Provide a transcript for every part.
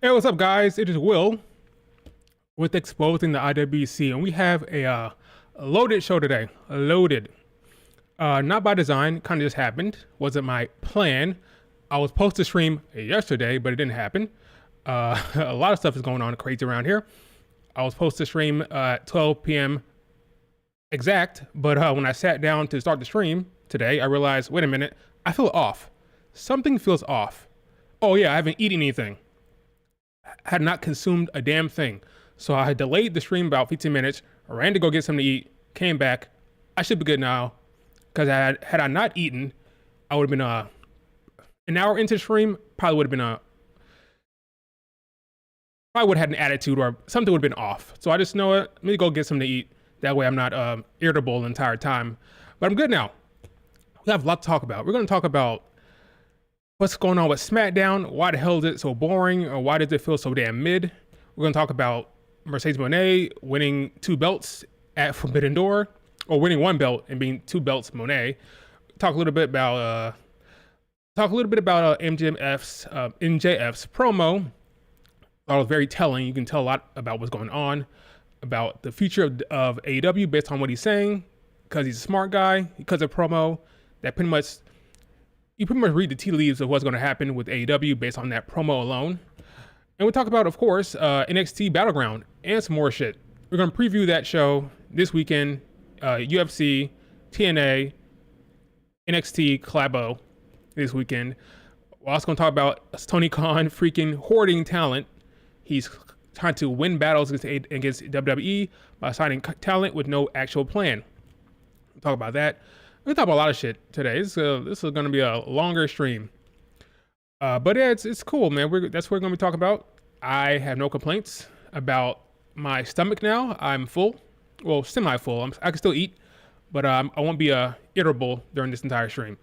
Hey, what's up, guys? It is Will with Exposing the IWC, and we have a loaded show today. Loaded. Not by design, kind of just happened. Wasn't my plan. I was supposed to stream yesterday, but it didn't happen. A lot of stuff is going on crazy around here. I was supposed to stream at 12 p.m. exact, but when I sat down to start the stream today, I realized, wait a minute, I feel off. Something feels off. Oh yeah, I haven't eaten anything. Had not consumed a damn thing. So I had delayed the stream about 15 minutes. I ran to go get something to eat, came back. I should be good now. Because had I not eaten, I would have been an hour into the stream, probably would have been probably would have had an attitude or something would have been off. So I just know it. Let me go get something to eat. That way I'm not irritable the entire time. But I'm good now. We have a lot to talk about. We're going to talk about what's going on with Smackdown, why the hell is it so boring, or why does it feel so damn mid? We're going to talk about Mercedes Moné winning 2 belts at Forbidden Door, or winning 1 belt and being 2 belts Moné. Talk a little bit about MJF's promo. That was very telling. You can tell a lot about what's going on, about the future of AEW based on what he's saying, because he's a smart guy, because of promo. That you pretty much read the tea leaves of what's going to happen with AEW based on that promo alone. And we'll talk about, of course, NXT Battleground and some more shit. We're going to preview that show this weekend, UFC, TNA, NXT Collabo this weekend. We're also going to talk about Tony Khan freaking hoarding talent. He's trying to win battles against WWE by signing talent with no actual plan. We'll talk about that. We're talking about a lot of shit today. This is going to be a longer stream. But yeah, it's cool, man. That's what we're going to be talking about. I have no complaints about my stomach now. I'm full. Well, semi-full. I can still eat, but I won't be irritable during this entire stream.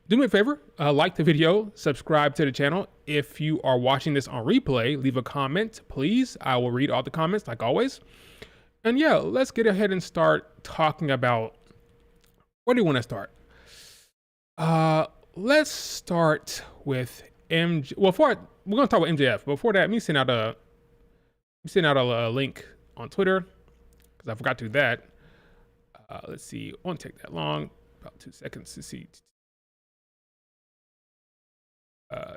Do me a favor, like the video, subscribe to the channel. If you are watching this on replay, leave a comment, please. I will read all the comments, like always. And yeah, let's get ahead and start talking about... Where do you want to start? Let's start with MJ. Well, we're going to talk about MJF. Before that, let me send out a link on Twitter because I forgot to do that. Let's see. It won't take that long. About 2 seconds to see.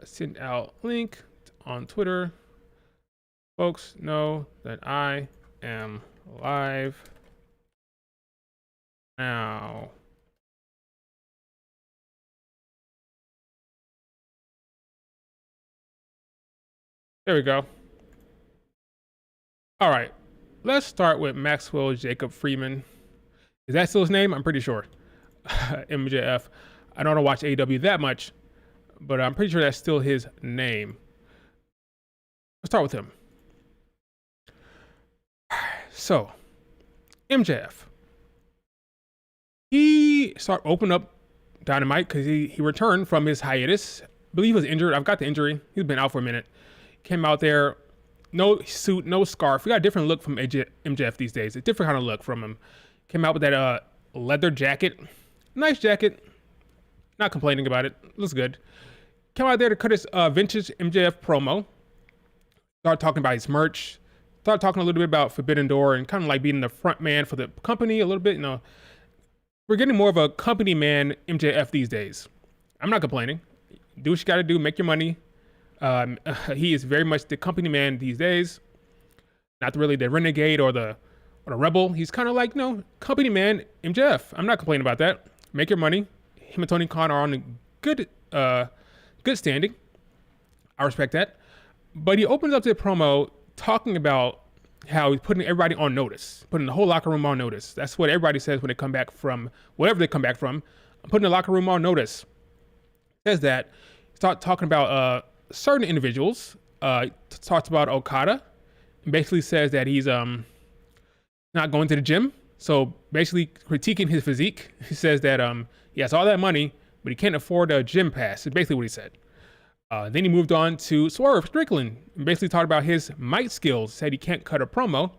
Send out link on Twitter. Folks know that I am live now. There we go. All right, let's start with Maxwell Jacob Freeman. Is that still his name? I'm pretty sure. MJF. I don't watch AEW that much, but I'm pretty sure that's still his name. Let's start with him. So, MJF. He opened up Dynamite because he returned from his hiatus. I believe he was injured. I've got the injury. He's been out for a minute. Came out there, no suit, no scarf. We got a different look from MJF these days. A different kind of look from him. Came out with that leather jacket. Nice jacket. Not complaining about it. Looks good. Came out there to cut his vintage MJF promo. Started talking about his merch. Started talking a little bit about Forbidden Door and kind of like being the front man for the company a little bit. You know, we're getting more of a company man MJF these days. I'm not complaining. Do what you got to do. Make your money. He is very much the company man these days, not really the renegade or the rebel. He's kind of like, company man MJF. I'm not complaining about that. Make your money. Him and Tony Khan are on a good standing. I respect that. But he opens up the promo talking about how he's putting everybody on notice, putting the whole locker room on notice. That's what everybody says when they come back from whatever they come back from. I'm putting the locker room on notice. Says that. Start talking about certain individuals. Talks about Okada, and basically says that he's not going to the gym. So basically critiquing his physique. He says that he has all that money, but he can't afford a gym pass. That's basically what he said. Then he moved on to Swerve Strickland and basically talked about his mic skills. Said he can't cut a promo.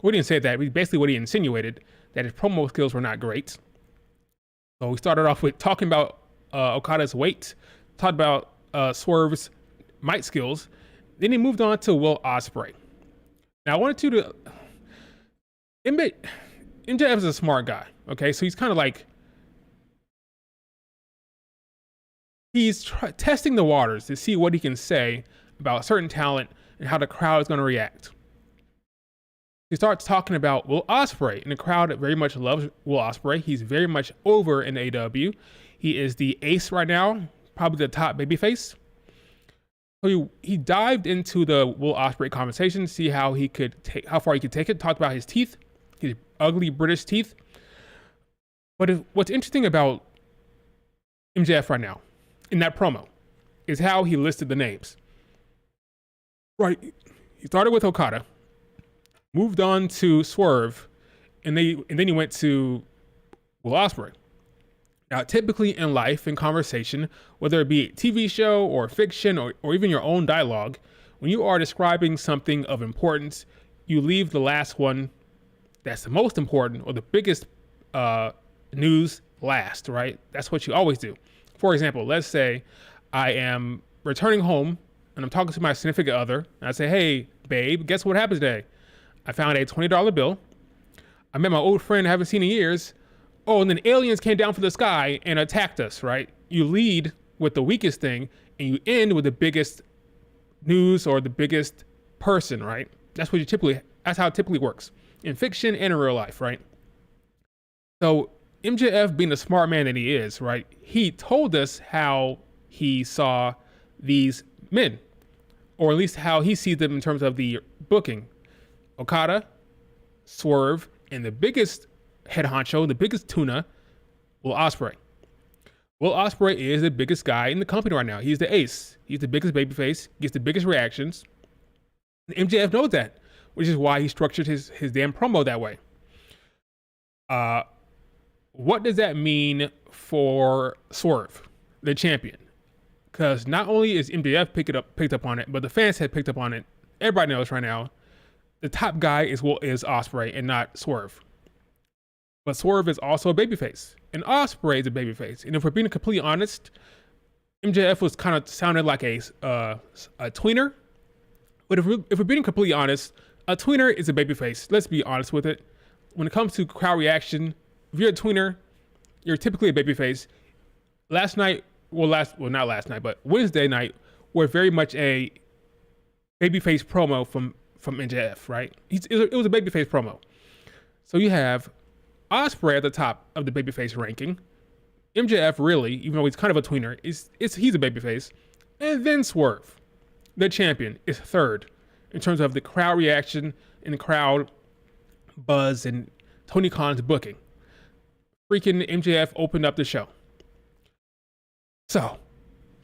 Well, he didn't say that. Basically what he insinuated, that his promo skills were not great. So we started off with talking about Okada's weight, talked about Swerve's mic skills. Then he moved on to Will Ospreay. Now I wanted you to MJF is a smart guy. Okay, so he's kind of like he's testing the waters to see what he can say about a certain talent and how the crowd is going to react. He starts talking about Will Ospreay, and the crowd very much loves Will Ospreay. He's very much over in AEW. He is the ace right now, probably the top babyface. So he dived into the Will Ospreay conversation, see how far he could take it. Talked about his teeth, his ugly British teeth. But what's interesting about MJF right now, in that promo, is how he listed the names. Right, he started with Okada, moved on to Swerve, and then he went to Will Ospreay. Now, typically in life, in conversation, whether it be a TV show or fiction or even your own dialogue, when you are describing something of importance, you leave the last one that's the most important or the biggest news last, right? That's what you always do. For example, let's say I am returning home and I'm talking to my significant other, and I say, hey, babe, guess what happened today? I found a $20 bill. I met my old friend I haven't seen in years. Oh, and then aliens came down from the sky and attacked us, right? You lead with the weakest thing and you end with the biggest news or the biggest person, right? That's how it typically works in fiction and in real life, right? So MJF, being the smart man that he is, right? He told us how he saw these men, or at least how he sees them in terms of the booking. Okada, Swerve, and the biggest head honcho, the biggest tuna, Will Ospreay. Will Ospreay is the biggest guy in the company right now. He's the ace. He's the biggest babyface. Gets the biggest reactions. And MJF knows that, which is why he structured his damn promo that way. What does that mean for Swerve, the champion? Because not only is MJF picked up on it, but the fans had picked up on it. Everybody knows right now, the top guy is Ospreay and not Swerve. But Swerve is also a babyface, and Ospreay is a babyface. And if we're being completely honest, MJF was kind of sounded like a tweener. But if we're being completely honest, a tweener is a babyface. Let's be honest with it. When it comes to crowd reaction, if you're a tweener, you're typically a babyface. Not last night, but Wednesday night were very much a babyface promo from MJF, right? It was a babyface promo. So you have Ospreay at the top of the babyface ranking. MJF, really, even though he's kind of a tweener, he's a babyface. And then Swerve, the champion, is third in terms of the crowd reaction and the crowd buzz and Tony Khan's booking. Freaking MJF opened up the show. So,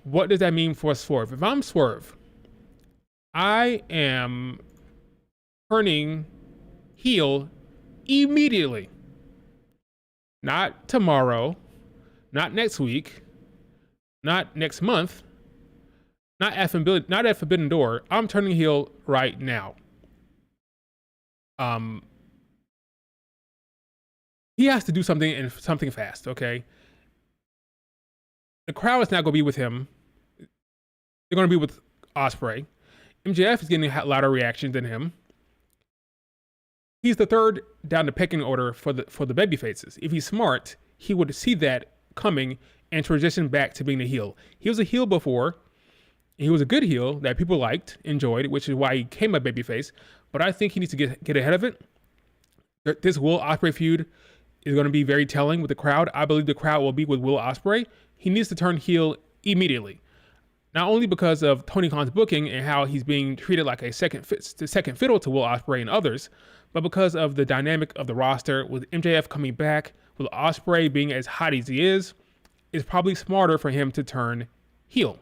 what does that mean for Swerve? If I'm Swerve, I am turning heel immediately. Not tomorrow, not next week, not next month, not at Forbidden Door. I'm turning heel right now. He has to do something and something fast, okay? The crowd is not going to be with him. They're going to be with Ospreay. MJF is getting a lot of reactions than him. He's the third down the pecking order for the babyfaces. If he's smart, he would see that coming and transition back to being a heel. He was a heel before. He was a good heel that people liked, enjoyed, which is why he became a babyface. But I think he needs to get ahead of it. This Will Ospreay feud is going to be very telling with the crowd. I believe the crowd will be with Will Ospreay. He needs to turn heel immediately. Not only because of Tony Khan's booking and how he's being treated like a second fiddle to Will Ospreay and others, but because of the dynamic of the roster with MJF coming back, with Ospreay being as hot as he is, it's probably smarter for him to turn heel.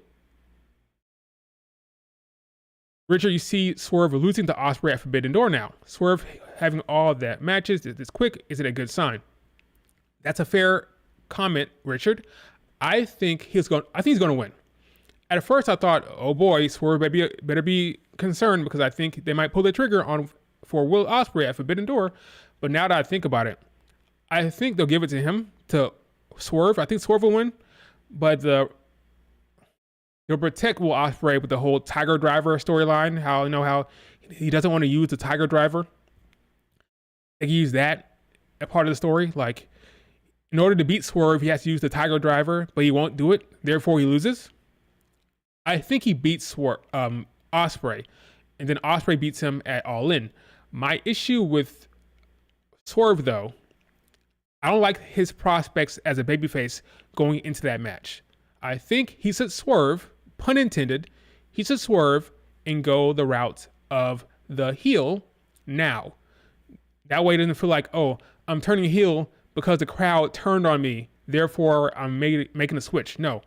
Richard, you see Swerve losing to Ospreay at Forbidden Door now. Swerve having all of that matches this quick, is it a good sign? That's a fair comment, Richard. I think he's going to win. At first, I thought, oh boy, Swerve better be concerned because I think they might pull the trigger for Will Ospreay at Forbidden Door. But now that I think about it, I think they'll give it to him, to Swerve. I think Swerve will win. But the He'll protect Will Ospreay with the whole Tiger Driver storyline. How he doesn't want to use the Tiger Driver. They use that a part of the story. Like, in order to beat Swerve, he has to use the Tiger Driver, but he won't do it. Therefore, he loses. I think he beats Ospreay, and then Ospreay beats him at All In. My issue with Swerve, though, I don't like his prospects as a babyface going into that match. I think he should swerve, pun intended, he should swerve and go the route of the heel now. That way it doesn't feel like, oh, I'm turning heel because the crowd turned on me, therefore I'm making a switch. No,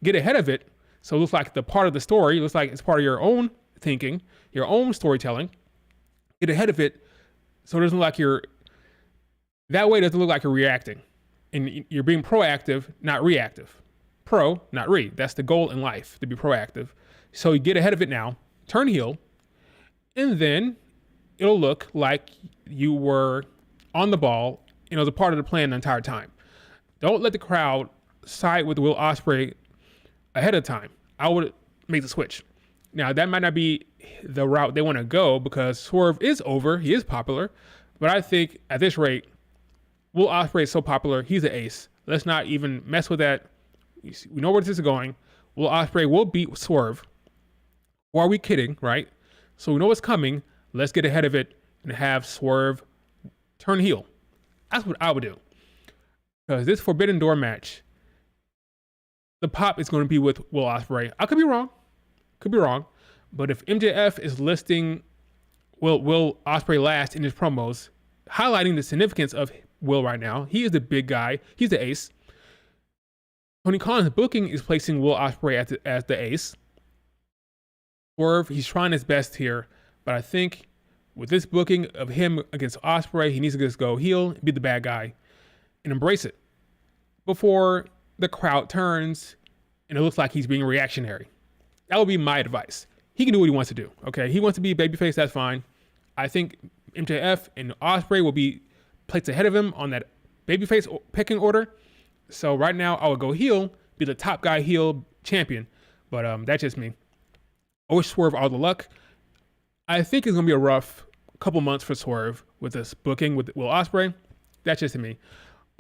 get ahead of it so it looks like the part of the story, it looks like it's part of your own thinking, your own storytelling. Get ahead of it so it doesn't look like that way it doesn't look like you're reacting. And you're being proactive, not reactive. Pro, not re. That's the goal in life, to be proactive. So you get ahead of it now, turn heel, and then it'll look like you were on the ball and it was a part of the plan the entire time. Don't let the crowd side with Will Ospreay ahead of time. I would make the switch. Now, that might not be the route they want to go because Swerve is over. He is popular. But I think at this rate, Will Ospreay is so popular. He's an ace. Let's not even mess with that. We know where this is going. Will Ospreay will beat Swerve. Or are we kidding, right? So we know what's coming. Let's get ahead of it and have Swerve turn heel. That's what I would do. Because this Forbidden Door match, the pop is going to be with Will Ospreay. I could be wrong. But if MJF is listing Will Ospreay last in his promos, highlighting the significance of Will right now, he is the big guy. He's the ace. Tony Khan's booking is placing Will Ospreay as the ace. Swerve, he's trying his best here, but I think with this booking of him against Ospreay, he needs to just go heel, be the bad guy, and embrace it before the crowd turns and it looks like he's being reactionary. That would be my advice. He can do what he wants to do, okay? He wants to be a babyface, that's fine. I think MJF and Ospreay will be placed ahead of him on that babyface picking order. So right now, I would go heel, be the top guy heel champion. But that's just me. I wish Swerve all the luck. I think it's going to be a rough couple months for Swerve with this booking with Will Ospreay. That's just me.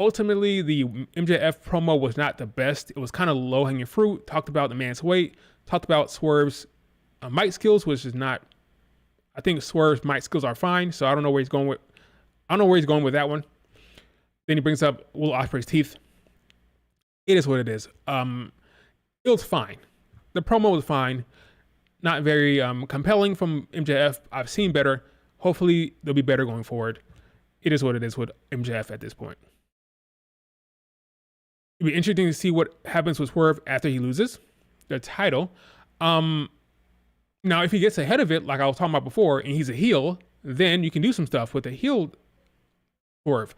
Ultimately, the MJF promo was not the best. It was kind of low-hanging fruit. Talked about the man's weight. Talked about Swerve's mic skills, which is not... I think Swerve's mic skills are fine, so I don't know where he's going with that one. Then he brings up Will Ospreay's teeth. It is what it is. It was fine. The promo was fine. Not very compelling from MJF. I've seen better. Hopefully, they'll be better going forward. It is what it is with MJF at this point. It'll be interesting to see what happens with Swerve after he loses the title. Now, if he gets ahead of it, like I was talking about before, and he's a heel, then you can do some stuff with the heel Swerve.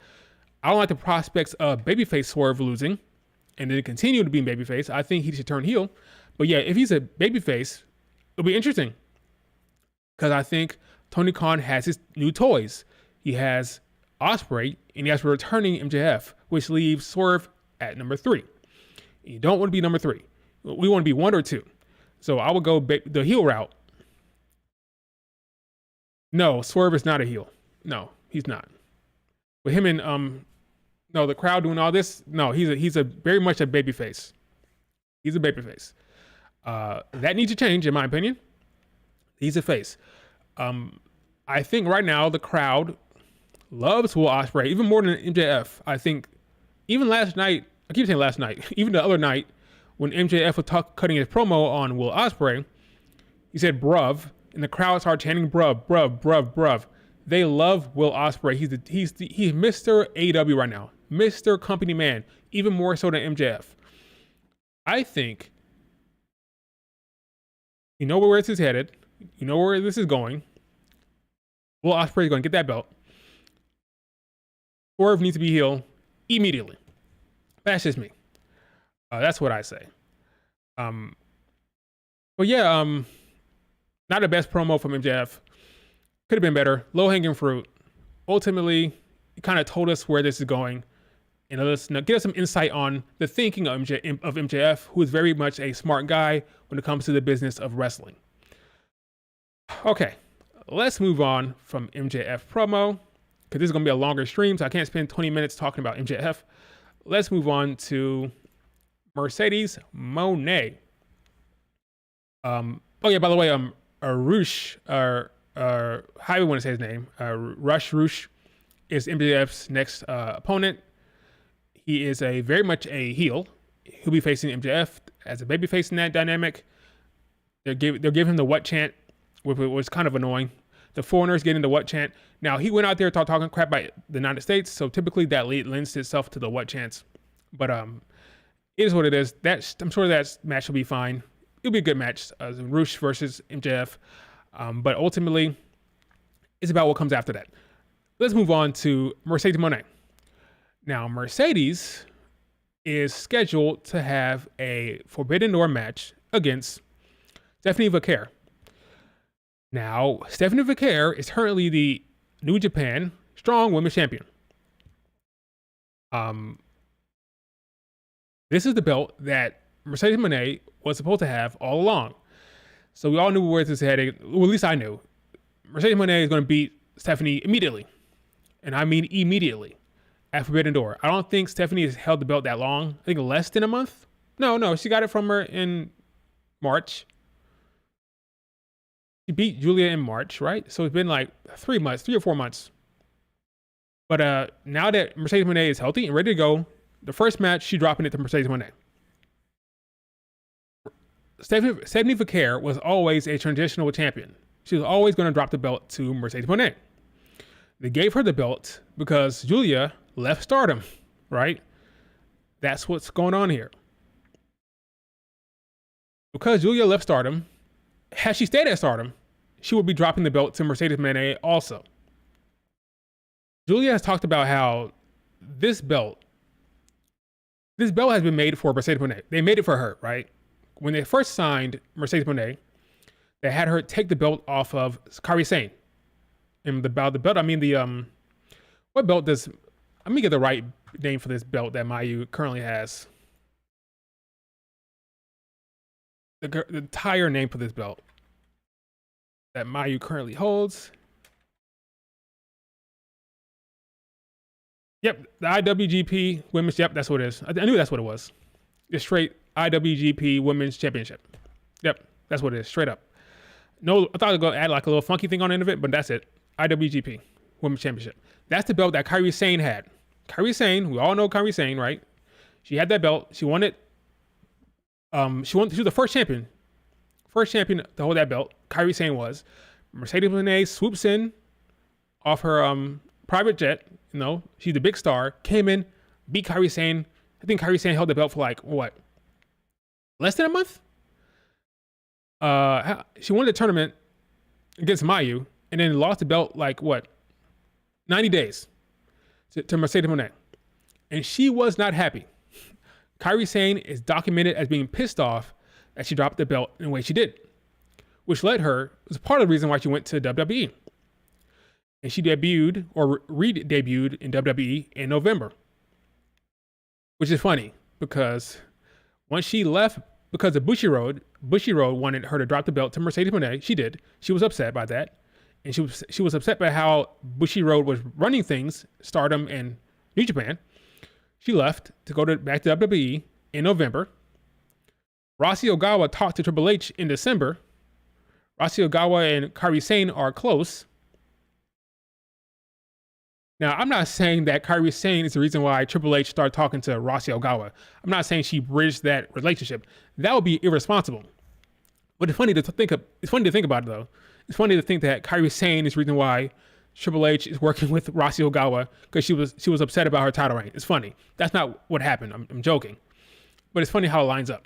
I don't like the prospects of babyface Swerve losing and then continue to be babyface. I think he should turn heel. But yeah, if he's a babyface, it'll be interesting. Because I think Tony Khan has his new toys. He has Ospreay, and he has returning MJF, which leaves Swerve at number 3. You don't want to be number 3. We want to be 1 or 2. So I would go the heel route. No, Swerve is not a heel. No, he's not. With him and the crowd doing all this, no, he's a very much a babyface. He's a babyface. That needs to change, in my opinion. He's a face. I think right now the crowd loves Will Ospreay even more than MJF. I think even last night, I keep saying last night, even the other night when MJF was cutting his promo on Will Ospreay, he said bruv, and the crowd started chanting bruv, bruv, bruv, bruv. They love Will Ospreay. He's Mr. AEW right now. Mr. Company Man, even more so than MJF. I think you know where this is headed. You know where this is going. Will Ospreay is going to get that belt. Swerve needs to be heel immediately. That's just me. That's what I say. But yeah, not the best promo from MJF. Could have been better. Low-hanging fruit. Ultimately, it kind of told us where this is going. and let us get us some insight on the thinking of MJF, who is very much a smart guy when it comes to the business of wrestling. Okay, let's move on from MJF promo, because this is going to be a longer stream, so I can't spend 20 minutes talking about MJF. Let's move on to Mercedes Moné. Oh yeah, by the way, Rush, how do you want to say his name? Rush is MJF's next opponent. He is very much a heel. He'll be facing MJF as a babyface in that dynamic. They'll give him the what chant, which was kind of annoying. The foreigners getting the what chant. Now, he went out there talking crap about the United States, so typically that lends itself to the what chants. But it is what it is. I'm sure that match will be fine. It'll be a good match, Rush versus MJF. But ultimately, it's about what comes after that. Let's move on to Mercedes Moné. Now, Mercedes is scheduled to have a Forbidden Door match against Stephanie Vaquer. Now, Stephanie Vaquer is currently the New Japan Strong Women's Champion. This is the belt that Mercedes Moné was supposed to have all along. So we all knew where this is heading. Well, at least I knew. Mercedes Moné is going to beat Stephanie immediately. And I mean immediately at Forbidden Door. I don't think Stephanie has held the belt that long. I think less than a month. No, she got it from her in March. She beat Julia in March, right? So it's been like 3 or 4 months. But now that Mercedes Moné is healthy and ready to go, the first match, she's dropping it to Mercedes Moné. Stephanie Vaquer was always a transitional champion. She was always going to drop the belt to Mercedes Moné. They gave her the belt because Julia left Stardom, right? That's what's going on here. Because Julia left Stardom, had she stayed at Stardom, she would be dropping the belt to Mercedes Moné also. Julia has talked about how this belt has been made for Mercedes Moné. They made it for her, right? When they first signed Mercedes Moné, they had her take the belt off of Kairi Sane. And the belt, I mean what belt does, let me get the right name for this belt that Mayu currently has. The entire name for this belt that Mayu currently holds. Yep, the IWGP Women's, yep, that's what it is. I knew that's what it was. It's straight IWGP Women's Championship. Yep, that's what it is, straight up. No, I thought I was going to add like a little funky thing on the end of it, but that's it. IWGP Women's Championship. That's the belt that Kairi Sane had. Kairi Sane, we all know Kairi Sane, right? She had that belt. She won it. She was the first champion to hold that belt. Kairi Sane was. Mercedes Moné swoops in off her private jet. You know, she's the big star. Came in, beat Kairi Sane. I think Kairi Sane held the belt for like what? Less than a month? She won the tournament against Mayu and then lost the belt like what? 90 days to Mercedes Moné. And she was not happy. Kairi Sane is documented as being pissed off that she dropped the belt in the way she did, which was part of the reason why she went to WWE. And she debuted or re-debuted in WWE in November, which is funny because once she left, because of Bushiroad wanted her to drop the belt to Mercedes Moné. She did. She was upset by that. And she was upset by how Bushiroad was running things, Stardom and New Japan. She left to go back to WWE in November. Rossy Ogawa talked to Triple H in December. Rossy Ogawa and Kairi Sane are close. Now, I'm not saying that Kairi Sane is the reason why Triple H started talking to Rossy Ogawa. I'm not saying she bridged that relationship. That would be irresponsible. But it's funny to think about it, though. It's funny to think that Kairi Sane is the reason why Triple H is working with Rossy Ogawa because she was upset about her title reign. It's funny. That's not what happened. I'm joking. But it's funny how it lines up.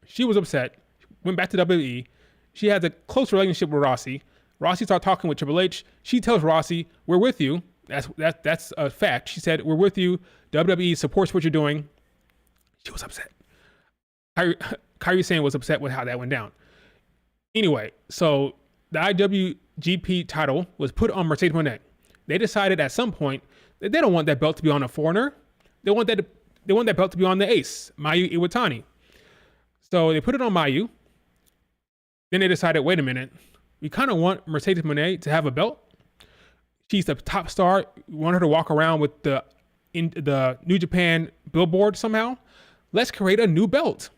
She was upset, went back to WWE. She had a close relationship with Rossy. Rossy started talking with Triple H. She tells Rossy, "We're with you." That's a fact. She said, "We're with you. WWE supports what you're doing." She was upset. Kairi Sane was upset with how that went down. Anyway, so the IWGP title was put on Mercedes Moné. They decided at some point that they don't want that belt to be on a foreigner. They want that belt to be on the ace, Mayu Iwatani. So they put it on Mayu. Then they decided, wait a minute, we kind of want Mercedes Moné to have a belt. She's the top star. We want her to walk around with the New Japan billboard somehow. Let's create a new belt.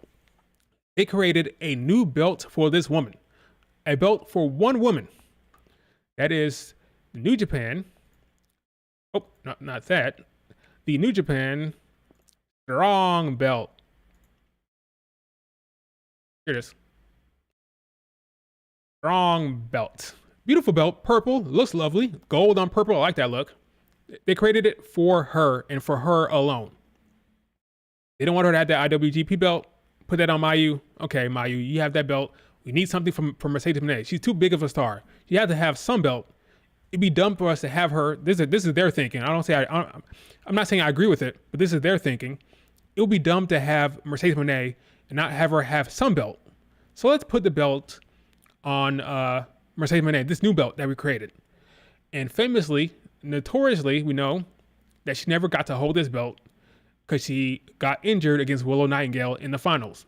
They created a new belt for this woman. A belt for one woman. That is the New Japan. Oh, not that. The New Japan Strong Belt. Here it is. Strong Belt. Beautiful belt. Purple. Looks lovely. Gold on purple. I like that look. They created it for her and for her alone. They don't want her to have that IWGP belt. Put that on Mayu. Okay, Mayu, you have that belt. We need something from Mercedes Moné. She's too big of a star. You have to have some belt. It'd be dumb for us to have her. This is their thinking. I'm not saying I agree with it, but this is their thinking. It would be dumb to have Mercedes Moné and not have her have some belt. So let's put the belt on Mercedes Moné, this new belt that we created. And famously, notoriously, we know that she never got to hold this belt because she got injured against Willow Nightingale in the finals.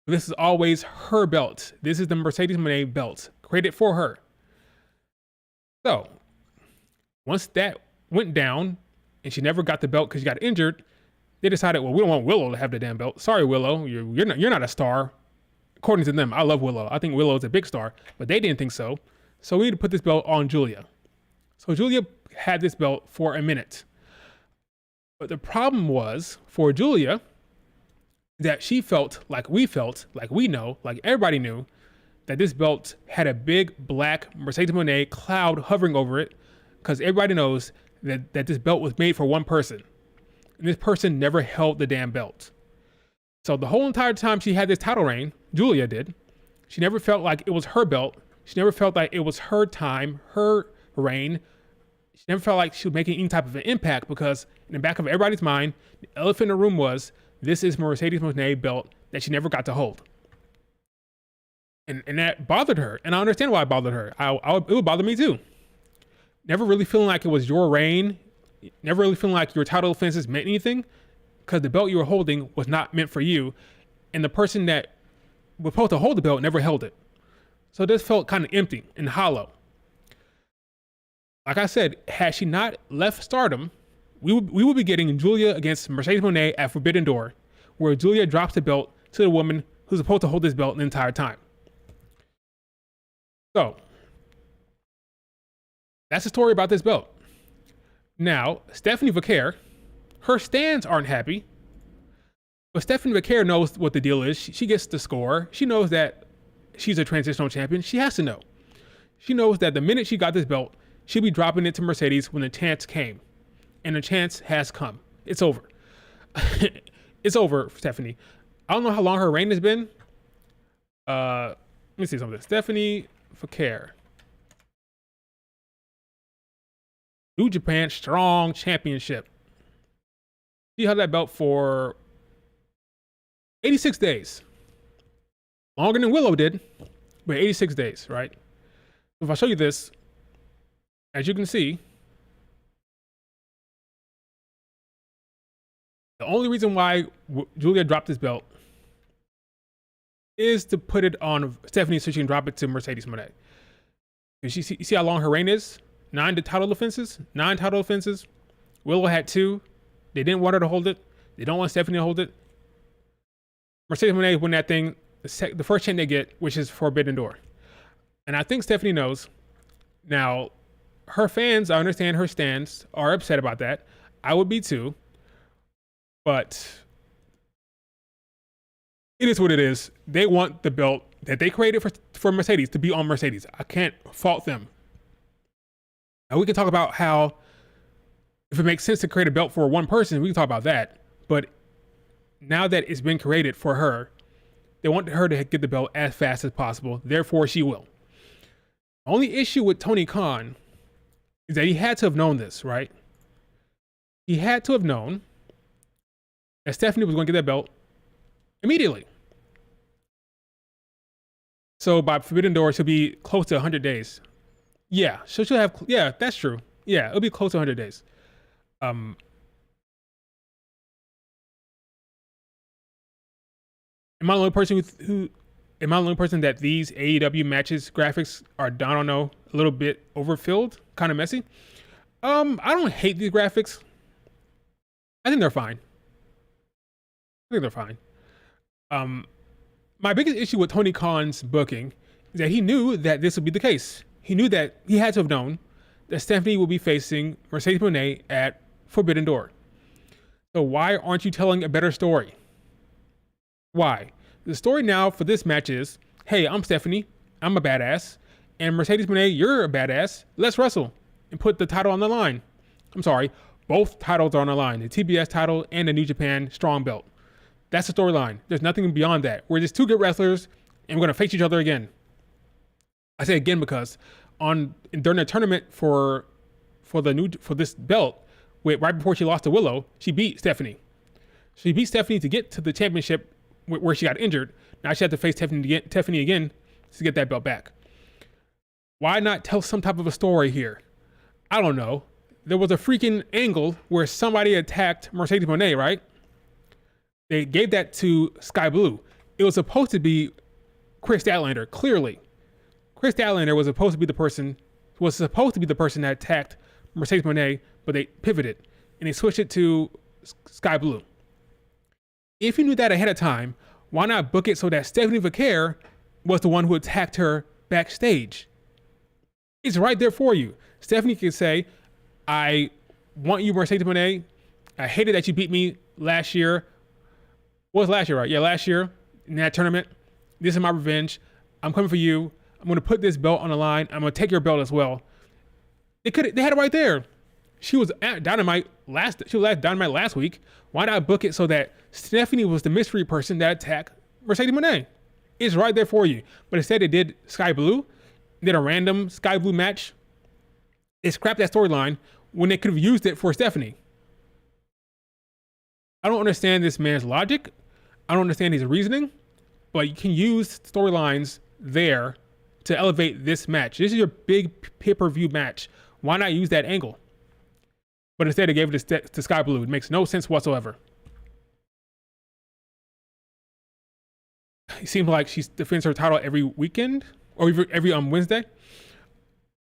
This is always her belt. This is the Mercedes Moné belt created for her. So once that went down and she never got the belt because she got injured, they decided, well, we don't want Willow to have the damn belt. Sorry, Willow, you're not a star. According to them, I love Willow. I think Willow is a big star, but they didn't think so. So we need to put this belt on Julia. So Julia had this belt for a minute. But the problem was for Julia that she felt like we know, like everybody knew, that this belt had a big black Mercedes Moné cloud hovering over it because everybody knows that this belt was made for one person. And this person never held the damn belt. So the whole entire time she had this title reign, Julia did, she never felt like it was her belt. She never felt like it was her time, her reign. She never felt like she was making any type of an impact because in the back of everybody's mind, the elephant in the room was, this is Mercedes Moné belt that she never got to hold. And that bothered her. And I understand why it bothered her. It would bother me too. Never really feeling like it was your reign. Never really feeling like your title defenses meant anything because the belt you were holding was not meant for you. And the person that was supposed to hold the belt never held it. So this felt kind of empty and hollow. Like I said, had she not left Stardom, we would be getting Julia against Mercedes Moné at Forbidden Door, where Julia drops the belt to the woman who's supposed to hold this belt the entire time. So that's the story about this belt. Now, Stephanie Vaquer, her stands aren't happy, but Stephanie Vaquer knows what the deal is. She gets the score. She knows that she's a transitional champion. She has to know. She knows that the minute she got this belt, she'll be dropping it to Mercedes when the chance came. And the chance has come. It's over. It's over, Stephanie. I don't know how long her reign has been. Let me see something. Stephanie Vaquer. New Japan Strong Championship. She held that belt for 86 days. Longer than Willow did, but 86 days, right? If I show you this, as you can see, the only reason why Julia dropped this belt is to put it on Stephanie so she can drop it to Mercedes Moné. You see how long her reign is? 9 title defenses. Willow had 2. They didn't want her to hold it. They don't want Stephanie to hold it. Mercedes Moné win that thing, the first chance they get, which is Forbidden Door. And I think Stephanie knows. Now, her fans, I understand her stands, are upset about that. I would be too. But it is what it is. They want the belt that they created for Mercedes to be on Mercedes. I can't fault them. Now, we can talk about how, if it makes sense to create a belt for one person, we can talk about that. But now that it's been created for her, they want her to get the belt as fast as possible. Therefore, she will. The only issue with Tony Khan is that he had to have known this, right? He had to have known that Stephanie was going to get that belt immediately. So by Forbidden Door, she'll be close to 100 days. Yeah, so she'll have, yeah, that's true. Yeah, it'll be close to 100 days. am I the only person who am I the only person that these AEW matches graphics are, I don't know, a little bit overfilled, kind of messy? I don't hate these graphics. I think they're fine. My biggest issue with Tony Khan's booking is that he knew that this would be the case. He knew that he had to have known that Stephanie will be facing Mercedes Moné at Forbidden Door. So why aren't you telling a better story? Why? The story now for this match is, hey, I'm Stephanie, I'm a badass, and Mercedes Moné, you're a badass. Let's wrestle and put the title on the line. I'm sorry, both titles are on the line, the TBS title and the New Japan Strong Belt. That's the storyline. There's nothing beyond that. We're just two good wrestlers, and we're gonna face each other again. I say again because during the tournament for this belt, right before she lost to Willow, she beat Stephanie. She beat Stephanie to get to the championship where she got injured. Now she had to face Stephanie again to get that belt back. Why not tell some type of a story here? I don't know. There was a freaking angle where somebody attacked Mercedes Moné, right? They gave that to Sky Blue. It was supposed to be Chris Statlander, clearly. Chris Statlander was supposed to be the person that attacked Mercedes Moné, but they pivoted and they switched it to Sky Blue. If you knew that ahead of time, why not book it so that Stephanie Vaquer was the one who attacked her backstage? It's right there for you. Stephanie can say, I want you, Mercedes Moné. I hated that you beat me last year. What was last year, right? Yeah, last year in that tournament. This is my revenge. I'm coming for you. I'm going to put this belt on the line. I'm going to take your belt as well. They had it right there. She was at Dynamite last week. Why not book it so that Stephanie was the mystery person that attacked Mercedes Moné? It's right there for you. But instead they did Sky Blue, did a random Sky Blue match. They scrapped that storyline when they could have used it for Stephanie. I don't understand this man's logic. I don't understand his reasoning, but you can use storylines there to elevate this match. This is your big pay-per-view match. Why not use that angle? But instead they gave it to Sky Blue. It makes no sense whatsoever. It seems like she defends her title every weekend or every Wednesday.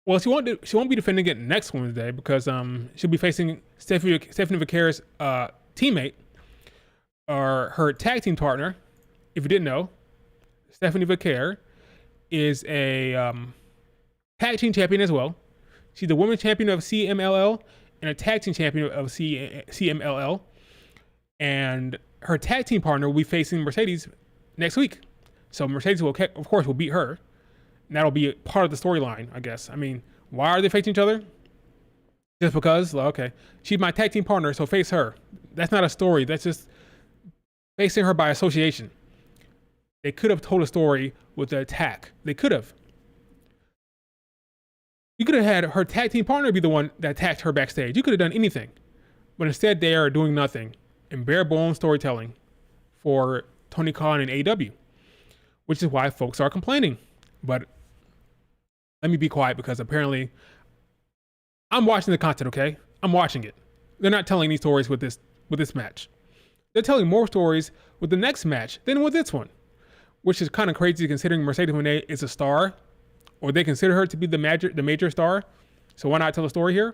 Well, she won't be defending it next Wednesday because she'll be facing Stephanie Vaquer's teammate or her tag team partner. If you didn't know, Stephanie Vaquer is a tag team champion as well. She's the women's champion of CMLL and a tag team champion of CMLL. And her tag team partner will be facing Mercedes next week. So Mercedes will beat her. And that'll be part of the storyline, I guess. I mean, why are they facing each other? Just because? Okay. She's my tag team partner, so face her. That's not a story. That's just facing her by association. They could have told a story with the attack. They could have. You could have had her tag team partner be the one that attacked her backstage. You could have done anything. But instead, they are doing nothing and bare bones storytelling for Tony Khan and AEW, which is why folks are complaining. But let me be quiet because apparently I'm watching the content, okay? I'm watching it. They're not telling these stories with this match. They're telling more stories with the next match than with this one, which is kind of crazy considering Mercedes Moné is a star, or they consider her to be the major star. So why not tell a story here?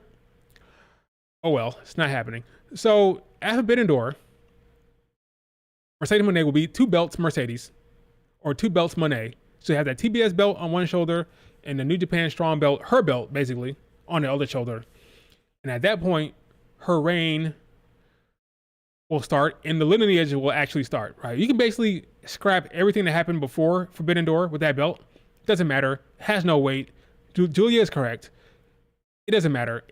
Oh well, it's not happening. So at Forbidden Door, Mercedes Moné will be 2 belts Mercedes, or 2 belts Moné. So you have that TBS belt on one shoulder and the New Japan Strong belt, her belt basically, on the other shoulder. And at that point, her reign will start and the lineage will actually start, right? You can basically scrap everything that happened before Forbidden Door with that belt. It doesn't matter. It has no weight. Julia is correct. It doesn't matter.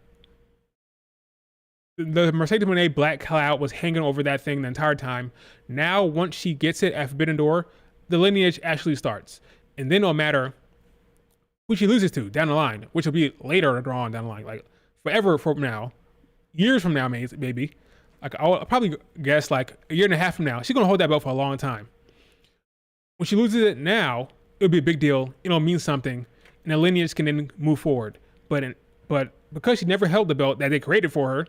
The Mercedes Moné black cloud was hanging over that thing the entire time. Now, once she gets it at Forbidden Door, the lineage actually starts. And then it'll matter who she loses to down the line, which will be later on down the line, like forever from now, years from now, maybe. Like I'll probably guess like a year and a half from now, she's gonna hold that belt for a long time. When she loses it now, it'll be a big deal. It'll mean something, and the lineage can then move forward. But because she never held the belt that they created for her,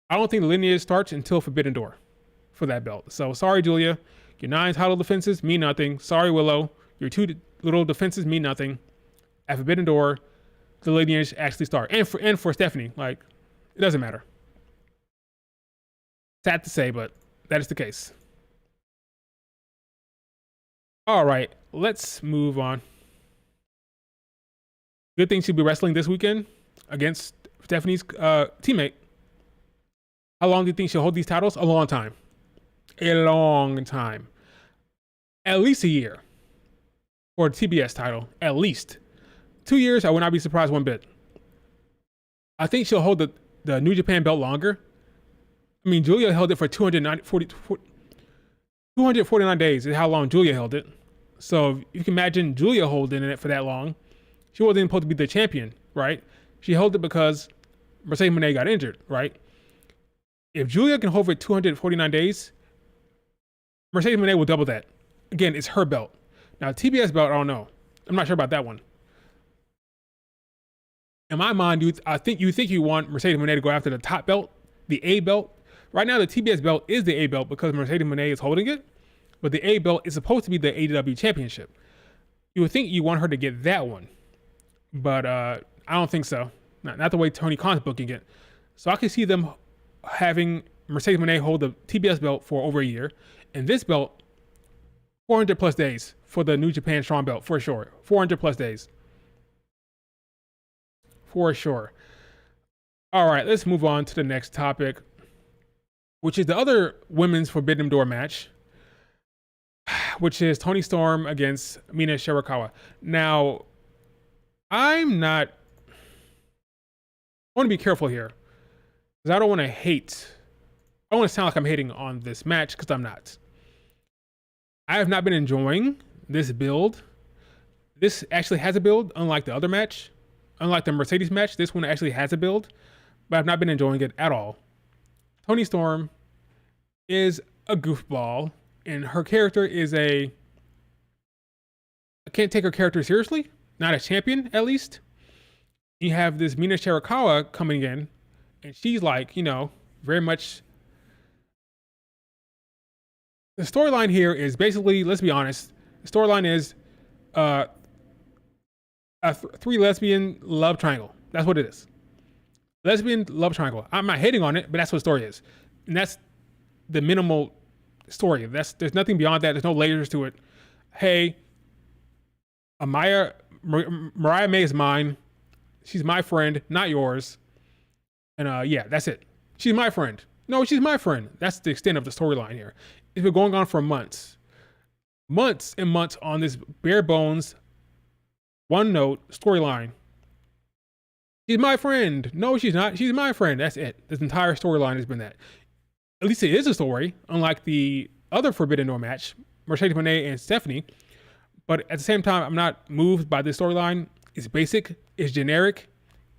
I don't think the lineage starts until Forbidden Door for that belt. So sorry, Julia, Your 9 title defenses mean nothing. Sorry, Willow. Your 2 little defenses mean nothing. At Forbidden Door, the lineage actually start. And for Stephanie, like, it doesn't matter. Sad to say, but that is the case. All right, let's move on. Good thing she'll be wrestling this weekend against Stephanie's teammate. How long do you think she'll hold these titles? A long time. A long time. At least a year. For the TBS title. At least. 2 years, I would not be surprised one bit. I think she'll hold the New Japan belt longer. I mean, Julia held it for 249 days is how long Julia held it. So you can imagine Julia holding it for that long. She wasn't supposed to be the champion, right? She held it because Mercedes Moné got injured, right? If Julia can hold it 249 days, Mercedes Moné will double that. Again, it's her belt. Now, TBS belt, I don't know. I'm not sure about that one. In my mind, you think you want Mercedes Moné to go after the top belt, the A belt. Right now, the TBS belt is the A belt because Mercedes Moné is holding it, but the A belt is supposed to be the AEW championship. You would think you want her to get that one, but I don't think so. Not the way Tony Khan's booking it. So I can see them having Mercedes Moné hold the TBS belt for over a year, and this belt 400 plus days for the New Japan Strong belt for sure. 400 plus days. For sure. All right, let's move on to the next topic, which is the other women's Forbidden Door match, which is Toni Storm against Mina Shirakawa. Now, I want to be careful here because I don't want to hate. I don't want to sound like I'm hating on this match because I'm not. I have not been enjoying this build. This actually has a build, unlike the other match. Unlike the Mercedes match, this one actually has a build, but I've not been enjoying it at all. Toni Storm is a goofball, and her character is I can't take her character seriously. Not a champion, at least. You have this Mina Shirakawa coming in, and she's like, very much. The storyline here is basically, let's be honest, the storyline is a 3 lesbian love triangle. That's what it is. Lesbian love triangle. I'm not hating on it, but that's what the story is. And that's the minimal story. There's nothing beyond that. There's no layers to it. Hey, Mariah May is mine. She's my friend, not yours. And yeah, that's it. She's my friend. No, she's my friend. That's the extent of the storyline here. It's been going on for months. Months and months on this bare bones, one note storyline. She's my friend. No, she's not. She's my friend. That's it. This entire storyline has been that. At least it is a story, unlike the other Forbidden Door match, Mercedes Moné and Stephanie. But at the same time, I'm not moved by this storyline. It's basic, it's generic,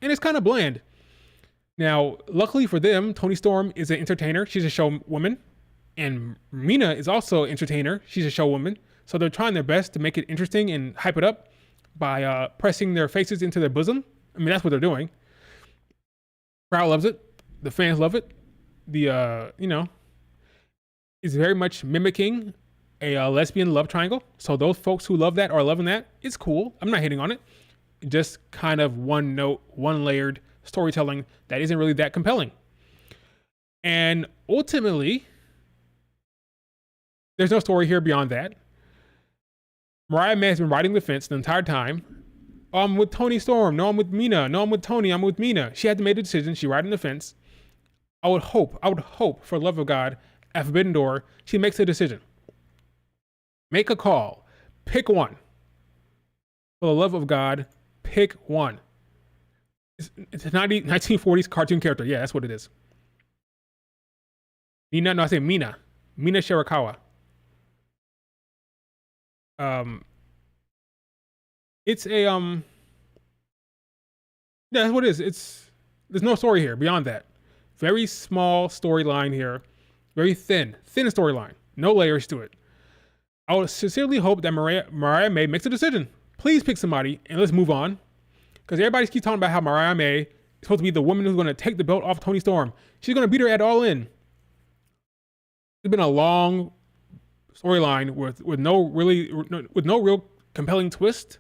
and it's kind of bland. Now, luckily for them, Toni Storm is an entertainer. She's a show woman. And Mina is also an entertainer. She's a show woman. So they're trying their best to make it interesting and hype it up by pressing their faces into their bosom. I mean, that's what they're doing. Crowd loves it. The fans love it. It's very much mimicking a lesbian love triangle. So those folks who love that are loving that. It's cool. I'm not hating on it. Just kind of one note, one layered storytelling that isn't really that compelling. And ultimately, there's no story here beyond that. Mariah May has been riding the fence the entire time. Oh, I'm with Toni Storm. No, I'm with Mina. No, I'm with Toni. I'm with Mina. She had to make a decision. She riding the fence. I would hope, for the love of God, at Forbidden Door, she makes a decision. Make a call. Pick one. For the love of God, pick one. It's a 1940s cartoon character. Yeah, that's what it is. Mina. Mina Shirakawa. It's a yeah, that's what it is. There's no story here beyond that. Very small storyline here. Very thin storyline. No layers to it. I would sincerely hope that Mariah May makes a decision. Please pick somebody and let's move on. Because everybody keeps talking about how Mariah May is supposed to be the woman who's going to take the belt off Toni Storm. She's going to beat her at All In. It's been a long storyline with no real compelling twist.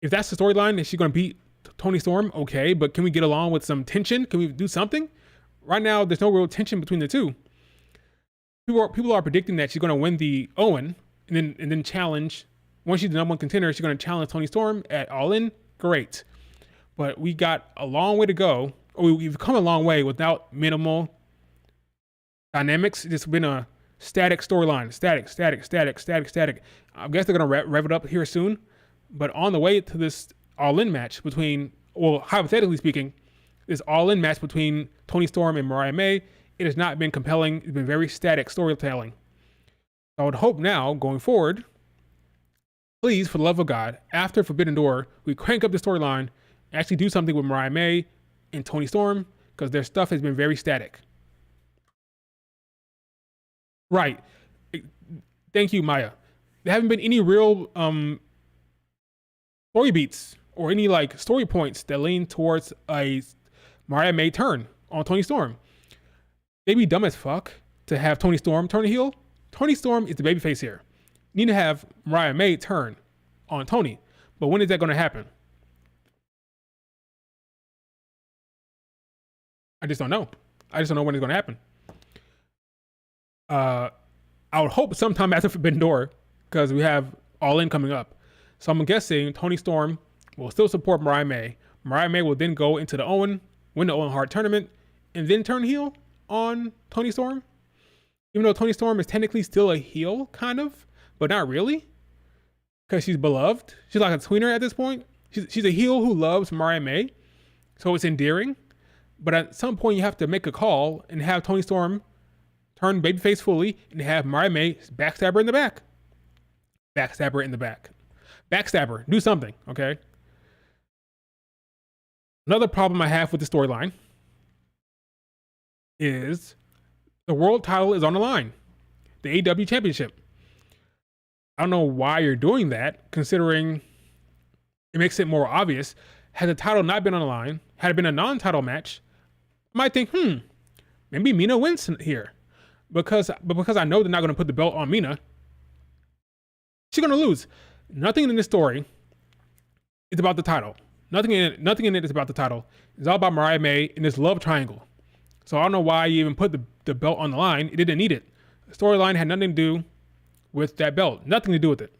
If that's the storyline, is she going to beat Toni Storm? Okay, but can we get along with some tension? Can we do something? Right now, there's no real tension between the two. People are predicting that she's going to win the Owen and then challenge. Once she's the number one contender, she's going to challenge Toni Storm at All In. Great, but we got a long way to go. We've come a long way without minimal dynamics. It's just been a static storyline, static. I guess they're gonna rev it up here soon, but on the way to this All-In match between, well, hypothetically speaking, this All-In match between Toni Storm and Mariah May, it has not been compelling. It's been very static storytelling. I would hope now, going forward, please, for the love of God, after Forbidden Door, we crank up the storyline, actually do something with Mariah May and Toni Storm, because their stuff has been very static. Right. Thank you, Maya. There haven't been any real story beats or any like story points that lean towards a Mariah May turn on Toni Storm. They'd be dumb as fuck to have Toni Storm turn a heel. Toni Storm is the babyface here. You need to have Mariah May turn on Toni. But when is that going to happen? I just don't know. I just don't know when it's going to happen. I would hope sometime after Forbidden Door, because we have All In coming up. So I'm guessing Toni Storm will still support Mariah May. Mariah May will then go into the Owen, win the Owen Hart tournament, and then turn heel on Toni Storm. Even though Toni Storm is technically still a heel, kind of, but not really, because she's beloved. She's like a tweener at this point. She's a heel who loves Mariah May, so it's endearing. But at some point, you have to make a call and have Toni Storm turn babyface fully and have Mariah May backstab her in the back. Backstab her in the back. Backstab her. Do something, okay? Another problem I have with the storyline is the world title is on the line. The AEW Championship. I don't know why you're doing that, considering it makes it more obvious. Had the title not been on the line, had it been a non-title match, I might think, maybe Mina wins here. Because I know they're not going to put the belt on Mina, she's going to lose. Nothing in this story is about the title. Nothing in it is about the title. It's all about Mariah May and this love triangle. So I don't know why you even put the belt on the line. It didn't need it. The storyline had nothing to do with that belt. Nothing to do with it.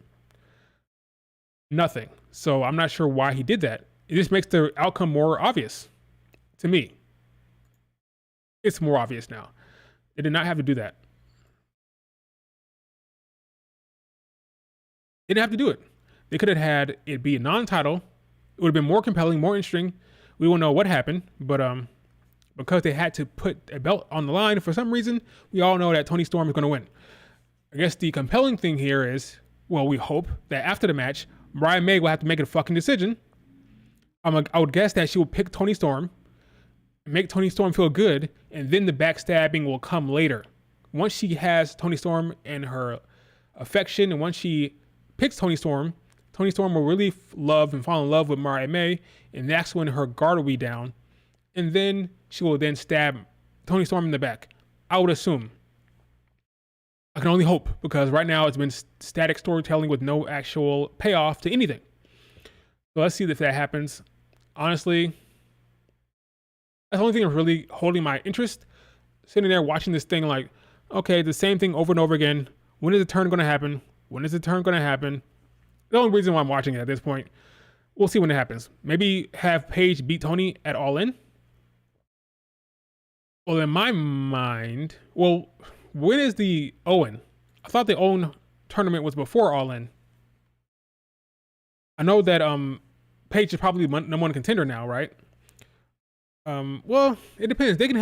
Nothing. So I'm not sure why he did that. It just makes the outcome more obvious to me. It's more obvious now. They did not have to do that. They didn't have to do it. They could have had it be a non-title. It would have been more compelling, more interesting. We won't know what happened, but because they had to put a belt on the line for some reason, we all know that Toni Storm is going to win. I guess the compelling thing here is, well, we hope that after the match, Mariah May will have to make a fucking decision. I would guess that she will pick Toni Storm, make Toni Storm feel good, and then the backstabbing will come later. Once she has Toni Storm and her affection, and once she picks Toni Storm will really love and fall in love with Mariah May, and that's when her guard will be down, and then she will then stab Toni Storm in the back. I would assume. I can only hope, because right now it's been static storytelling with no actual payoff to anything. So let's see if that happens. Honestly, that's the only thing that's really holding my interest. Sitting there watching this thing like, okay, the same thing over and over again. When is the turn going to happen? When is the turn going to happen? The only reason why I'm watching it at this point. We'll see when it happens. Maybe have Paige beat Toni at All In. Well, in my mind, when is the Owen? I thought the Owen tournament was before All In. I know that Paige is probably the number one contender now, right? Well, it depends. They don't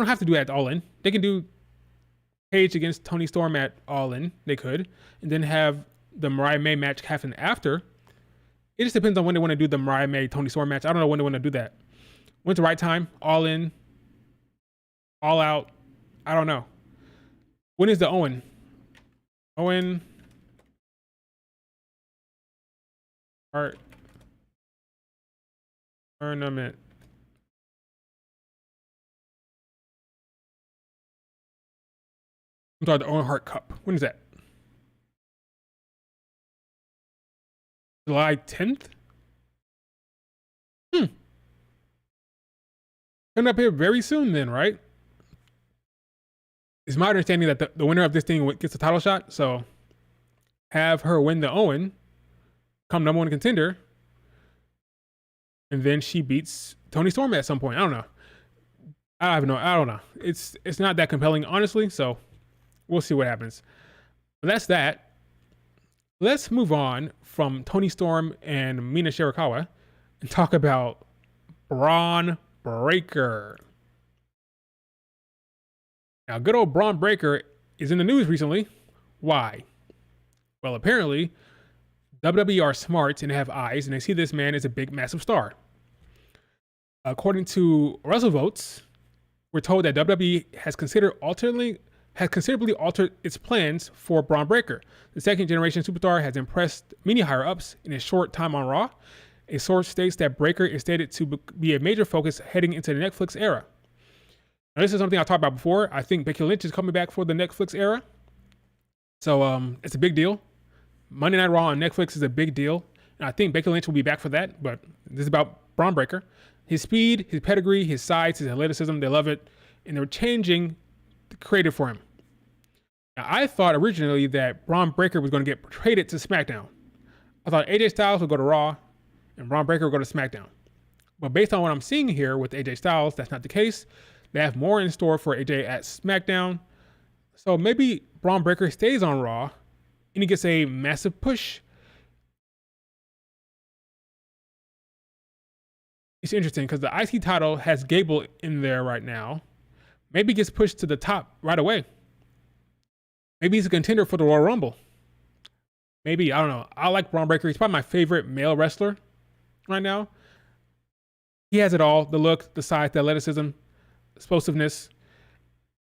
have to do it at All In. They can do Paige against Toni Storm at All In. They could. And then have the Mariah May match happen after. It just depends on when they want to do the Mariah May Toni Storm match. I don't know when they want to do that. When's the right time? All In? All Out? I don't know. When is the Owen? Owen Hart tournament. I'm sorry, the Owen Hart Cup. When is that? July 10th? Coming up here very soon then, right? It's my understanding that the winner of this thing gets a title shot, so have her win the Owen, come number one contender, and then she beats Toni Storm at some point. I don't know. I don't know. It's not that compelling, honestly, so we'll see what happens. But that's that. Let's move on from Toni Storm and Mina Shirakawa and talk about Braun Breaker. Now, good old Braun Breaker is in the news recently. Why? Well, apparently, WWE are smart and have eyes, and they see this man as a big, massive star. According to WrestleVotes, we're told that WWE has considerably altered its plans for Braun Breaker. The second-generation superstar has impressed many higher-ups in his short time on Raw. A source states that Breaker is stated to be a major focus heading into the Netflix era. Now, this is something I talked about before. I think Becky Lynch is coming back for the Netflix era. So it's a big deal. Monday Night Raw on Netflix is a big deal. And I think Becky Lynch will be back for that. But this is about Braun Breaker. His speed, his pedigree, his size, his athleticism, they love it. And they're changing the creative for him. Now, I thought originally that Braun Breaker was going to get traded to SmackDown. I thought AJ Styles would go to Raw and Braun Breaker would go to SmackDown. But based on what I'm seeing here with AJ Styles, that's not the case. They have more in store for AJ at SmackDown. So maybe Braun Breaker stays on Raw and he gets a massive push. It's interesting because the IC title has Gable in there right now. Maybe he gets pushed to the top right away. Maybe he's a contender for the Royal Rumble. Maybe, I don't know. I like Braun Breaker. He's probably my favorite male wrestler right now. He has it all: the look, the size, the athleticism, explosiveness.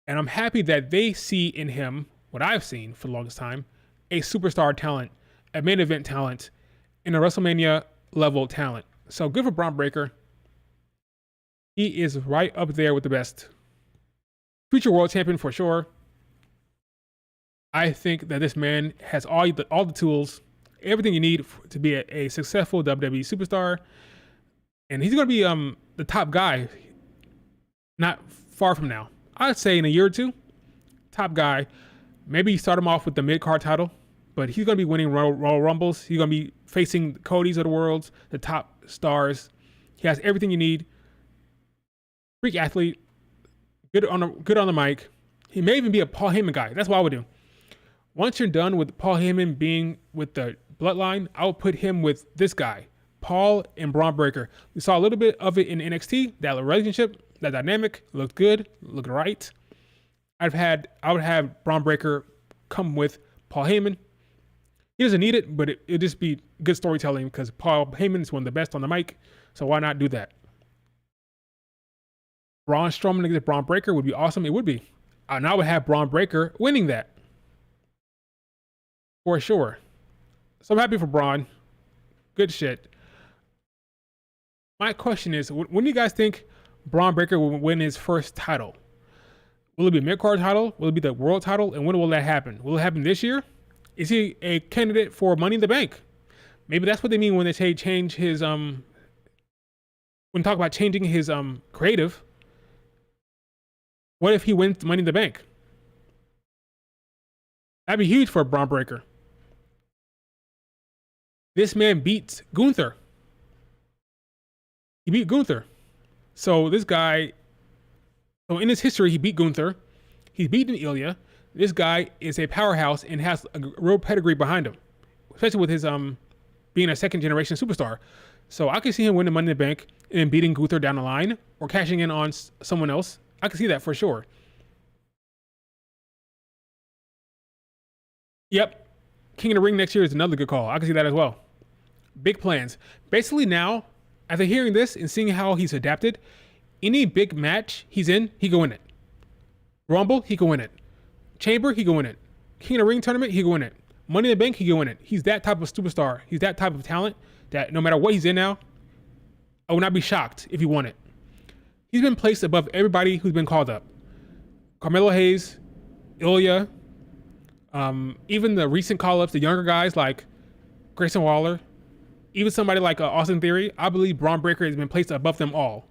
And I'm happy that they see in him what I've seen for the longest time: a superstar talent, a main event talent, and a WrestleMania level talent. So good for Braun Breaker. He is right up there with the best. Future world champion for sure. I think that this man has all the tools, everything you need to be a successful WWE superstar. And he's going to be the top guy not far from now. I'd say in a year or two, top guy. Maybe you start him off with the mid-card title, but he's going to be winning Royal Rumbles. He's going to be facing the Codys of the world, the top stars. He has everything you need. Freak athlete, good on the mic. He may even be a Paul Heyman guy. That's what I would do. Once you're done with Paul Heyman being with the Bloodline, I would put him with this guy, Paul and Braun Breaker. We saw a little bit of it in NXT. That relationship, that dynamic looked good, looked right. I would have Braun Breaker come with Paul Heyman. He doesn't need it, but it'd just be good storytelling because Paul Heyman is one of the best on the mic. So why not do that? Braun Strowman against Braun Breaker would be awesome. It would be. And I would have Braun Breaker winning that. For sure. So I'm happy for Braun. Good shit. My question is, when do you guys think Braun Breaker will win his first title? Will it be a mid-card title? Will it be the world title? And when will that happen? Will it happen this year? Is he a candidate for Money in the Bank? Maybe that's what they mean when they say change his when talk about changing his creative. What if he wins Money in the Bank? That'd be huge for Braun Breaker. This man beats Gunther. He beat Gunther. So this guy, so in his history, he beat Gunther. He's beaten Ilya. This guy is a powerhouse and has a real pedigree behind him, especially with his being a second generation superstar. So I can see him winning Money in the Bank and then beating Gunther down the line or cashing in on someone else. I can see that for sure. Yep. King of the Ring next year is another good call. I can see that as well. Big plans. Basically now, after hearing this and seeing how he's adapted, any big match he's in, he can win it. Rumble, he can win it. Chamber, he can win it. King of the Ring tournament, he can win it. Money in the Bank, he can win it. He's that type of superstar. He's that type of talent that no matter what he's in now, I would not be shocked if he won it. He's been placed above everybody who's been called up. Carmelo Hayes, Ilya, Even the recent call-ups, the younger guys like Grayson Waller, even somebody like Austin Theory, I believe Braun Breaker has been placed above them all.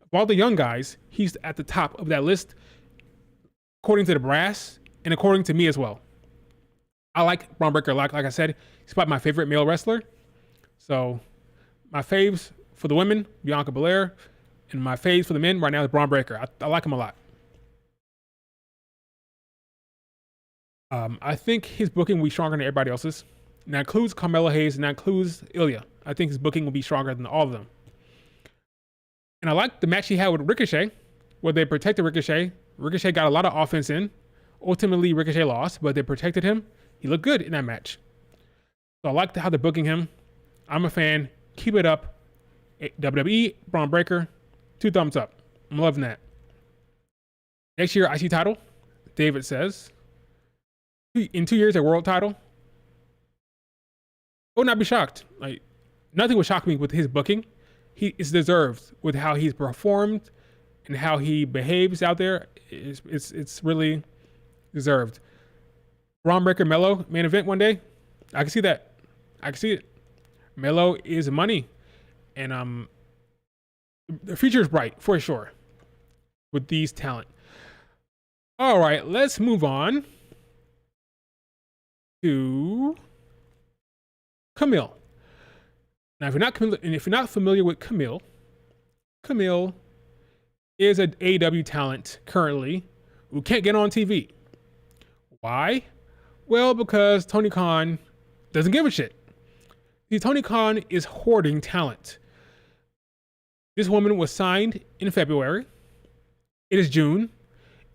Of all the young guys, he's at the top of that list, according to the brass and according to me as well. I like Braun Breaker a lot. Like I said, he's probably my favorite male wrestler. So my faves for the women, Bianca Belair, and my faves for the men right now is Braun Breaker. I like him a lot. I think his booking will be stronger than everybody else's. And that includes Carmelo Hayes and that includes Ilya. I think his booking will be stronger than all of them. And I like the match he had with Ricochet, where they protected Ricochet. Ricochet got a lot of offense in. Ultimately, Ricochet lost, but they protected him. He looked good in that match. So I like how they're booking him. I'm a fan. Keep it up. WWE, Braun Breaker, 2 thumbs up. I'm loving that. Next year, IC title, David says. In 2 years, a world title. I would not be shocked. Like, nothing would shock me with his booking. He is deserved with how he's performed and how he behaves out there. It's really deserved. Braun Breaker Melo main event one day. I can see that. I can see it. Melo is money, and the future is bright for sure with these talent. All right, let's move on to Camille. Now, if you're not familiar with Camille, Camille is an AEW talent currently who can't get on TV. Why? Well, because Tony Khan doesn't give a shit. See, Tony Khan is hoarding talent. This woman was signed in February. It is June,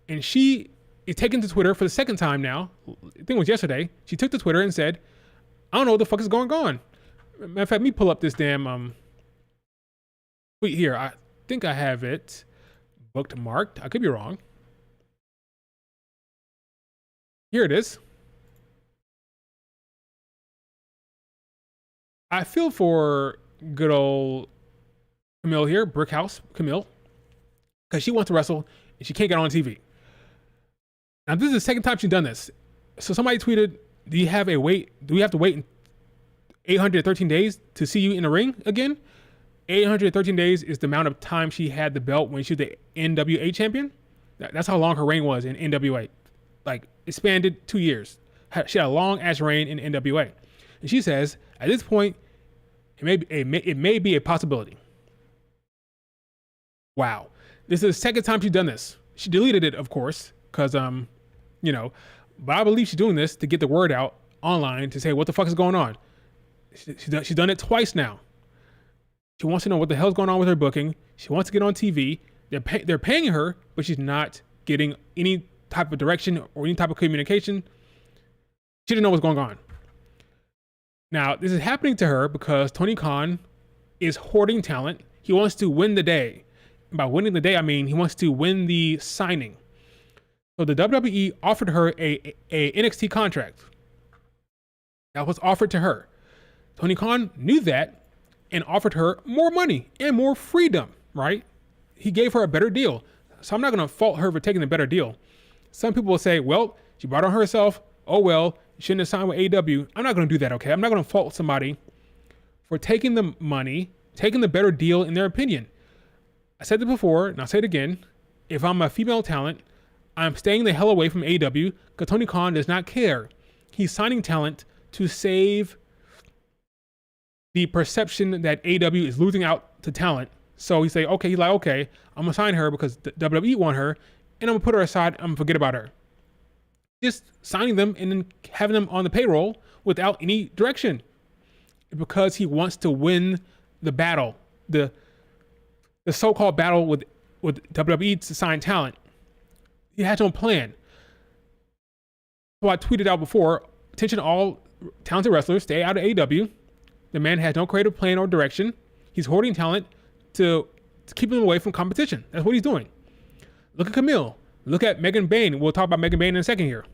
and she is taken to Twitter for the second time now. I think it was yesterday. She took to Twitter and said, I don't know what the fuck is going on. Matter of fact, let me pull up this damn tweet here. I think I have it bookmarked. I could be wrong. Here it is. I feel for good old Camille here, Brickhouse Camille, because she wants to wrestle and she can't get on TV. Now, this is the second time she's done this. So somebody tweeted, do we have to wait 813 days to see you in the ring again? 813 days is the amount of time she had the belt when she was the NWA champion. That's how long her reign was in NWA. Like, it spanned 2 years. She had a long ass reign in NWA. And she says, at this point, it may be a possibility. Wow. This is the second time she's done this. She deleted it, of course, because, but I believe she's doing this to get the word out online to say, what the fuck is going on? She's done it twice now. She wants to know what the hell's going on with her booking. She wants to get on TV. They're paying her, but she's not getting any type of direction or any type of communication. She didn't know what's going on. Now, this is happening to her because Tony Khan is hoarding talent. He wants to win the day. And by winning the day, I mean he wants to win the signing. So the WWE offered her a NXT contract. That was offered to her. Tony Khan knew that and offered her more money and more freedom, right? He gave her a better deal. So I'm not going to fault her for taking the better deal. Some people will say, well, she brought on herself. Oh, well, you shouldn't have signed with AEW. I'm not going to do that, okay? I'm not going to fault somebody for taking the money, taking the better deal in their opinion. I said it before, and I'll say it again. If I'm a female talent, I'm staying the hell away from AEW because Tony Khan does not care. He's signing talent to save the perception that AEW is losing out to talent. So he's like, okay, I'm going to sign her because the WWE want her, and I'm going to put her aside. I'm going to forget about her. Just signing them and then having them on the payroll without any direction because he wants to win the battle, the so-called battle with WWE to sign talent. He has no plan. So I tweeted out before, attention all talented wrestlers, stay out of AEW. The man has no creative plan or direction. He's hoarding talent to keep him away from competition. That's what he's doing. Look at Camille. Look at Megan Bayne. We'll talk about Megan Bayne in a second here.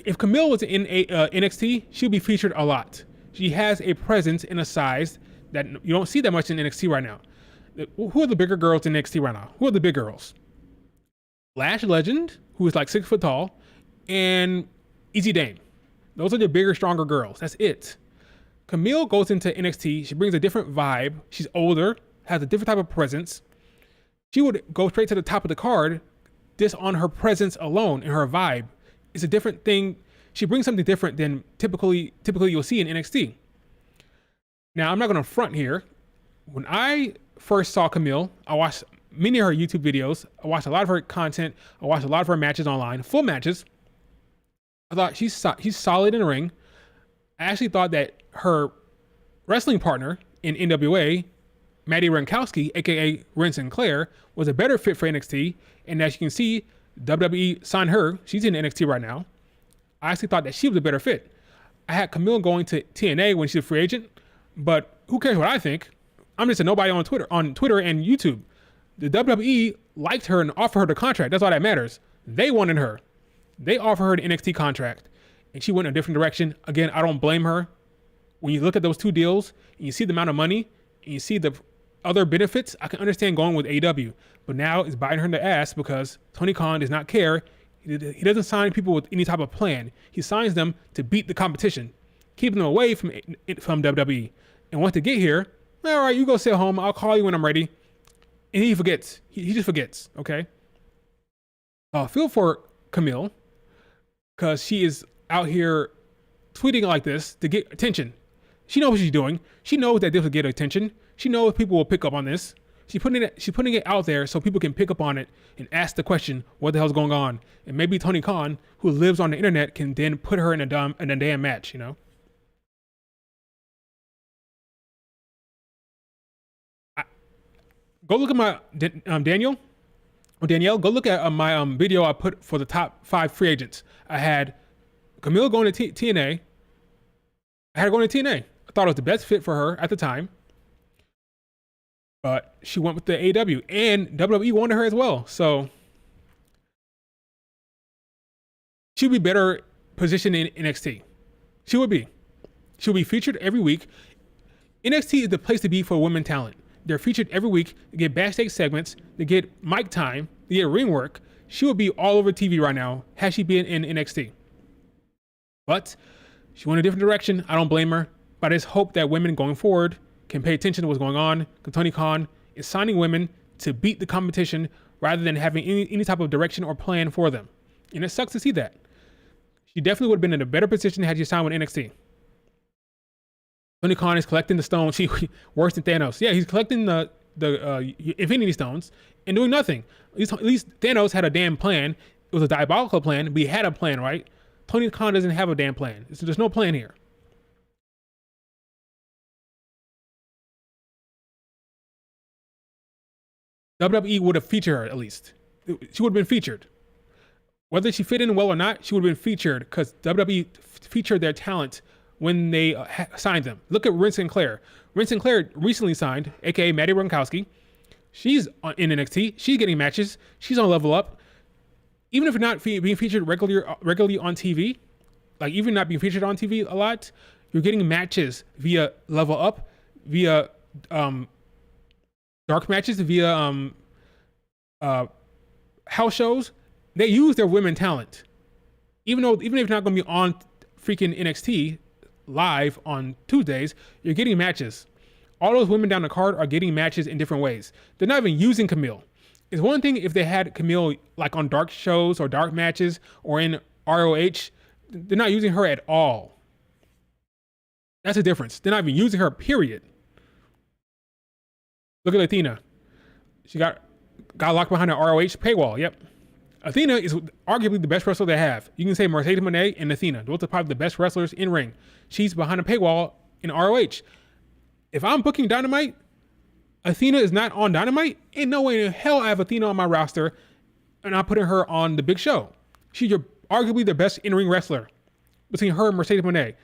If Camille was in NXT, she'll be featured a lot. She has a presence in a size that you don't see that much in NXT right now. Who are the bigger girls in NXT right now? Who are the big girls? Lash Legend, who is like 6 foot tall, and Easy Dame. Those are the bigger, stronger girls. That's it. Camille goes into NXT. She brings a different vibe. She's older, has a different type of presence. She would go straight to the top of the card just on her presence alone and her vibe. It's a different thing. She brings something different than typically you'll see in NXT. Now, I'm not going to front here. When I first saw Camille, I watched many of her YouTube videos. I watched a lot of her content. I watched a lot of her matches online, full matches. I thought she's solid in the ring. I actually thought that her wrestling partner in NWA, Maddie Rankowski, aka Ren Sinclair, was a better fit for NXT. And as you can see, WWE signed her. She's in NXT right now. I actually thought that she was a better fit. I had Camille going to TNA when she's a free agent, but who cares what I think? I'm just a nobody on Twitter and YouTube. The WWE liked her and offered her the contract. That's all that matters. They wanted her. They offered her the NXT contract, and she went in a different direction. Again, I don't blame her. When you look at those two deals, and you see the amount of money, and you see the other benefits, I can understand going with AEW. But now it's biting her in the ass because Tony Khan does not care. He doesn't sign people with any type of plan. He signs them to beat the competition, keep them away from WWE. And once they get here, all right, you go sit home. I'll call you when I'm ready. And he forgets. He just forgets, okay? I feel for Camille because she is out here tweeting like this to get attention. She knows what she's doing. She knows that this will get attention. She knows people will pick up on this. She's putting it out there so people can pick up on it and ask the question, what the hell's going on? And maybe Tony Khan, who lives on the internet, can then put her in a damn match, you know? Go look at my Danielle. Go look at my video I put for the top 5 free agents. I had Camille going to TNA. I had her going to TNA. I thought it was the best fit for her at the time. But she went with the AEW, and WWE wanted her as well. So she would be better positioned in NXT. She would be. She'll be featured every week. NXT is the place to be for women talent. They're featured every week. They get backstage segments. They get mic time. They get ring work. She would be all over TV right now had she been in NXT. But she went a different direction. I don't blame her. But I just hope that women going forward can pay attention to what's going on. Because Tony Khan is signing women to beat the competition rather than having any type of direction or plan for them. And it sucks to see that. She definitely would have been in a better position had she signed with NXT. Tony Khan is collecting the stones. He worse than Thanos. Yeah, he's collecting the Infinity Stones and doing nothing. At least Thanos had a damn plan. It was a diabolical plan, but he had a plan, right? Tony Khan doesn't have a damn plan. So there's no plan here. WWE would have featured her at least. She would have been featured. Whether she fit in well or not, she would have been featured because WWE featured their talent when they signed them. Look at Ren Sinclair. Ren Sinclair recently signed, aka Maddie Rankowski. She's in NXT. She's getting matches. She's on Level Up. Even if you're not being featured regularly on TV, like even not being featured on TV a lot, you're getting matches via Level Up, via dark matches, via house shows. They use their women talent. Even if you're not going to be on freaking NXT live on Tuesdays, you're getting matches. All those women down the card are getting matches in different ways. They're not even using Camille. It's one thing if they had Camille like on dark shows or dark matches or in ROH. They're not using her at all. That's the difference. They're not even using her, period. Look at Athena. She got locked behind an ROH paywall. Yep. Athena is arguably the best wrestler they have. You can say Mercedes Moné and Athena. Those are probably the best wrestlers in ring. She's behind a paywall in ROH. If I'm booking Dynamite, Athena is not on Dynamite. Ain't no way in hell I have Athena on my roster and I'm putting her on the big show. She's arguably the best in-ring wrestler between her and Mercedes Moné.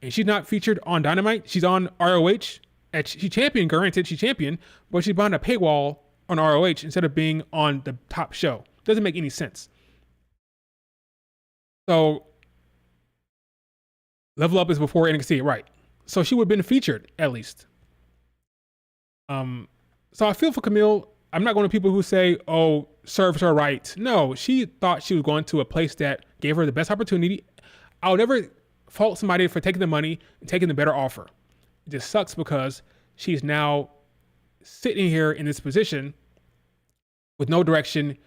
And she's not featured on Dynamite. She's on ROH. She championed, granted, she championed, but she's behind a paywall on ROH instead of being on the top show. Doesn't make any sense. So, Level Up is before NXT, right? So she would have been featured at least. So I feel for Camille. I'm not going to people who say, "Oh, serves her right." No, she thought she was going to a place that gave her the best opportunity. I would never fault somebody for taking the money and taking the better offer. It just sucks because she's now sitting here in this position with no direction,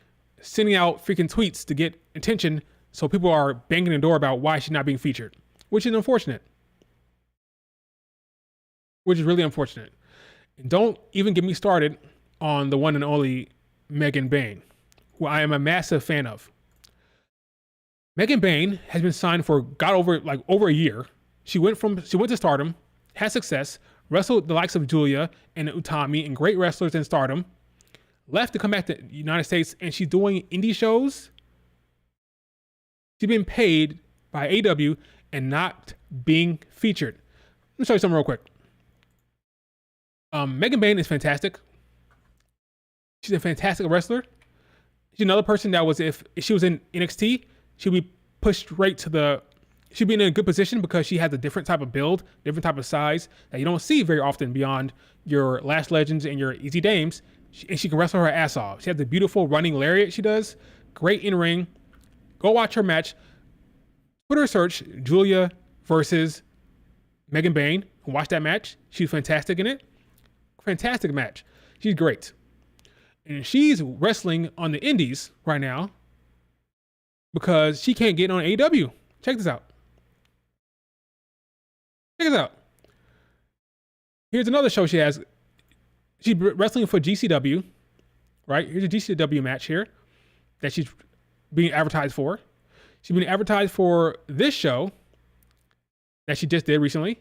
sending out freaking tweets to get attention, so people are banging the door about why she's not being featured, which is unfortunate. Which is really unfortunate. And don't even get me started on the one and only Megan Bayne, who I am a massive fan of. Megan Bayne has been signed for over a year. She went to Stardom, had success, wrestled the likes of Julia and Utami and great wrestlers in Stardom, left to come back to the United States, and she's doing indie shows. She's been paid by AEW and not being featured. Let me show you something real quick. Megan Bayne is fantastic. She's a fantastic wrestler. She's another person that was, if she was in NXT, she'd be pushed right to she'd be in a good position because she has a different type of build, different type of size that you don't see very often beyond your Lash Legends and your Easy Dames. And she can wrestle her ass off. She has the beautiful running lariat she does. Great in ring. Go watch her match. Twitter search Julia versus Megan Bayne. Watch that match. She's fantastic in it. Fantastic match. She's great. And she's wrestling on the indies right now because she can't get on AEW. Check this out. Check this out. Here's another show she has. She's wrestling for GCW, right? Here's a GCW match here that she's being advertised for. She's being advertised for this show that she just did recently.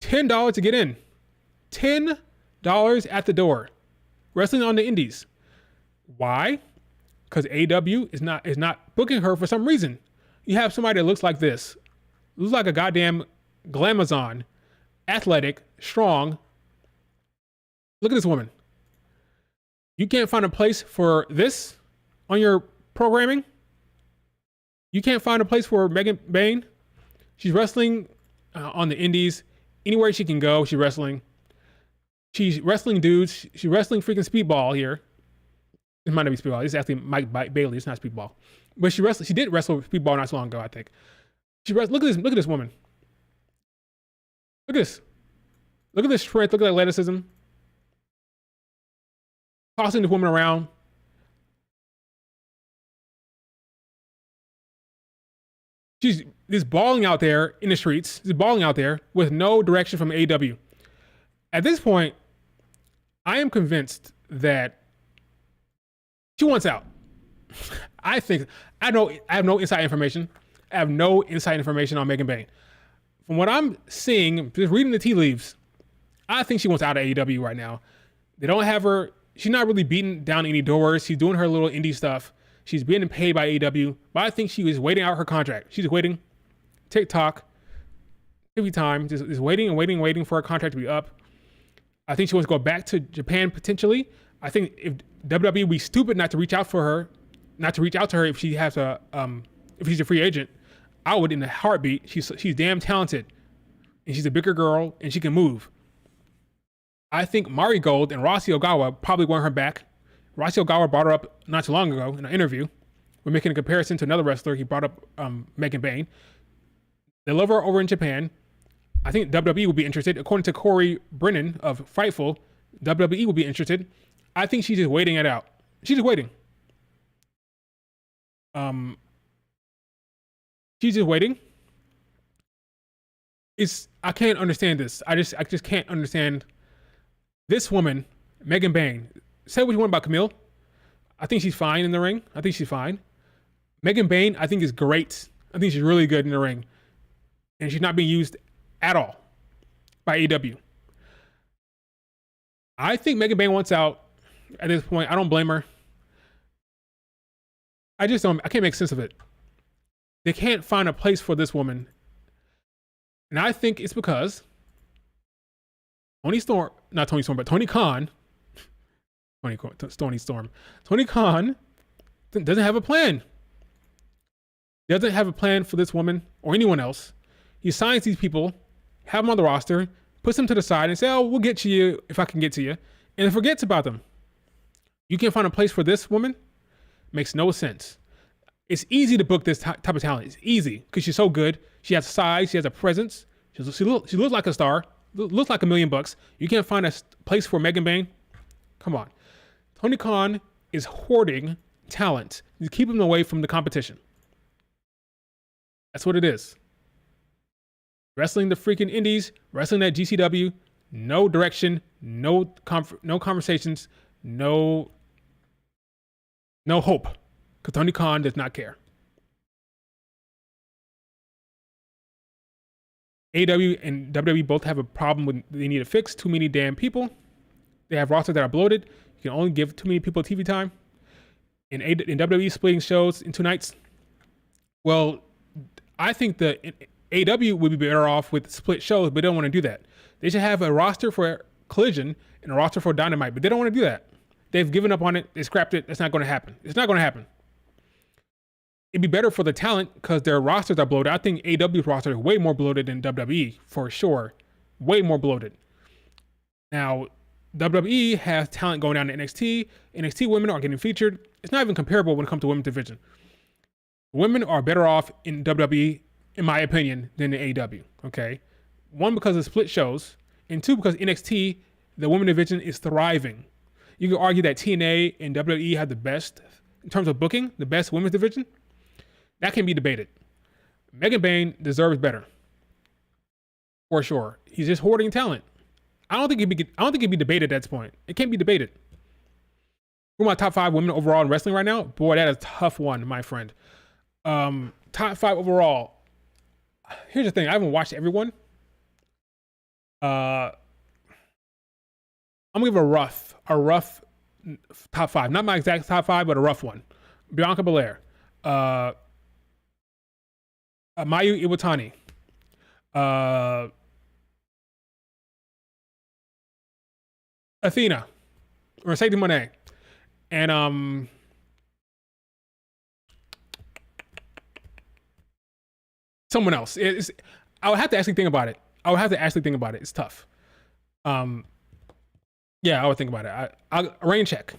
$10 to get in. $10 at the door. Wrestling on the indies. Why? Because AEW is not booking her for some reason. You have somebody that looks like this. Looks like a goddamn glamazon. Athletic, strong. Look at this woman. You can't find a place for this on your programming? You can't find a place for Megan Bayne? She's wrestling on the indies. Anywhere she can go, she's wrestling. She's wrestling dudes. She's wrestling freaking Speedball here. It might not be Speedball. It's actually Mike Bailey. It's not Speedball. But she did wrestle Speedball not so long ago, I think. Look at this woman. Look at this. Look at this strength. Look at that athleticism. Tossing this woman around. She's just balling out there in the streets. She's balling out there with no direction from AEW. At this point, I am convinced that she wants out. I have no inside information. I have no inside information on Megan Bayne. From what I'm seeing, just reading the tea leaves, I think she wants out of AEW right now. They don't have her. She's not really beating down any doors. She's doing her little indie stuff. She's being paid by AEW, but I think she was waiting out her contract. She's waiting. TikTok. Every time, just waiting and waiting for her contract to be up. I think she wants to go back to Japan potentially. I think if WWE would be stupid not to reach out to her if she has if she's a free agent. I would in a heartbeat. She's damn talented, and she's a bigger girl, and she can move. I think Mari Gold and Rossi Ogawa probably want her back. Rossi Ogawa brought her up not too long ago in an interview. We're making a comparison to another wrestler. He brought up Megan Bayne. They love her over in Japan. I think WWE would be interested. According to Corey Brennan of Fightful, WWE would be interested. I think she's just waiting it out. She's just waiting. She's just waiting. I can't understand this. I just can't understand this woman, Megan Bayne. Say what you want about Camille. I think she's fine in the ring. I think she's fine. Megan Bayne, I think is great. I think she's really good in the ring. And she's not being used at all by AEW. I think Megan Bayne wants out at this point. I don't blame her. I can't make sense of it. They can't find a place for this woman. And I think it's because Tony Khan Tony Khan doesn't have a plan. He doesn't have a plan for this woman or anyone else. He signs these people, have them on the roster, puts them to the side and say, oh, we'll get to you if I can get to you. And then forgets about them. You can't find a place for this woman? Makes no sense. It's easy to book this type of talent. It's easy because she's so good. She has size. She has a presence. She looks like a star. Looks like $1 million. You can't find a place for Megan Bayne. Come on. Tony Khan is hoarding talent. He's keeping them away from the competition. That's what it is. Wrestling the freaking indies, wrestling at GCW, no direction, no conversations, no hope. Because Tony Khan does not care. AEW and WWE both have a problem with they need to fix too many damn people. They have rosters that are bloated. You can only give too many people TV time. In WWE splitting shows in 2 nights. Well, I think the AEW would be better off with split shows, but they don't want to do that. They should have a roster for Collision and a roster for Dynamite, but they don't want to do that. They've given up on it. They scrapped it. That's not going to happen. It's not going to happen. It'd be better for the talent because their rosters are bloated. I think AEW's roster is way more bloated than WWE for sure. Way more bloated. Now, WWE has talent going down to NXT. NXT women are getting featured. It's not even comparable when it comes to women's division. Women are better off in WWE, in my opinion, than in AEW. Okay, 1, because of split shows, and 2, because NXT, the women division, is thriving. You could argue that TNA and WWE have the best, in terms of booking, the best women's division. That can be debated. Megan Bayne deserves better, for sure. He's just hoarding talent. I don't think it'd be debated at this point. It can't be debated. Who are my top 5 women overall in wrestling right now? Boy, that is a tough one, my friend. Top 5 overall. Here's the thing. I haven't watched everyone. I'm gonna give a rough top 5. Not my exact top 5, but a rough one. Bianca Belair. Mayu Iwatani. Athena. Mercedes Moné. And someone else. I would have to actually think about it. It's tough. Yeah, I would think about it. I'll rain check.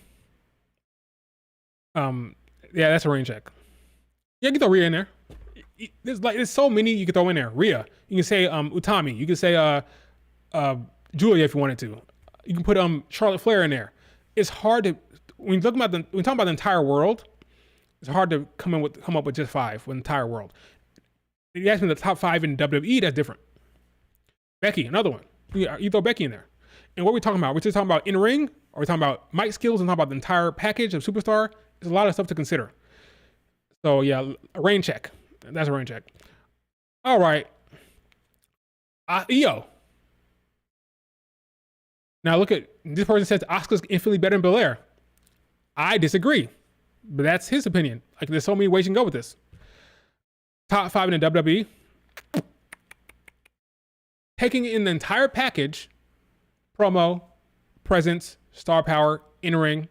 Yeah, that's a rain check. Yeah, you can throw Rhea in there. There's so many you can throw in there. Rhea. You can say Utami. You can say Julia if you wanted to. You can put Charlotte Flair in there. It's hard to when you talk about the entire world. It's hard to come up with just 5 with the entire world. If you ask me the top 5 in WWE, that's different. Becky, another one. You throw Becky in there. And what are we talking about? We're just talking about in ring, or we're talking about mic skills and talking about the entire package of superstar. There's a lot of stuff to consider. So yeah, a rain check. That's a rain check. All right. Io. Now look at this person says Asuka's infinitely better than Belair. I disagree, but that's his opinion. Like there's so many ways you can go with this. Top 5 in the WWE. Taking in the entire package, promo, presence, star power, in-ring.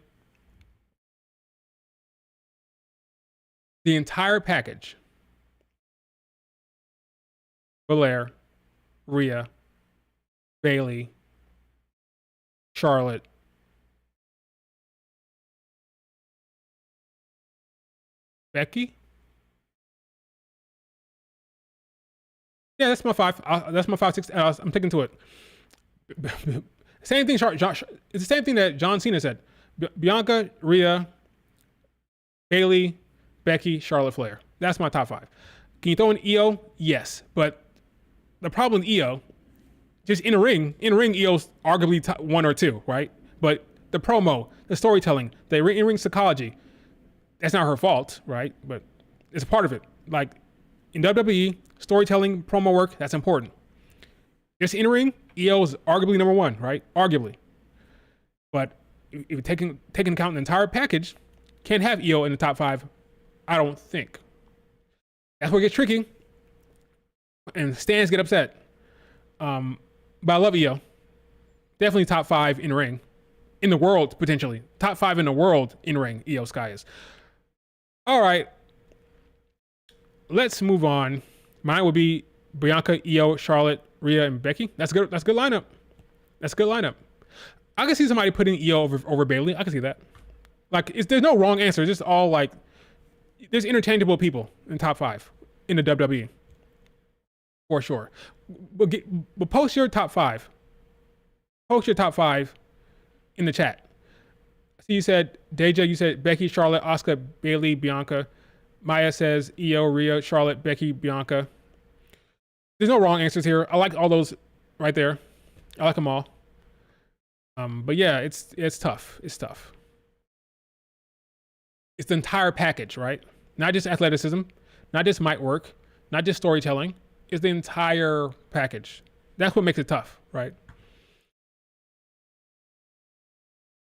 The entire package. Belair, Rhea, Bayley, Charlotte, Becky. Yeah, that's my 5. That's my 5, 6. I'm taking to it. Same thing. It's the same thing that John Cena said. Bianca, Rhea, Bayley, Becky, Charlotte Flair. That's my top 5. Can you throw in Io? Yes, but the problem with Io, just in a ring, Io's arguably top 1 or 2, right? But the promo, the storytelling, the in-ring psychology, that's not her fault, right? But it's a part of it. Like in WWE, storytelling, promo work, that's important. Just in-ring, Io is arguably number 1, right? Arguably. But if you're taking account the entire package, can't have Io in the top 5, I don't think. That's where it gets tricky. And stands get upset. But I love Io. Definitely top 5 in ring. In the world, potentially. Top 5 in the world in ring, Io Sky is. All right. Let's move on. Mine would be Bianca, Io, Charlotte, Rhea, and Becky. That's good. That's a good lineup. That's a good lineup. I can see somebody putting Io over Bayley. I can see that. Like, there's no wrong answer. It's just all like, There's interchangeable people in top 5 in the WWE for sure. But post your top 5. Post your top 5 in the chat. So you said Deja, you said Becky, Charlotte, Asuka, Bayley, Bianca. Maya says Io, Rhea, Charlotte, Becky, Bianca. There's no wrong answers here. I like all those right there. I like them all. But yeah, it's tough. It's tough. It's the entire package, right? Not just athleticism, not just might work, not just storytelling. It's the entire package. That's what makes it tough, right?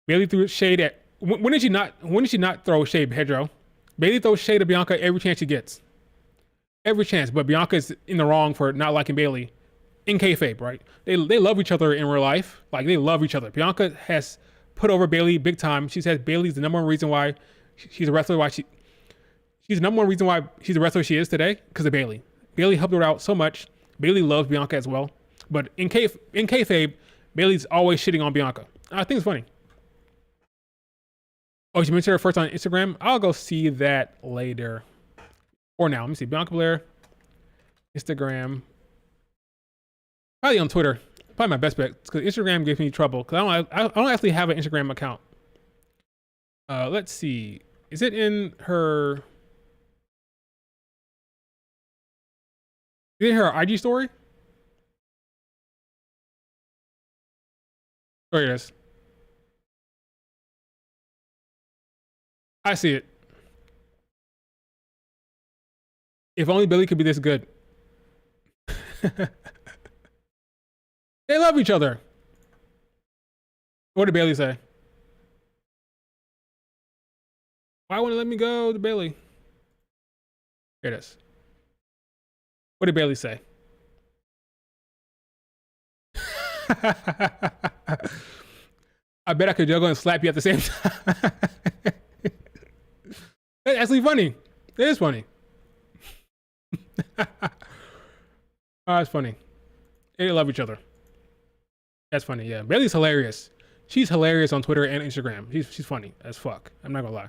Bayley threw shade at. When did she not throw shade, Pedro? Bayley throws shade at Bianca every chance she gets. Every chance, but Bianca's in the wrong for not liking Bayley in kayfabe, right? They love each other in real life. Like, they love each other. Bianca has put over Bayley big time. She says Bayley's the number one reason why she's a wrestler. She's the number one reason why she's the wrestler she is today, because of Bayley. Bayley helped her out so much. Bayley loves Bianca as well. But in kayfabe, Bayley's always shitting on Bianca. I think it's funny. Oh, she mentioned her first on Instagram. I'll go see that later. Or now. Let me see. Bianca Belair. Instagram. Probably on Twitter. Probably my best bet. Because Instagram gives me trouble. Because I don't actually have an Instagram account. Let's see. Is it in her... Is it in her IG story? Oh, here it is. I see it. If only Billy could be this good. They love each other. What did Bayley say? Why won't it let me go to Bayley? Here it is. What did Bayley say? I bet I could juggle and slap you at the same time. That's actually funny. It is funny. Oh, it's funny. They love each other. That's funny, yeah. Bayley's hilarious. She's hilarious on Twitter and Instagram. She's funny as fuck. I'm not gonna lie.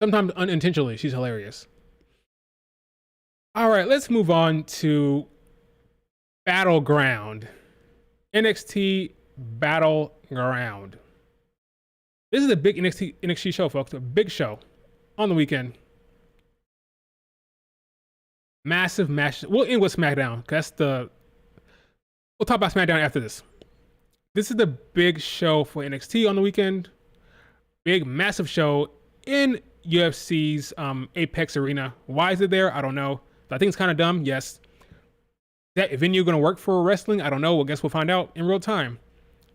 Sometimes unintentionally, she's hilarious. All right, let's move on to Battleground. NXT Battleground. This is a big NXT show, folks. A big show on the weekend. Massive match. We'll end with Smackdown. We'll talk about Smackdown after this. This is the big show for NXT on the weekend. Big, massive show in UFC's Apex Arena. Why is it there? I don't know. I think it's kind of dumb. Yes. Is that venue going to work for wrestling? I don't know. I guess we'll find out in real time.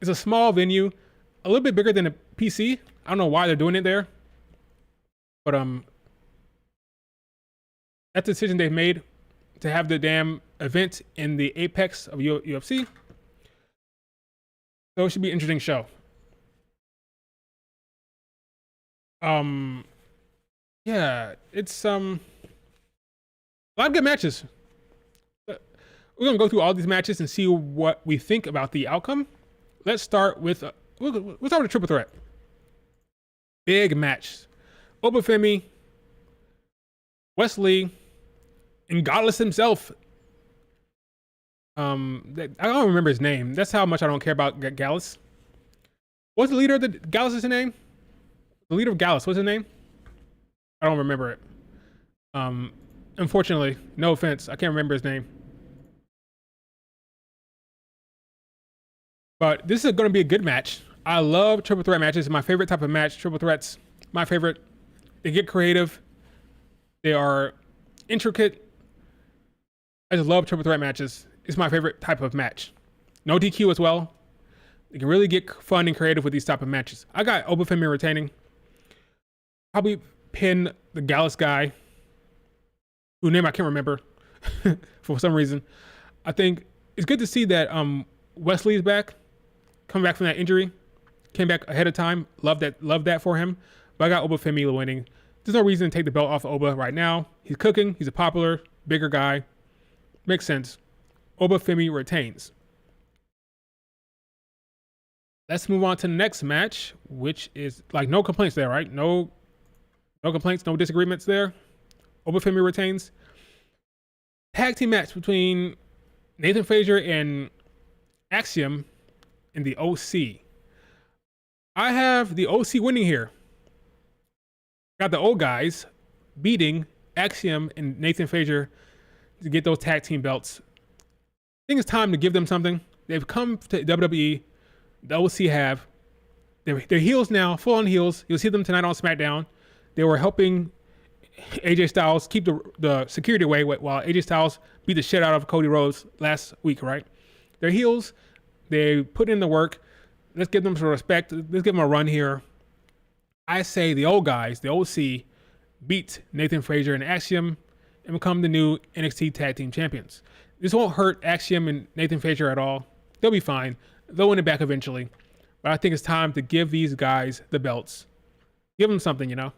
It's a small venue, a little bit bigger than a PC. I don't know why they're doing it there. But that's the decision they've made to have the damn event in the apex of UFC. So it should be an interesting show. Yeah, it's a lot of good matches. We're gonna go through all these matches and see what we think about the outcome. Let's start with we'll start with a triple threat. Big match. Obafemi, Wesley, and Gallus himself. I don't remember his name. That's how much I don't care about Gallus. What's the leader of the Gallus' name? The leader of Gallus, what's his name? I don't remember it. Unfortunately, no offense, I can't remember his name. But this is going to be a good match. I love triple threat matches. My favorite type of match, triple threats. My favorite. They get creative. They are intricate. I just love triple threat matches. It's my favorite type of match. No DQ as well. You can really get fun and creative with these type of matches. I got Obafemi retaining. Probably pin the Gallus guy, whose name I can't remember for some reason. I think it's good to see that Wesley is back, coming back from that injury. Came back ahead of time. Love that for him. But I got Obafemi winning. There's no reason to take the belt off of Oba right now. He's cooking. He's a popular, bigger guy. Makes sense. Obafemi retains. Let's move on to the next match, which is like no complaints there, right? No No complaints, no disagreements there. Obafemi retains. Tag team match between Nathan Frazier and Axiom in the OC. I have the OC winning here. Got the old guys beating Axiom and Nathan Frazier to get those tag team belts. I think it's time to give them something. They've come to WWE. The OC have. They're heels now, full on heels. You'll see them tonight on Smackdown. They were helping AJ Styles keep the security away while AJ Styles beat the shit out of Cody Rhodes last week, right? They're heels. They put in the work. Let's give them some respect. Let's give them a run here. I say the old guys, the OC, beat Nathan Frazier and Axiom and become the new NXT Tag Team Champions. This won't hurt Axiom and Nathan Frazier at all. They'll be fine. They'll win it back eventually. But I think it's time to give these guys the belts. Give them something, you know?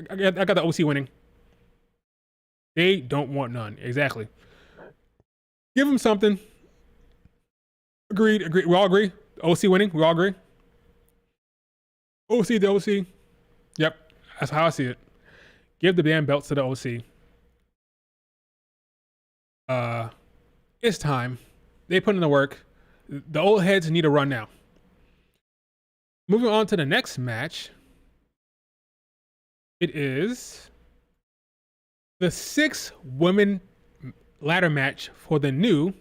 I got the OC winning. They don't want none. Exactly. Give them something. Agreed. We all agree? OC winning? We all agree? OC, the OC. Yep. That's how I see it. Give the damn belts to the OC. It's time. They put in the work. The old heads need a run now. Moving on to the next match. It is the 6-women ladder match for the new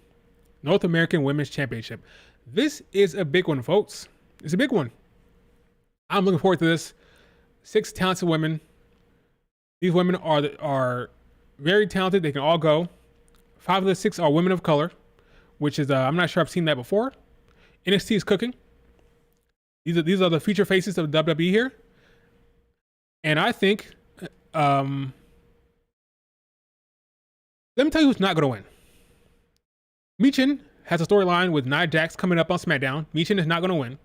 North American Women's Championship. This is a big one, folks. It's a big one. I'm looking forward to this. 6 talented women. These women are very talented. They can all go. 5 of the 6 are women of color, which is I'm not sure I've seen that before. NXT is cooking. These are the feature faces of WWE here. And I think, let me tell you who's not going to win. Michin has a storyline with Nia Jax coming up on SmackDown. Michin is not going to win.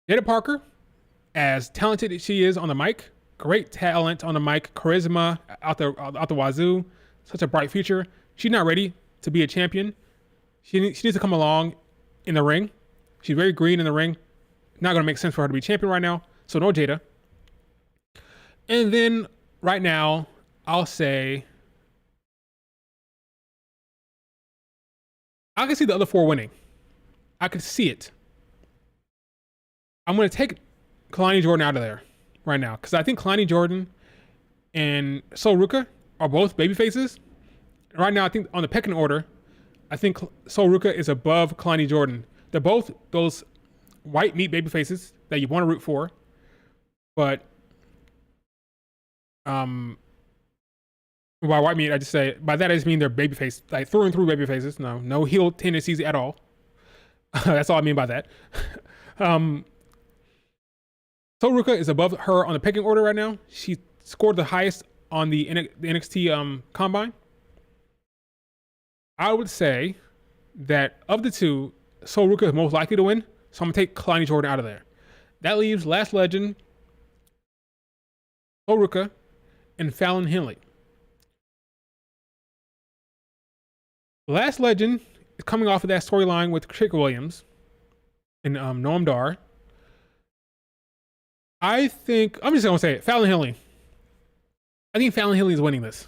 Jada Parker, as talented as she is on the mic, great talent on the mic, charisma out the wazoo, such a bright future. She's not ready to be a champion. She needs to come along in the ring. She's very green in the ring. Not going to make sense for her to be champion right now. So no Jada. And then right now, I'll say I can see the other 4 winning. I can see it. I'm going to take Kalani Jordan out of there right now because I think Kalani Jordan and Sol Ruka are both baby faces. Right now, I think on the pecking order, I think Sol Ruka is above Kalani Jordan. They're both those white meat baby faces that you want to root for, but by white meat, I just say by that I just mean they're baby face, like through and through baby faces. No heel tendencies at all. That's all I mean by that. Sol Ruka is above her on the pecking order right now. She scored the highest on the NXT Combine. I would say that of the 2, Sol Ruka is most likely to win, so I'm gonna take Kalani Jordan out of there. That leaves Last Legend, Sol Ruka, and Fallon Henley. Last Legend is coming off of that storyline with Trick Williams and Noam Dar. I think I'm just gonna say it. Fallon Henley. I think Fallon Henley is winning this.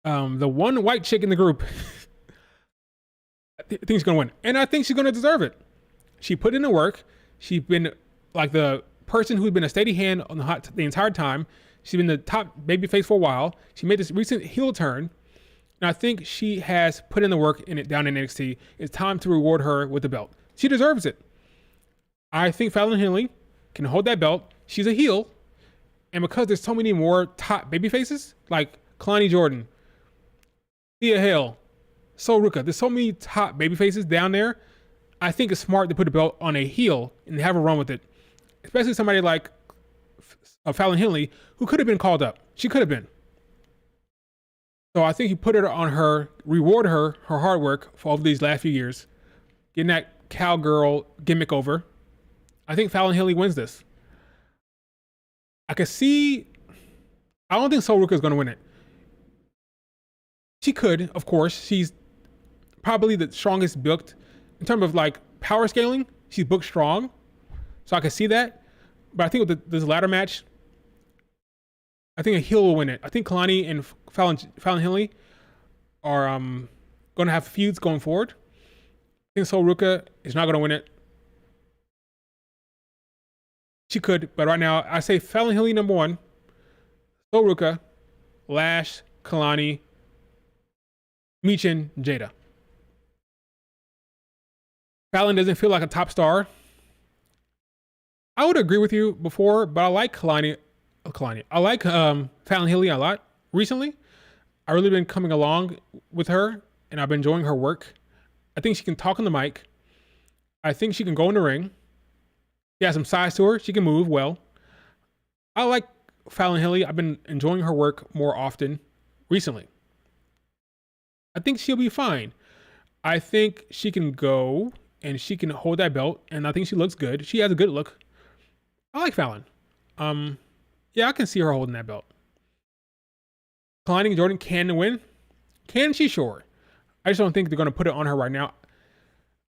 The one white chick in the group, I think she's gonna win, and I think she's gonna deserve it. She put in the work. She's been like the person who's been a steady hand on the entire time. She's been the top babyface for a while. She made this recent heel turn, and I think she has put in the work down in NXT. It's time to reward her with the belt. She deserves it. I think Fallon Henley can hold that belt. She's a heel, and because there's so many more top babyfaces like Kalani Jordan, Thea Hale, Sol Ruka, there's so many top babyfaces down there. I think it's smart to put a belt on a heel and have a run with it, especially somebody like Fallon Henley, who could have been called up. She could have been. So I think you put it on her, reward her hard work for all of these last few years, getting that cowgirl gimmick over. I think Fallon Henley wins this. I can see. I don't think Sol Ruka is going to win it. She could, of course. She's probably the strongest booked in terms of like power scaling. She's booked strong, so I can see that. But I think with this ladder match, I think a heel will win it. I think Kalani and Fallon Henley are going to have feuds going forward. I think Sol Ruka is not going to win it. She could, but right now I say Fallon Henley number 1, Sol Ruka, Lash, Kalani, Michin, Jada. Fallon doesn't feel like a top star. I would agree with you before, but I like Kalani. I like Fallon Henley a lot recently. I've really been coming along with her, and I've been enjoying her work. I think she can talk on the mic. I think she can go in the ring. She has some size to her. She can move well. I like Fallon Henley. I've been enjoying her work more often recently. I think she'll be fine. I think she can go and she can hold that belt, and I think she looks good. She has a good look. I like Fallon. Yeah, I can see her holding that belt. Kalani Jordan can win. Can she? Sure. I just don't think they're going to put it on her right now.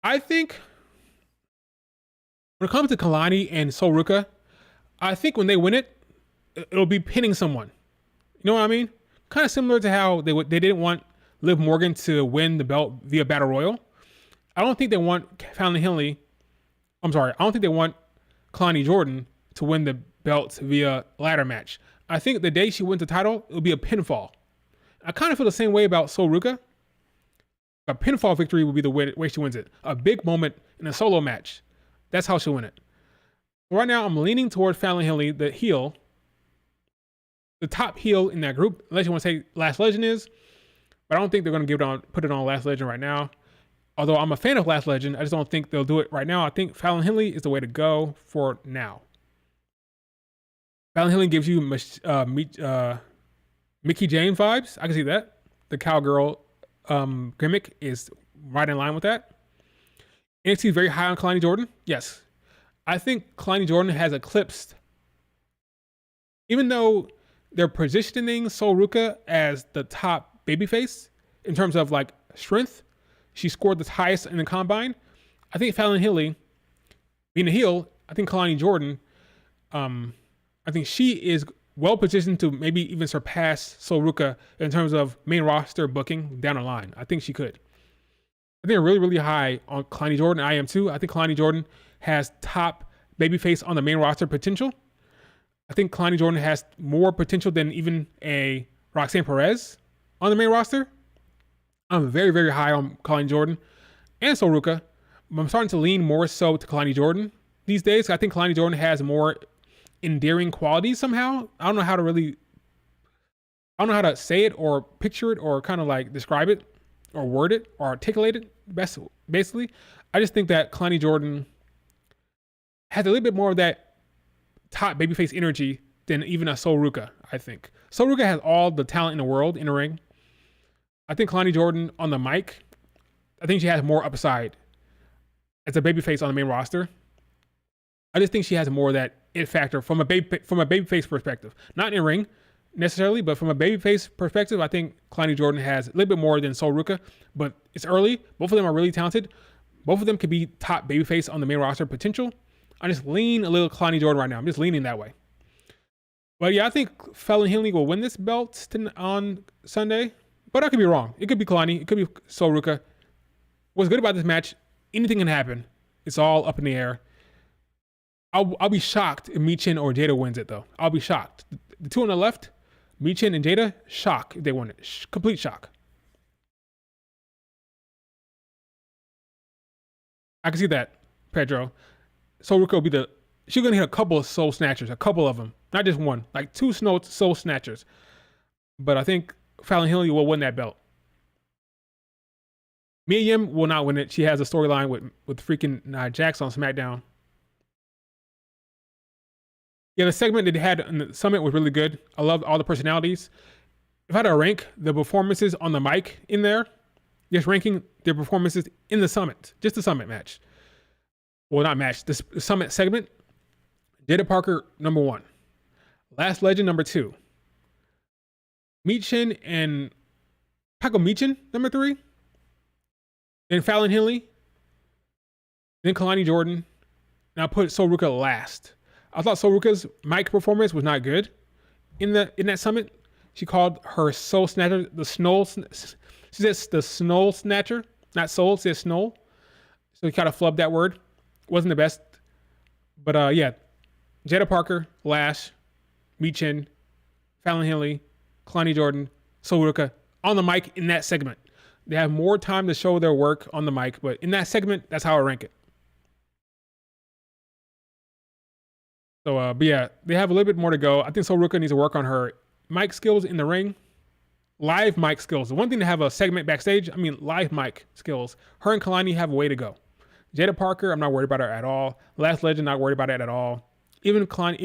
I think when it comes to Kalani and Sol Ruka, I think when they win it, it'll be pinning someone. You know what I mean? Kind of similar to how they didn't want Liv Morgan to win the belt via Battle Royal. I don't think they want Fallon Henley. I don't think they want Kalani Jordan to win the belts via ladder match. I think the day she wins the title, it'll be a pinfall. I kind of feel the same way about Sol Ruka. A pinfall victory will be the way she wins it. A big moment in a solo match. That's how she'll win it. Right now, I'm leaning toward Fallon Henley, the heel. The top heel in that group, unless you want to say Last Legend is. But I don't think they're going to put it on Last Legend right now. Although I'm a fan of Last Legend, I just don't think they'll do it right now. I think Fallon Henley is the way to go for now. Fallon Henley gives you Mickie James vibes. I can see that. The cowgirl gimmick is right in line with that. NXT is very high on Kalani Jordan. Yes. I think Kalani Jordan has eclipsed, even though they're positioning Sol Ruka as the top babyface in terms of like strength. She scored the highest in the combine. I think Fallon Henley, being a heel, I think Kalani Jordan, I think she is well positioned to maybe even surpass Sol Ruka in terms of main roster booking down the line. I think she could. I think they're really, really high on Kalani Jordan. I am too. I think Kalani Jordan has top babyface on the main roster potential. I think Kalani Jordan has more potential than even a Roxanne Perez on the main roster. I'm very, very high on Kalani Jordan and Sol Ruka. I'm starting to lean more so to Kalani Jordan these days. I think Kalani Jordan has more endearing qualities somehow. I don't know how to say it or picture it or kind of like describe it or word it or articulate it basically. I just think that Kalani Jordan has a little bit more of that top babyface energy than even a Sol Ruka, I think. Sol Ruka has all the talent in the world in the ring. I think Kalani Jordan on the mic, I think she has more upside as a babyface on the main roster. I just think she has more of that it factor from a babyface perspective. Not in the ring necessarily, but from a babyface perspective, I think Kalani Jordan has a little bit more than Sol Ruka, but it's early. Both of them are really talented. Both of them could be top babyface on the main roster potential. I just lean a little Kalani Jordan right now. I'm just leaning that way. But yeah, I think Fallon Henley will win this belt on Sunday. But I could be wrong. It could be Kalani. It could be Sol Ruka. What's good about this match, anything can happen. It's all up in the air. I'll be shocked if Michin or Jada wins it, though. I'll be shocked. The two on the left, Michin and Jada, shock if they win it. Complete shock. I can see that, Pedro. Sol Ruka will be she's going to hit a couple of soul snatchers, a couple of them. Not just one, like two soul snatchers. But I think Fallon Henley will win that belt. Mia Yim will not win it. She has a storyline with freaking Jax on Smackdown. Yeah, the segment that they had in the Summit was really good. I loved all the personalities. If I had to rank the performances on the mic in there, just ranking their performances in the Summit, just the Summit match. Well, not match, the Summit segment. Jada Parker, number 1. Last Legend, number 2. Michin and Paco Michin, number 3. Then Fallon Henley. Then Kalani Jordan. And I'll put Sol Ruka last. I thought Soruka's mic performance was not good in that summit. She called her soul snatcher the snow. She says the snow snatcher, not soul. She says snow. So he kind of flubbed that word. Wasn't the best. But yeah, Jada Parker, Lash, Michin, Fallon Henley, Kalani Jordan, Soruka on the mic in that segment. They have more time to show their work on the mic, but in that segment, that's how I rank it. So, but yeah, they have a little bit more to go. I think Soruka needs to work on her mic skills in the ring. Live mic skills. The one thing to have a segment backstage, I mean, live mic skills. Her and Kalani have a way to go. Jada Parker, I'm not worried about her at all. Last Legend, not worried about it at all. Even Fallon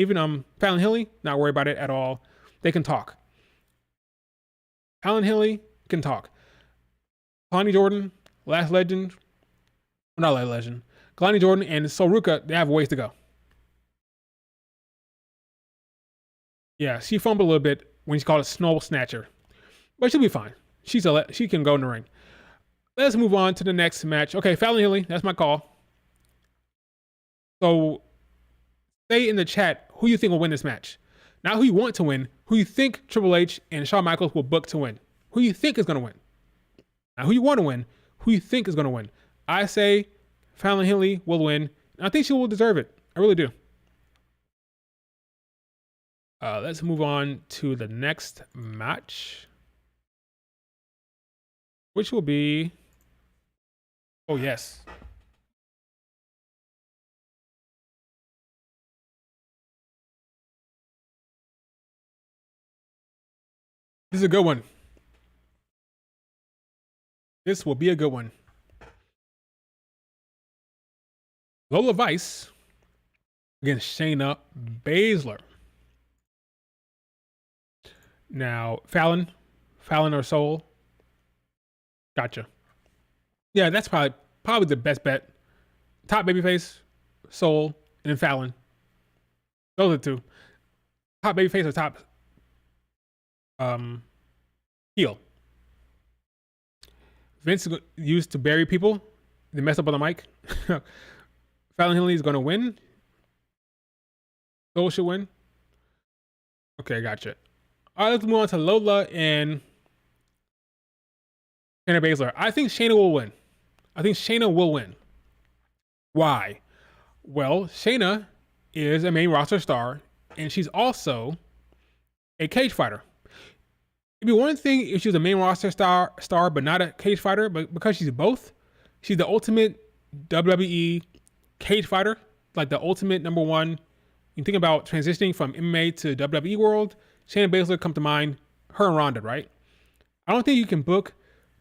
Henley, not worried about it at all. They can talk. Fallon Henley can talk. Kalani Jordan, Last Legend, not Last Legend. Kalani Jordan and Soruka, they have ways to go. Yeah, she fumbled a little bit when she called it Snow Snatcher, but she'll be fine. She can go in the ring. Let's move on to the next match. Okay, Fallon Henley, that's my call. So, say in the chat who you think will win this match. Not who you want to win, who you think Triple H and Shawn Michaels will book to win. Who you think is going to win. Not who you want to win, who you think is going to win. I say Fallon Henley will win. I think she will deserve it. I really do. Let's move on to the next match, which will be, oh yes, this is a good one. This will be a good one. Lola Vice against Shayna Baszler. Now, Fallon or Soul. Gotcha. Yeah, that's probably the best bet. Top babyface, Soul, and then Fallon. Those are the two. Top babyface or top heel. Vince used to bury people. They mess up on the mic. Fallon Henley is going to win. Soul should win. Okay, gotcha. All right, let's move on to Lola and Shayna Baszler. I think Shayna will win. Why? Well, Shayna is a main roster star, and she's also a cage fighter. It'd be one thing if she was a main roster star, but not a cage fighter, but because she's both, she's the ultimate WWE cage fighter, like the ultimate number one. You think about transitioning from MMA to WWE world, Shayna Baszler come to mind, her and Ronda, right? I don't think you can book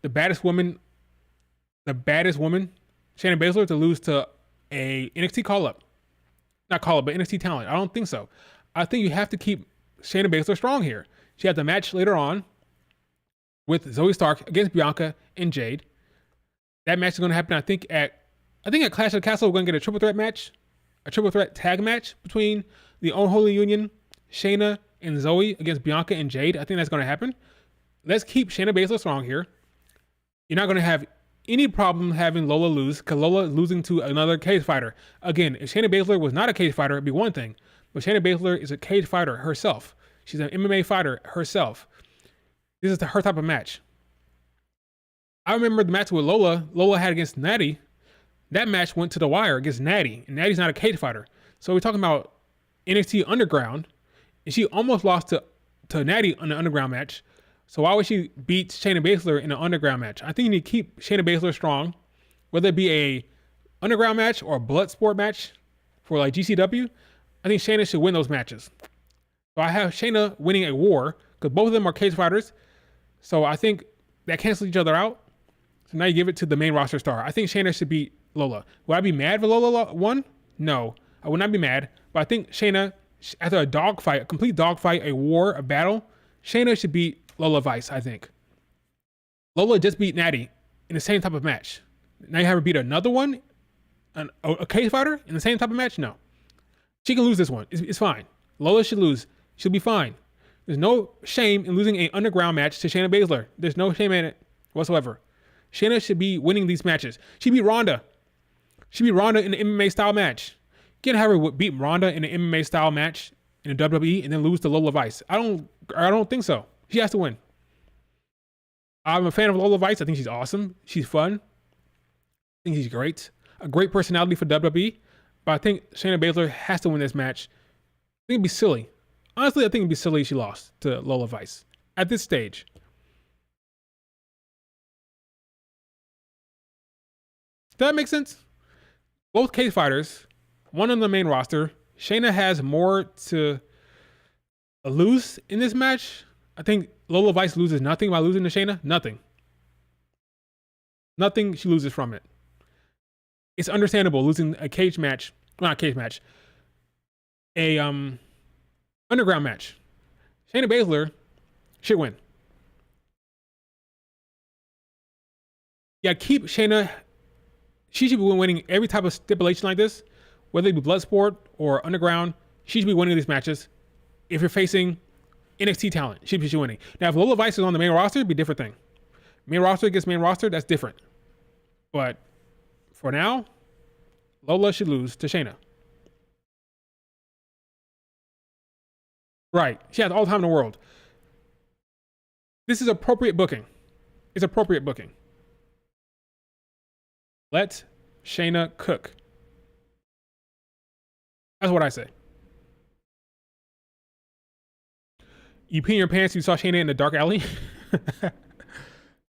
the baddest woman, Shayna Baszler, to lose to a NXT call-up. Not call-up, but NXT talent. I don't think so. I think you have to keep Shayna Baszler strong here. She had the match later on with Zoe Stark against Bianca and Jade. That match is going to happen, I think at Clash of the Castle, we're going to get a triple threat match, a triple threat tag match between the Unholy Union, Shayna, and Zoe against Bianca and Jade. I think that's going to happen. Let's keep Shayna Baszler strong here. You're not going to have any problem having Lola lose, because Lola losing to another cage fighter. Again, if Shayna Baszler was not a cage fighter, it'd be one thing. But Shayna Baszler is a cage fighter herself. She's an MMA fighter herself. This is her type of match. I remember the match with Lola had against Natty. That match went to the wire against Natty, and Natty's not a cage fighter. So we're talking about NXT Underground, and she almost lost to Natty in the Underground match. So why would she beat Shayna Baszler in an Underground match? I think you need to keep Shayna Baszler strong, whether it be a Underground match or a blood sport match for like GCW. I think Shayna should win those matches. So I have Shayna winning a war, because both of them are cage fighters. So I think that cancels each other out. So now you give it to the main roster star. I think Shayna should beat Lola. Would I be mad if Lola won? No, I would not be mad. But I think Shayna, after a dogfight, a complete dogfight, a war, a battle, Shayna should beat Lola Vice, I think. Lola just beat Natty in the same type of match. Now you have her beat another one, a cage fighter in the same type of match? No. She can lose this one. It's fine. Lola should lose. She'll be fine. There's no shame in losing an Underground match to Shayna Baszler. There's no shame in it whatsoever. Shayna should be winning these matches. She beat Ronda. She beat Ronda in an MMA style match. can't have her beat Ronda in an MMA style match in the WWE and then lose to Lola Vice. I don't think so. She has to win. I'm a fan of Lola Vice. I think she's awesome. She's fun. I think she's great. A great personality for WWE. But I think Shayna Baszler has to win this match. I think it'd be silly. Honestly, I think it'd be silly if she lost to Lola Vice at this stage. Does that make sense? Both cage fighters, one on the main roster. Shayna has more to lose in this match. I think Lola Vice loses nothing by losing to Shayna. Nothing. Nothing she loses from it. It's understandable losing a cage match. Well, not a cage match. A underground match. Shayna Baszler should win. Yeah, keep Shayna. She should be winning every type of stipulation like this, whether it be Bloodsport or Underground. She should be winning these matches. If you're facing NXT talent, she should be winning. Now, if Lola Vice is on the main roster, it'd be a different thing. Main roster against main roster, that's different. But for now, Lola should lose to Shayna. Right. She has all the time in the world. This is appropriate booking. It's appropriate booking. Let Shayna cook. That's what I say. You pee in your pants, you saw Shayna in the dark alley?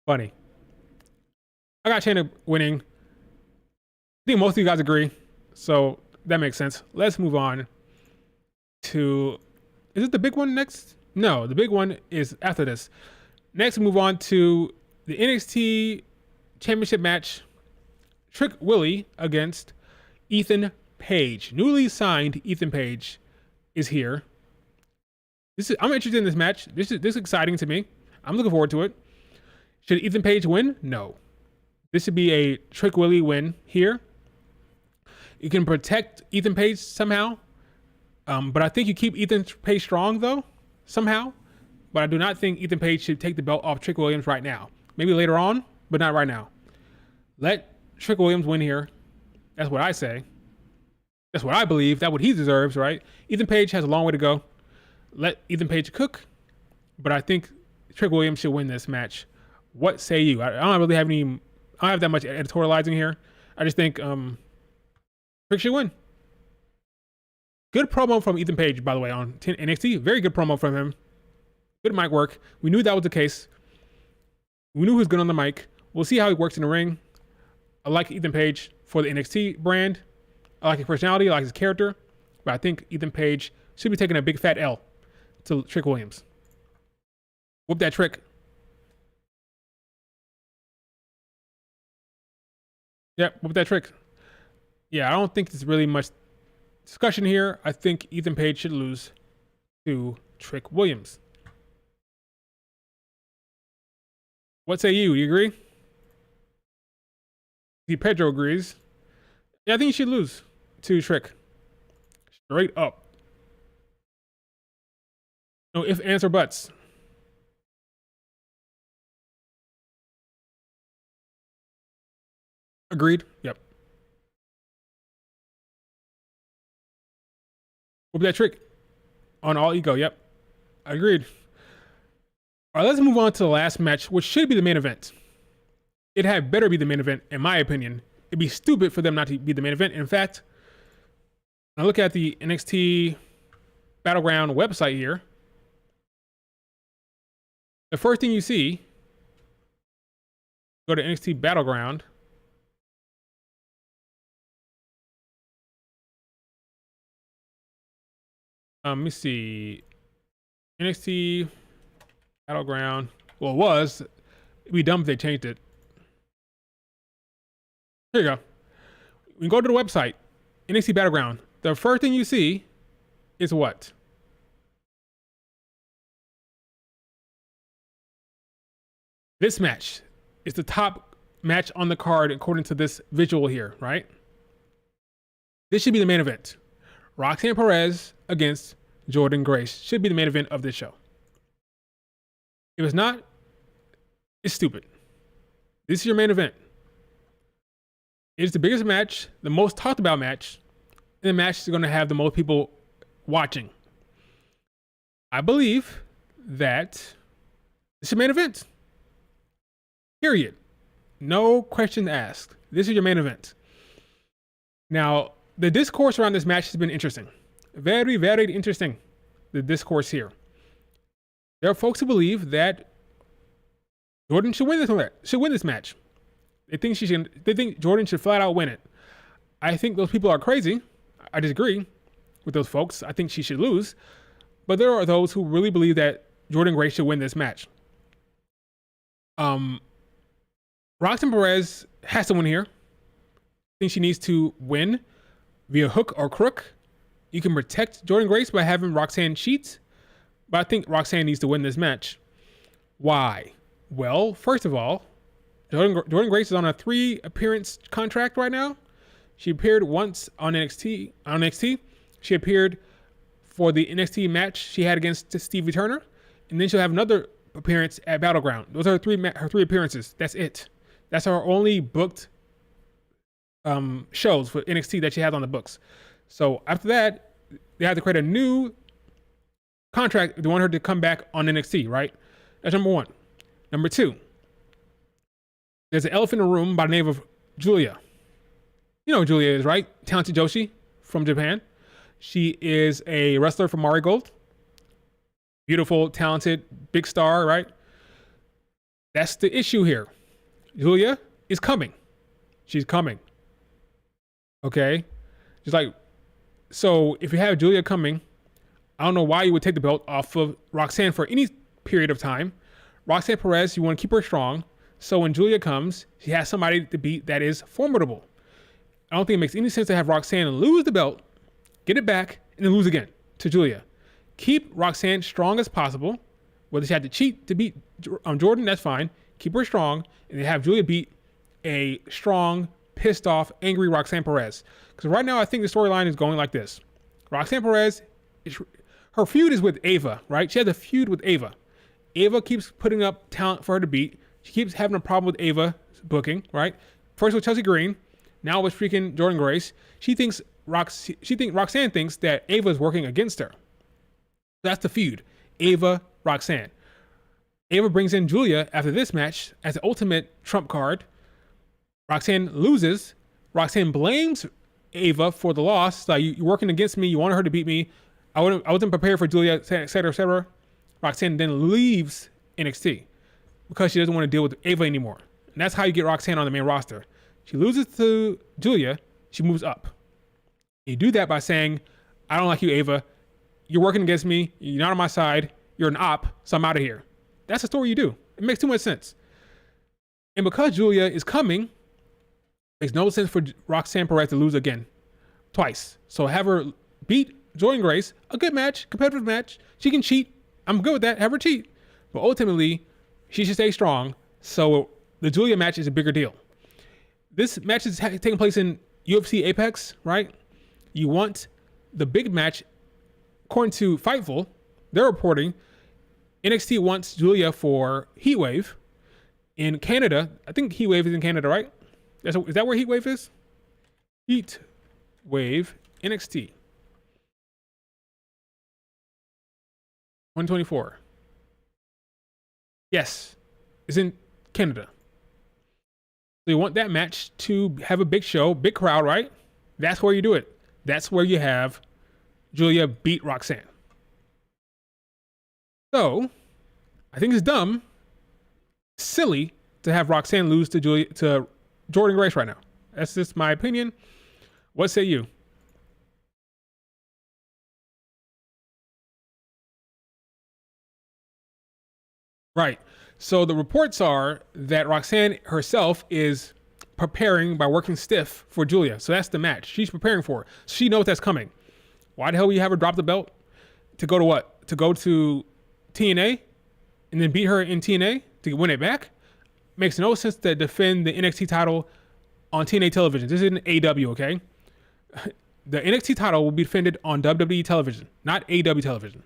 Funny. I got Shayna winning. I think most of you guys agree, so that makes sense. Let's move on to... Is it the big one next? No, the big one is after this. Next, we move on to the NXT Championship match. Trick Willie against Ethan Page. Newly signed Ethan Page is here. I'm interested in this match. This is exciting to me. I'm looking forward to it. Should Ethan Page win? No. This should be a Trick Willie win here. You can protect Ethan Page somehow. But I think you keep Ethan Page strong, though, somehow. But I do not think Ethan Page should take the belt off Trick Williams right now. Maybe later on, but not right now. Let Trick Williams win here. That's what I say. That's what I believe. That's what he deserves, right? Ethan Page has a long way to go. Let Ethan Page cook. But I think Trick Williams should win this match. What say you? I don't really have any... I don't have that much editorializing here. I just think Trick should win. Good promo from Ethan Page, by the way, on NXT. Very good promo from him. Good mic work. We knew that was the case. We knew he was good on the mic. We'll see how he works in the ring. I like Ethan Page for the NXT brand. I like his personality. I like his character. But I think Ethan Page should be taking a big fat L to Trick Williams. Whoop that trick. Yep, whoop that trick. Yeah, I don't think there's really much discussion here. I think Ethan Page should lose to Trick Williams. What say you? You agree? See, Pedro agrees. Yeah, I think he should lose to Trick. Straight up. No ifs, ands, or buts. Agreed? Yep. Whoop that trick on all ego. Yep. Agreed. All right, let's move on to the last match, which should be the main event. It had better be the main event, in my opinion. It'd be stupid for them not to be the main event. In fact, I look at the NXT Battleground website here. The first thing you see, go to NXT Battleground. Let me see. NXT Battleground. Well, it was. It'd be dumb if they changed it. Here you go. We can go to the website, NXT Battleground. The first thing you see is what? This match is the top match on the card according to this visual here, right? This should be the main event. Roxanne Perez against Jordynne Grace should be the main event of this show. If it's not, it's stupid. This is your main event. It's the biggest match, the most talked about match. and the match is going to have the most people watching. I believe that it's your main event. Period. No question asked. This is your main event. Now, the discourse around this match has been interesting. Very, very interesting. The discourse here. There are folks who believe that Jordan should win this match. They think Jordan should flat out win it. I think those people are crazy. I disagree with those folks. I think she should lose. But there are those who really believe that Jordan Grace should win this match. Roxanne Perez has to win here. I think she needs to win via hook or crook. You can protect Jordan Grace by having Roxanne cheat, but I think Roxanne needs to win this match. Why? Well, first of all, Jordan Grace is on a 3-appearance contract right now. She appeared once on NXT. She appeared for the NXT match she had against Stevie Turner, and then she'll have another appearance at Battleground. Those are her three appearances. That's it. That's her only booked shows for NXT that she has on the books. So after that, they have to create a new contract. They want her to come back on NXT, right? That's number one. Number two, there's an elephant in the room by the name of Julia. You know who Julia is, right? Talented Joshi from Japan. She is a wrestler from Marigold. Beautiful, talented, big star, right? That's the issue here. Julia is coming. She's coming. Okay? Just like, so if you have Julia coming, I don't know why you would take the belt off of Roxanne for any period of time. Roxanne Perez, you want to keep her strong. So when Julia comes, she has somebody to beat that is formidable. I don't think it makes any sense to have Roxanne lose the belt, get it back, and then lose again to Julia. Keep Roxanne strong as possible. Whether she had to cheat to beat Jordan, that's fine. Keep her strong, and then have Julia beat a strong, pissed off, angry Roxanne Perez. Because right now, I think the storyline is going like this. Roxanne Perez, her feud is with Ava, right? She has a feud with Ava. Ava keeps putting up talent for her to beat. She keeps having a problem with Ava booking, right? First with Chelsea Green, now with freaking Jordan Grace. Roxanne thinks that Ava is working against her. That's the feud. Ava, Roxanne. Ava brings in Julia after this match as the ultimate trump card. Roxanne loses. Roxanne blames Ava for the loss. Like, you're working against me. You wanted her to beat me. I wasn't prepared for Julia, et cetera, et cetera. Roxanne then leaves NXT because she doesn't want to deal with Ava anymore. And that's how you get Roxanne on the main roster. She loses to Julia. She moves up. You do that by saying, I don't like you, Ava. You're working against me. You're not on my side. You're an op, so I'm out of here. That's the story you do. It makes too much sense. And because Julia is coming, it makes no sense for Roxanne Perez to lose again. Twice. So have her beat Jordan Grace. A good match. Competitive match. She can cheat. I'm good with that. Have her cheat. But ultimately, she should stay strong. So the Julia match is a bigger deal. This match is taking place in UFC Apex, right? You want the big match. According to Fightful, they're reporting NXT wants Julia for Heatwave in Canada. I think Heatwave is in Canada, right? Is that where Heatwave is? Heatwave NXT 124. Yes, it's in Canada. So you want that match to have a big show, big crowd, right? That's where you do it. That's where you have Julia beat Roxanne. So, I think it's dumb, silly to have Roxanne lose to Jordan Grace right now. That's just my opinion. What say you? Right. So the reports are that Roxanne herself is preparing by working stiff for Julia. So that's the match. She's preparing for it. She knows that's coming. Why the hell would you have her drop the belt? To go to what? To go to TNA and then beat her in TNA to win it back? Makes no sense to defend the NXT title on TNA television. This isn't AEW, okay? The NXT title will be defended on WWE television, not AEW television.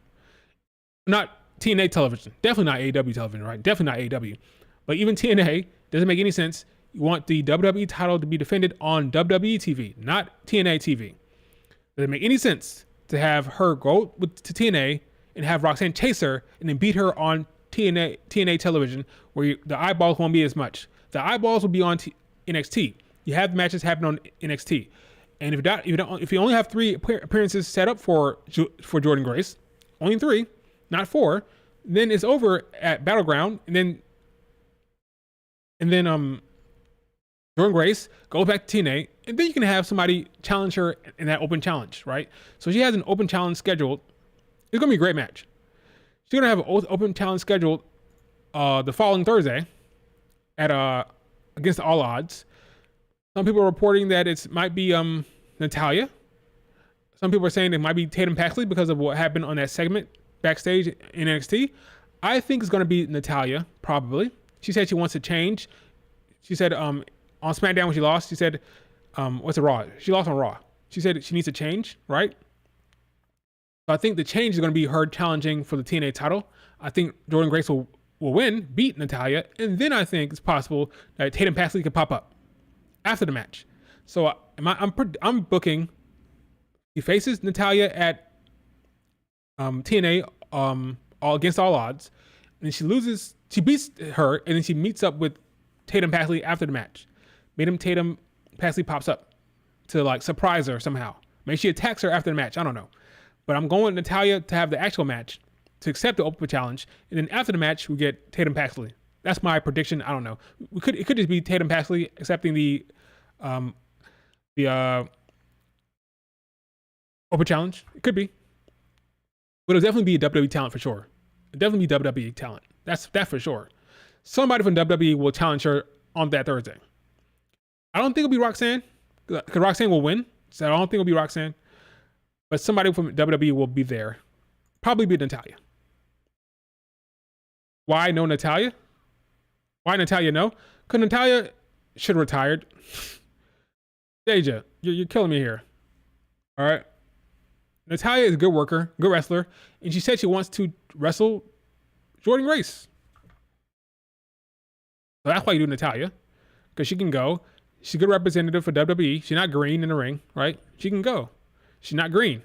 Not TNA television. Definitely not AEW television, right? Definitely not AEW. But even TNA doesn't make any sense. You want the WWE title to be defended on WWE TV, not TNA TV. Does it make any sense to have her go to TNA and have Roxanne chase her and then beat her on TNA television, where the eyeballs won't be as much? The eyeballs will be on NXT. You have matches happen on NXT, and if you only have 3 appearances set up for Jordynne Grace, only 3, not 4, then it's over at Battleground, and then Jordynne Grace goes back to TNA, and then you can have somebody challenge her in that open challenge, right? So she has an open challenge scheduled. It's gonna be a great match. She's gonna have an open challenge scheduled the following Thursday at against All Odds. Some people are reporting that it might be Natalya. Some people are saying it might be Tatum Paxley because of what happened on that segment backstage in NXT. I think it's gonna be Natalya, probably. She said she wants to change. She said on SmackDown when she lost, she said, what's it, Raw? She lost on Raw. She said she needs to change, right? So I think the change is going to be her challenging for the TNA title. I think Jordynne Grace will win, beat Natalya, and then I think it's possible that Tatum Paxley could pop up after the match. So I'm booking. He faces Natalya at TNA all against All Odds, and she loses. She beats her, and then she meets up with Tatum Paxley after the match. Tatum Paxley pops up to like surprise her somehow. Maybe she attacks her after the match. I don't know. But I'm going with Natalya to have the actual match, to accept the open challenge, and then after the match we get Tatum Paxley. That's my prediction. I don't know. It could just be Tatum Paxley accepting the open challenge. It could be, but it'll definitely be a WWE talent for sure. It'll definitely be WWE talent. That's for sure. Somebody from WWE will challenge her on that Thursday. I don't think it'll be Roxanne, because Roxanne will win. So I don't think it'll be Roxanne. But somebody from WWE will be there. Probably be Natalya. Why no Natalya? Why Natalya no? Because Natalya should have retired. Deja, you're killing me here. All right. Natalya is a good worker, good wrestler, and she said she wants to wrestle Jordynne Grace. So that's why you do Natalya, because she can go. She's a good representative for WWE. She's not green in the ring, right? She can go. She's not green.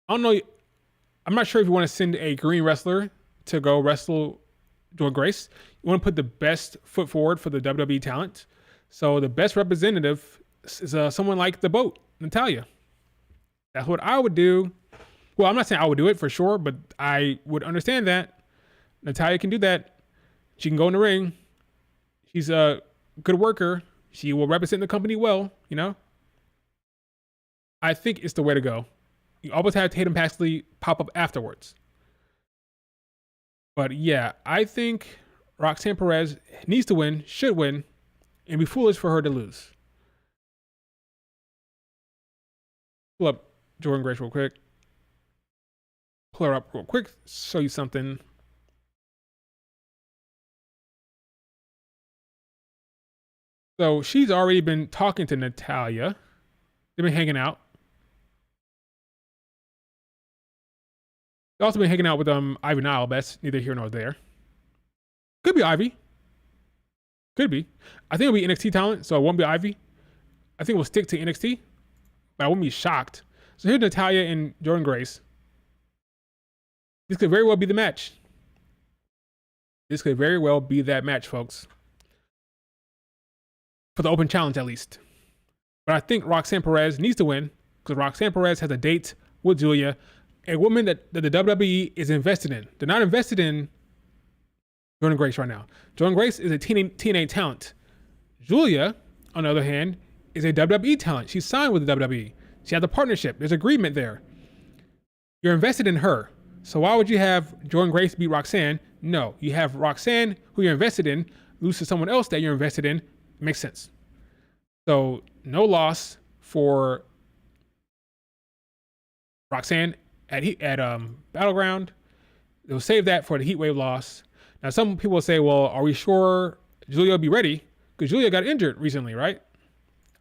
I don't know. I'm not sure if you want to send a green wrestler to go wrestle Jordynne Grace. You want to put the best foot forward for the WWE talent. So the best representative is someone like the Boat, Natalya. That's what I would do. Well, I'm not saying I would do it for sure, but I would understand that. Natalya can do that. She can go in the ring. She's a good worker. She will represent the company well, you know? I think it's the way to go. You always have Tatum Paxley pop up afterwards. But yeah, I think Roxanne Perez needs to win, should win, and it'd be foolish for her to lose. Pull up Jordynne Grace real quick. Pull her up real quick, show you something. So she's already been talking to Natalya. They've been hanging out. They've also been hanging out with Ivy Nile, but that's neither here nor there. Could be Ivy. Could be. I think it'll be NXT talent, so it won't be Ivy. I think we'll stick to NXT, but I wouldn't be shocked. So here's Natalya and Jordynne Grace. This could very well be the match. This could very well be that match, folks. For the open challenge, at least. But I think Roxanne Perez needs to win, because Roxanne Perez has a date with Julia, a woman that the WWE is invested in. They're not invested in Jordynne Grace right now. Jordynne Grace is a TNA talent. Julia, on the other hand, is a WWE talent. She's signed with the WWE. She has a partnership. There's agreement there. You're invested in her. So why would you have Jordynne Grace beat Roxanne? No, you have Roxanne, who you're invested in, lose to someone else that you're invested in. It makes sense. So no loss for Roxanne at Battleground. They'll save that for the Heatwave loss. Now some people will say, well, are we sure Julia will be ready? Because Julia got injured recently, right?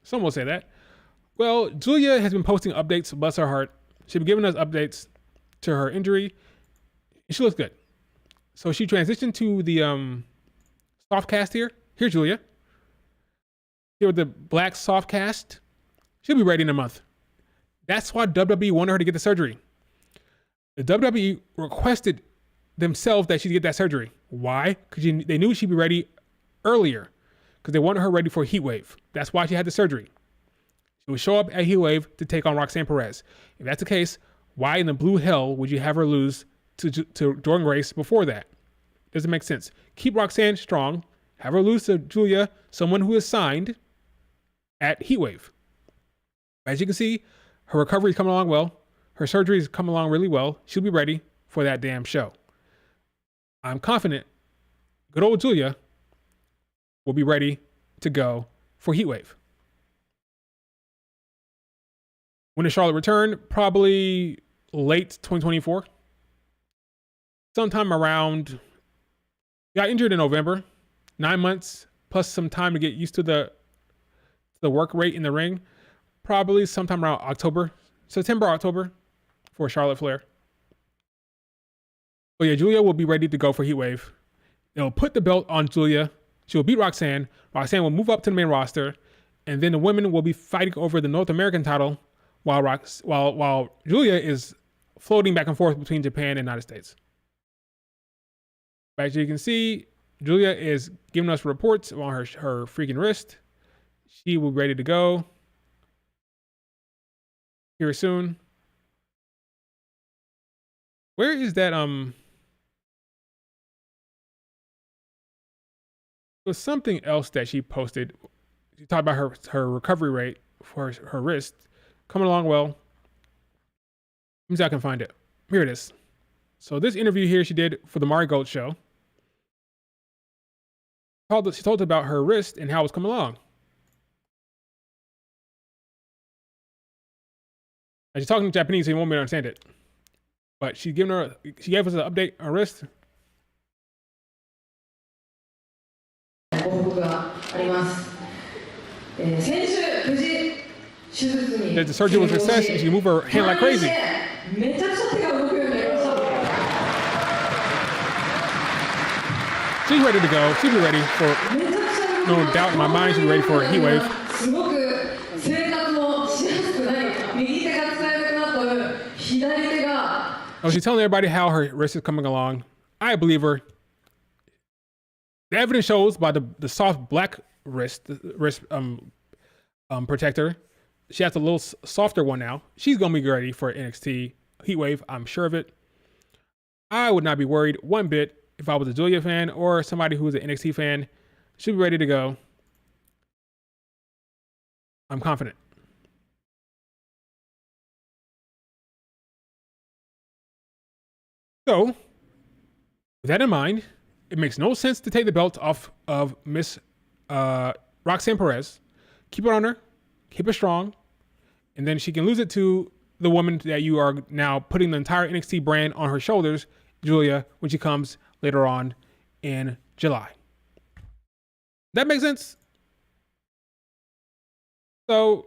Some will say that. Well, Julia has been posting updates, bless her heart. She's been giving us updates to her injury. She looks good. So she transitioned to the soft cast here. Here's Julia. Here with the black soft cast. She'll be ready in a month. That's why WWE wanted her to get the surgery. The WWE requested themselves that she get that surgery. Why? Because they knew she'd be ready earlier, because they wanted her ready for Heat Wave. That's why she had the surgery. She would show up at Heat Wave to take on Roxanne Perez. If that's the case, why in the blue hell would you have her lose to Jordynne Grace before that? Doesn't make sense. Keep Roxanne strong. Have her lose to Julia, someone who is signed at Heat Wave. As you can see, her recovery is coming along well. Her surgery is coming along really well. She'll be ready for that damn show. I'm confident good old Julia will be ready to go for Heat Wave. When does Charlotte return? Probably late 2024. Sometime around, got injured in November. 9 months plus some time to get used to the work rate in the ring. Probably sometime around September, October for Charlotte Flair. But yeah, Julia will be ready to go for Heat Wave. They'll put the belt on Julia. She will beat Roxanne. Roxanne will move up to the main roster. And then the women will be fighting over the North American title while Julia is floating back and forth between Japan and the United States. As you can see, Julia is giving us reports on her freaking wrist. She will be ready to go here soon. Where is that? There's something else that she posted. She talked about her recovery rate for her wrist. Coming along well. Let me see if I can find it. Here it is. So this interview here she did for the Mari Gold show. She told about her wrist and how it's coming along. And she's talking in Japanese, so you won't be able to understand it. But she gave us an update on her wrist. That the surgery was a success and she moved her hand like crazy. She's ready to go. She'll be ready for, no doubt in my mind, she'll be ready for a Heat Wave. Oh, she's telling everybody how her wrist is coming along. I believe her. The evidence shows by the soft black wrist protector. She has a little softer one now. She's gonna be ready for NXT Heat Wave. I'm sure of it. I would not be worried one bit if I was a Julia fan or somebody who's an NXT fan. She'll be ready to go. I'm confident. So, with that in mind, it makes no sense to take the belt off of Miss Roxanne Perez. Keep it on her, keep it strong, and then she can lose it to the woman that you are now putting the entire NXT brand on her shoulders, Julia, when she comes later on in July. That makes sense? So,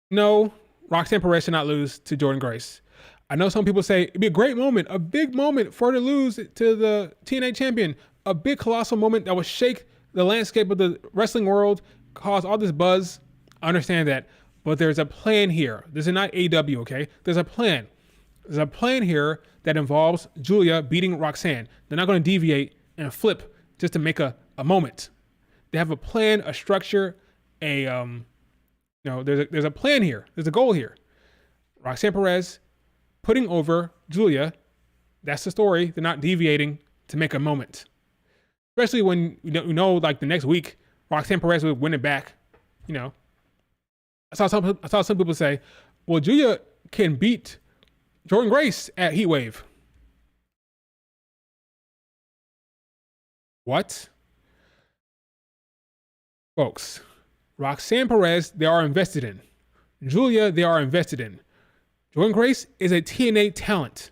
no, Roxanne Perez should not lose to Jordynne Grace. I know some people say it'd be a great moment, a big moment for her to lose to the TNA champion, a big colossal moment that would shake the landscape of the wrestling world, cause all this buzz. I understand that, but there's a plan here. This is not AEW, okay? There's a plan. There's a plan here that involves Julia beating Roxanne. They're not going to deviate and flip just to make a moment. They have a plan, a structure, there's a plan here. There's a goal here. Roxanne Perez putting over Julia. That's the story. They're not deviating to make a moment. Especially when you know like the next week, Roxanne Perez would win it back. You know, I saw some people say, well, Julia can beat Jordynne Grace at Heat Wave. What? Folks, Roxanne Perez, they are invested in. Julia, they are invested in. Jordynne Grace is a TNA talent.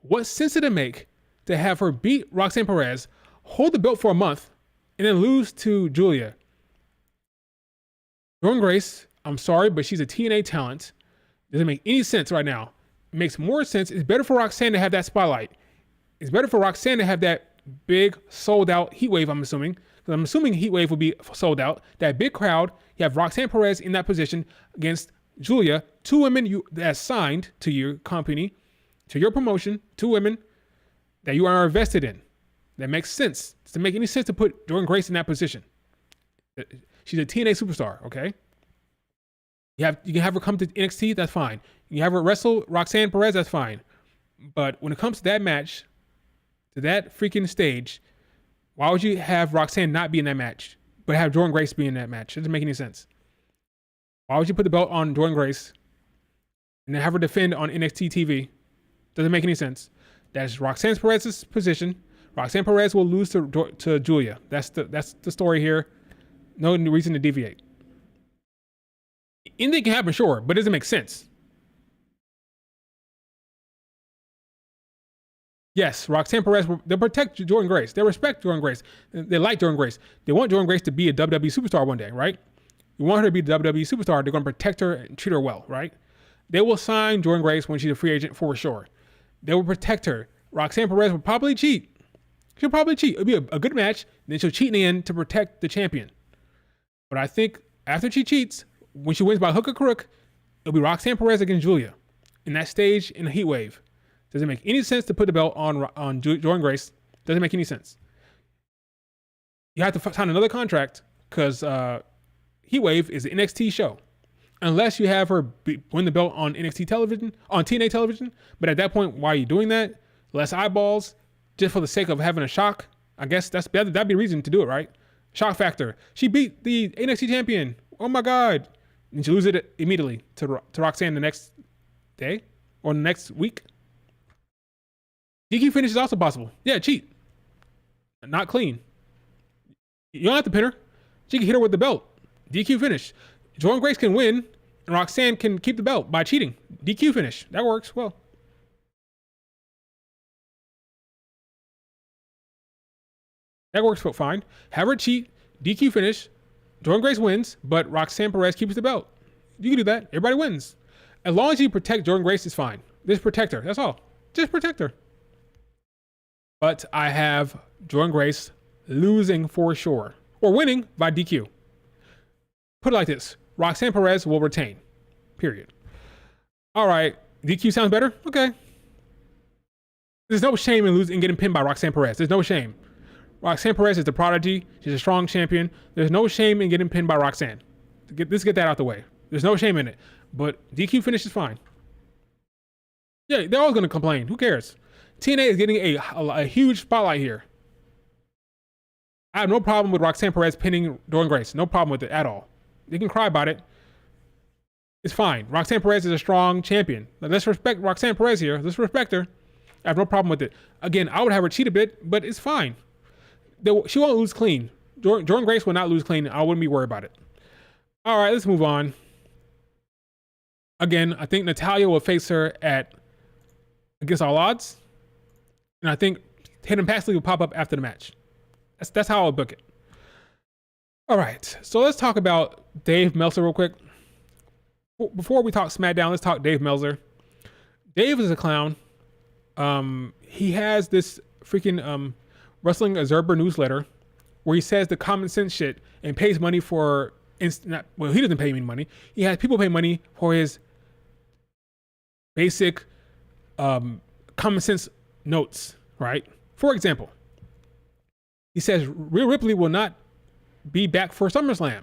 What sense did it make to have her beat Roxanne Perez, hold the belt for a month, and then lose to Julia? Jordynne Grace, I'm sorry, but she's a TNA talent. Doesn't make any sense right now. It makes more sense. It's better for Roxanne to have that spotlight. It's better for Roxanne to have that big sold out Heat Wave, I'm assuming. Because I'm assuming Heat Wave will be sold out. That big crowd, you have Roxanne Perez in that position against Julia, 2 women that's signed to your company, to your promotion, 2 women that you are invested in. That makes sense. Does it make any sense to put Jordynne Grace in that position? She's a TNA superstar, okay? You can have her come to NXT, that's fine. You can have her wrestle Roxanne Perez, that's fine. But when it comes to that match, to that freaking stage, why would you have Roxanne not be in that match, but have Jordynne Grace be in that match? It doesn't make any sense. Why would you put the belt on Jordynne Grace and then have her defend on NXT TV? Doesn't make any sense. That's Roxanne Perez's position. Roxanne Perez will lose to Julia. That's the story here. No reason to deviate. Anything can happen, sure, but it doesn't make sense. Yes, Roxanne Perez, they protect Jordynne Grace. They respect Jordynne Grace. They like Jordynne Grace. They want Jordynne Grace to be a WWE superstar one day, right? You want her to be the WWE superstar. They're going to protect her and treat her well, right? They will sign Jordynne Grace when she's a free agent for sure. They will protect her. Roxanne Perez will probably cheat. She'll probably cheat. It'll be a good match. Then she'll cheat in the end to protect the champion. But I think after she cheats, when she wins by hook or crook, it'll be Roxanne Perez against Julia in that stage in the heat wave. Doesn't make any sense to put the belt on Jordynne Grace. Doesn't make any sense. You have to sign another contract because Heat Wave is an NXT show. Unless you have her win the belt on NXT television, on TNA television. But at that point, why are you doing that? Less eyeballs, just for the sake of having a shock. I guess that'd be a reason to do it, right? Shock factor. She beat the NXT champion. Oh my God. And she loses it immediately to Roxanne the next day or the next week. DQ finish is also possible. Yeah, cheat. Not clean. You don't have to pin her. She can hit her with the belt. DQ finish. Jordynne Grace can win, and Roxanne can keep the belt by cheating. DQ finish. That works well. That works fine. Have her cheat. DQ finish. Jordynne Grace wins, but Roxanne Perez keeps the belt. You can do that. Everybody wins. As long as you protect Jordynne Grace, it's fine. Just protect her. That's all. Just protect her. But I have Jordynne Grace losing for sure. Or winning by DQ. Put it like this. Roxanne Perez will retain. Period. All right. DQ sounds better? Okay. There's no shame in losing and getting pinned by Roxanne Perez. There's no shame. Roxanne Perez is the prodigy. She's a strong champion. There's no shame in getting pinned by Roxanne. Let's get that out the way. There's no shame in it. But DQ finish is fine. Yeah, they're all going to complain. Who cares? TNA is getting a huge spotlight here. I have no problem with Roxanne Perez pinning Jordynne Grace. No problem with it at all. They can cry about it. It's fine. Roxanne Perez is a strong champion. Let's respect Roxanne Perez here. Let's respect her. I have no problem with it. Again, I would have her cheat a bit, but it's fine. She won't lose clean. Jordynne Grace will not lose clean. I wouldn't be worried about it. All right, let's move on. Again, I think Natalya will face her against All Odds. And I think Hayden Pasley will pop up after the match. That's how I'll book it. All right, so let's talk about Dave Meltzer real quick. Before we talk SmackDown, let's talk Dave Meltzer. Dave is a clown. He has this freaking Wrestling Observer newsletter where he says the common sense shit and pays money for he doesn't pay any money. He has people pay money for his basic common sense notes, right? For example, he says Rhea Ripley will not be back for SummerSlam.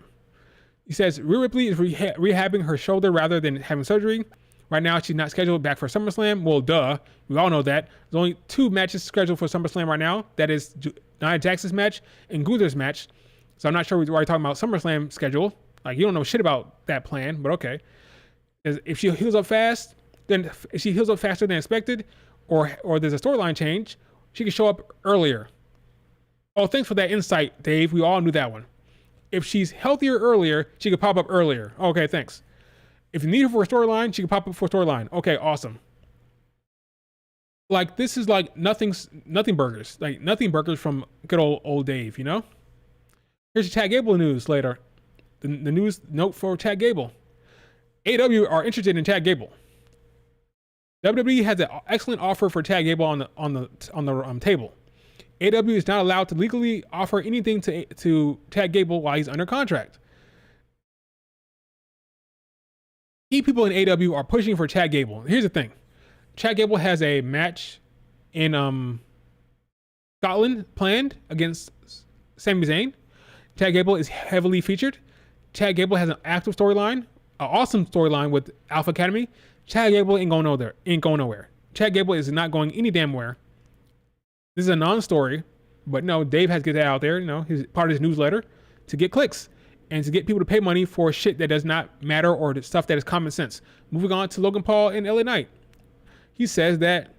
He says Rhea Ripley is rehabbing her shoulder rather than having surgery. Right now, she's not scheduled back for SummerSlam. Well, duh. We all know that. There's only 2 matches scheduled for SummerSlam right now. That is Nia Jax's match and Gunther's match. So I'm not sure we're already talking about SummerSlam schedule. Like, you don't know shit about that plan, but okay. If she heals up fast, then if she heals up faster than expected, or there's a storyline change, she can show up earlier. Oh, thanks for that insight, Dave. We all knew that one. If she's healthier earlier, she could pop up earlier. Okay, thanks. If you need her for a storyline, she can pop up for a storyline. Okay, awesome. Like, this is like nothing burgers. Like, nothing burgers from good old Dave, you know? Here's your Chad Gable news later. The news note for Chad Gable. AEW are interested in Chad Gable. WWE has an excellent offer for Chad Gable on the table. AEW is not allowed to legally offer anything to Chad Gable while he's under contract. key people in AEW are pushing for Chad Gable. Here's the thing: Chad Gable has a match in Scotland planned against Sami Zayn. Chad Gable is heavily featured. Chad Gable has an active storyline, an awesome storyline with Alpha Academy. Chad Gable ain't going nowhere. Ain't going nowhere. Chad Gable is not going any damn where. This is a non-story, but no, Dave has to get that out there. You know, he's part of his newsletter to get clicks and to get people to pay money for shit that does not matter or the stuff that is common sense. Moving on to Logan Paul and LA Knight. He says that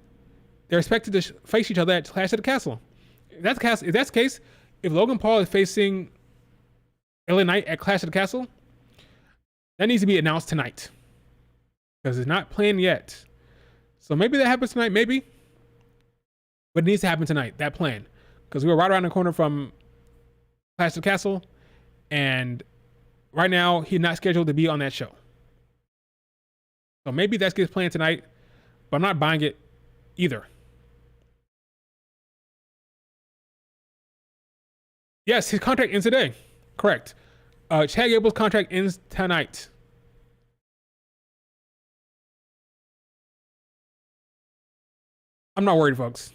they're expected to face each other at Clash at the Castle. If that's the case, if Logan Paul is facing LA Knight at Clash at the Castle, that needs to be announced tonight because it's not planned yet. So maybe that happens tonight, maybe. But it needs to happen tonight, that plan. Because we were right around the corner from Clash of the Castle. And right now, he's not scheduled to be on that show. So maybe that gets planned tonight. But I'm not buying it either. Yes, his contract ends today. Correct. Chad Gable's contract ends tonight. I'm not worried, folks.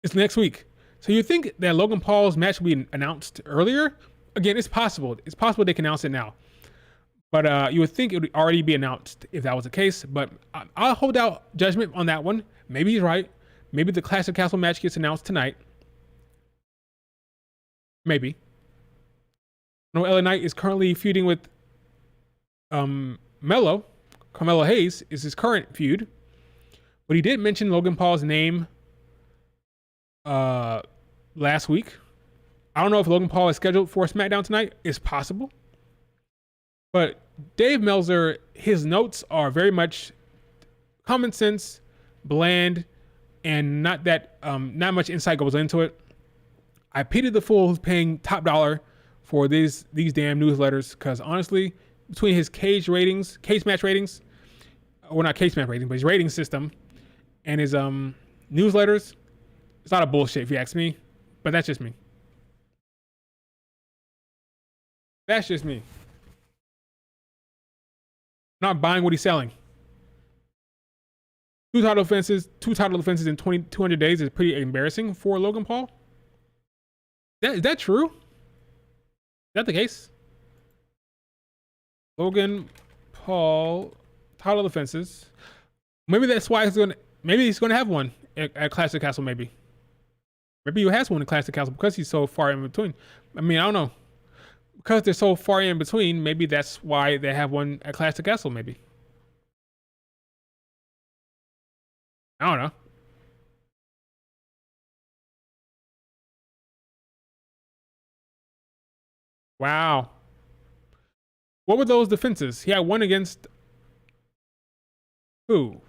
It's next week. So you think that Logan Paul's match will be announced earlier? Again, it's possible. It's possible they can announce it now. But you would think it would already be announced if that was the case. But I'll hold out judgment on that one. Maybe he's right. Maybe the Clash of Castle match gets announced tonight. Maybe. No, LA Knight is currently feuding with Carmelo Hayes is his current feud. But he did mention Logan Paul's name last week. I don't know if Logan Paul is scheduled for Smackdown tonight. It's possible. But Dave Meltzer, his notes are very much common sense, bland, and not much insight goes into it. I pity the fool who's paying top dollar for these damn newsletters because honestly, between his cage match ratings, well, not cage match ratings, but his rating system and his newsletters, it's a lot of bullshit if you ask me. But that's just me. That's just me. Not buying what he's selling. Two title defenses in 200 days is pretty embarrassing for Logan Paul. Is that true? Is that the case? Logan Paul title defenses. Maybe that's why he's gonna have one at Clash of the Castle. Maybe he has one at Clash of the Castle because he's so far in between. I mean, I don't know. Because they're so far in between, maybe that's why they have one at Clash of the Castle. Maybe. I don't know. Wow. What were those defenses? He had one against who?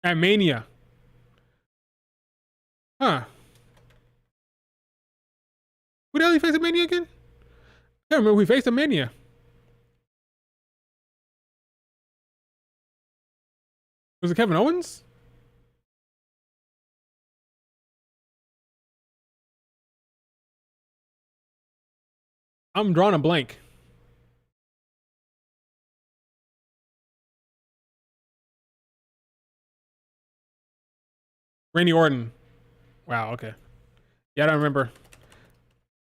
At Mania. Huh. Who the hell he faced at Mania again? I can't remember who he faced at Mania. Was it Kevin Owens? I'm drawing a blank. Randy Orton. Wow, okay. Yeah, I don't remember.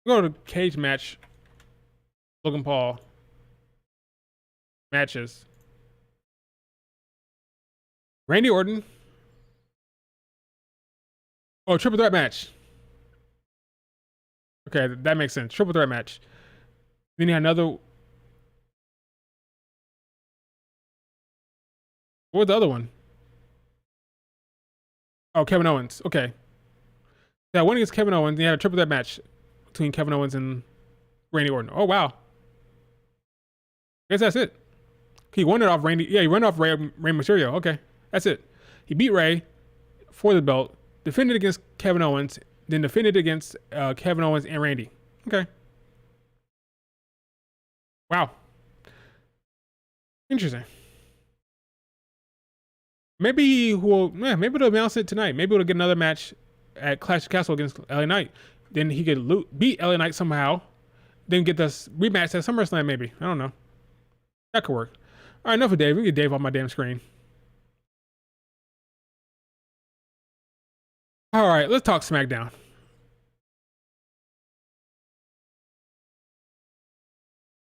We'll go to cage match. Logan Paul. Matches. Randy Orton. Oh, triple threat match. Okay, that makes sense. Triple threat match. Then you had another. What was the other one? Oh, Kevin Owens. Okay. Yeah, one against Kevin Owens. You had a triple threat match between Kevin Owens and Randy Orton. Oh, wow. I guess that's it. He won it off Randy. Yeah, he won it off Rey Mysterio. Okay, that's it. He beat Rey for the belt, defended against Kevin Owens, then defended against Kevin Owens and Randy. Okay. Wow. Interesting. Maybe maybe they'll announce it tonight. Maybe we'll get another match at Clash of Castle against LA Knight. Then he could beat LA Knight somehow. Then get this rematch at SummerSlam. Maybe, I don't know. That could work. All right, enough of Dave. We get Dave off my damn screen. All right, let's talk SmackDown.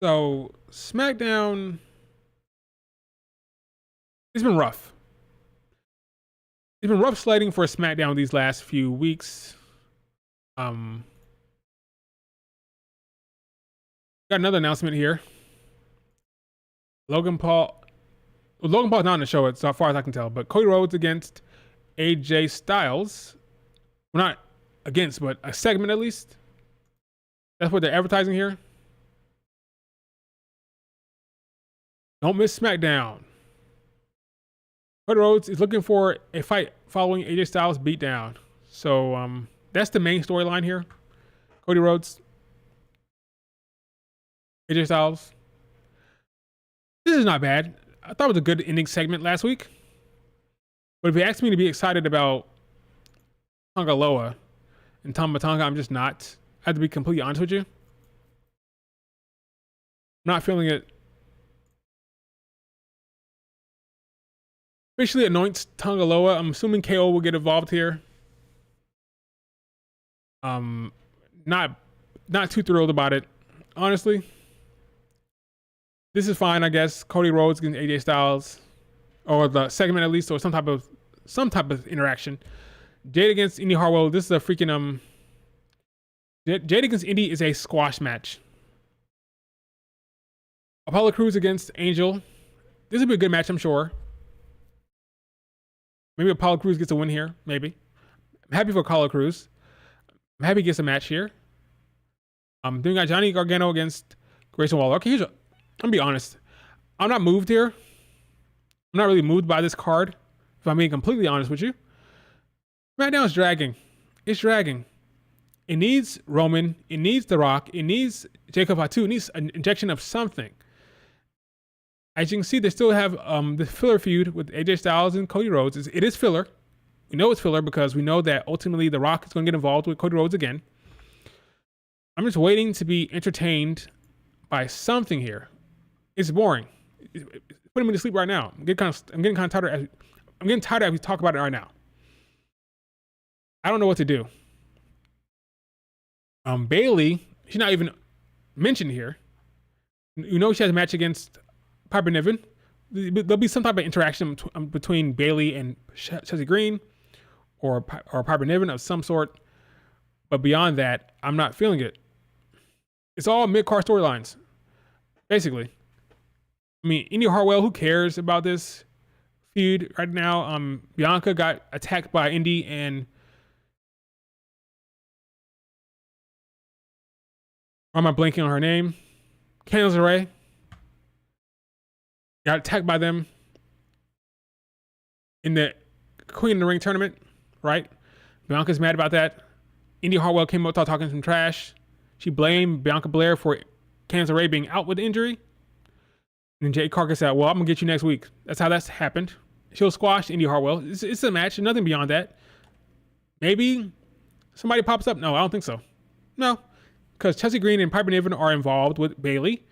So SmackDown, it's been rough. It's been rough sledding for SmackDown these last few weeks. Got another announcement here. Logan Paul's not on the show, as far as I can tell, but Cody Rhodes against AJ Styles. Well, not against, but a segment at least. That's what they're advertising here. Don't miss SmackDown. Cody Rhodes is looking for a fight following AJ Styles' beatdown. So that's the main storyline here. Cody Rhodes, AJ Styles. This is not bad. I thought it was a good ending segment last week. But if you ask me to be excited about Tonga Loa and Tama Tonga, I'm just not. I have to be completely honest with you. I'm not feeling it. Officially anoints Tonga Loa. I'm assuming KO will get involved here. Not too thrilled about it, honestly. This is fine, I guess. Cody Rhodes against AJ Styles, or the segment at least, or some type of interaction. Jade against Indy Hartwell. This is a freaking Jade against Indy is a squash match. Apollo Crews against Angel. This will be a good match, I'm sure. Maybe Apollo Crews gets a win here. Maybe. I'm happy for Apollo Crews. I'm happy he gets a match here. Then we got Johnny Gargano against Grayson Waller. Okay, I'm gonna be honest. I'm not moved here. I'm not really moved by this card, if I'm being completely honest with you. SmackDown is dragging. It's dragging. It needs Roman. It needs The Rock. It needs Jacob Fatu. It needs an injection of something. As you can see, they still have the filler feud with AJ Styles and Cody Rhodes. It is filler. We know it's filler because we know that ultimately The Rock is going to get involved with Cody Rhodes again. I'm just waiting to be entertained by something here. It's boring. It's putting me to sleep right now. I'm getting kind of tired. I'm getting tired as we talk about it right now. I don't know what to do. Bailey, she's not even mentioned here. You know she has a match against Piper Niven. There'll be some type of interaction between Bailey and Chelsea Green or Piper Niven of some sort. But beyond that, I'm not feeling it. It's all mid-card storylines, basically. I mean, Indy Hartwell, who cares about this feud right now? Bianca got attacked by Indy and why am I blanking on her name? Candice LeRae got attacked by them in the Queen of the Ring tournament, right? Bianca's mad about that. Indy Hartwell came up talking some trash. She blamed Bianca Belair for Candice LeRae being out with injury. And Jade Cargill said, well, I'm going to get you next week. That's how that's happened. She'll squash Indy Hartwell. It's a match, nothing beyond that. Maybe somebody pops up. No, I don't think so. No, because Chelsea Green and Piper Niven are involved with Bailey.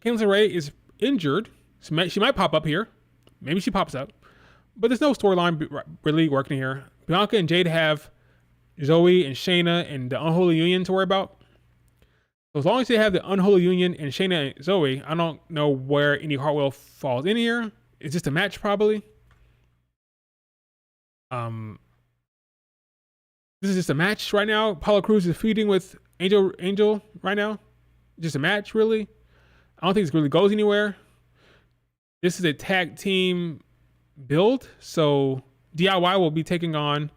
Candice LeRae is injured. So she might pop up here. Maybe she pops up. But there's no storyline really working here. Bianca and Jade have Zoe and Shayna and the Unholy Union to worry about. So as long as they have the Unholy Union and Shayna and Zoe, I don't know where Indy Hartwell falls in here. It's just a match, probably. This is just a match right now. Apollo Crews is feuding with Angel right now. Just a match, really. I don't think it really goes anywhere. This is a tag team build, so DIY will be taking on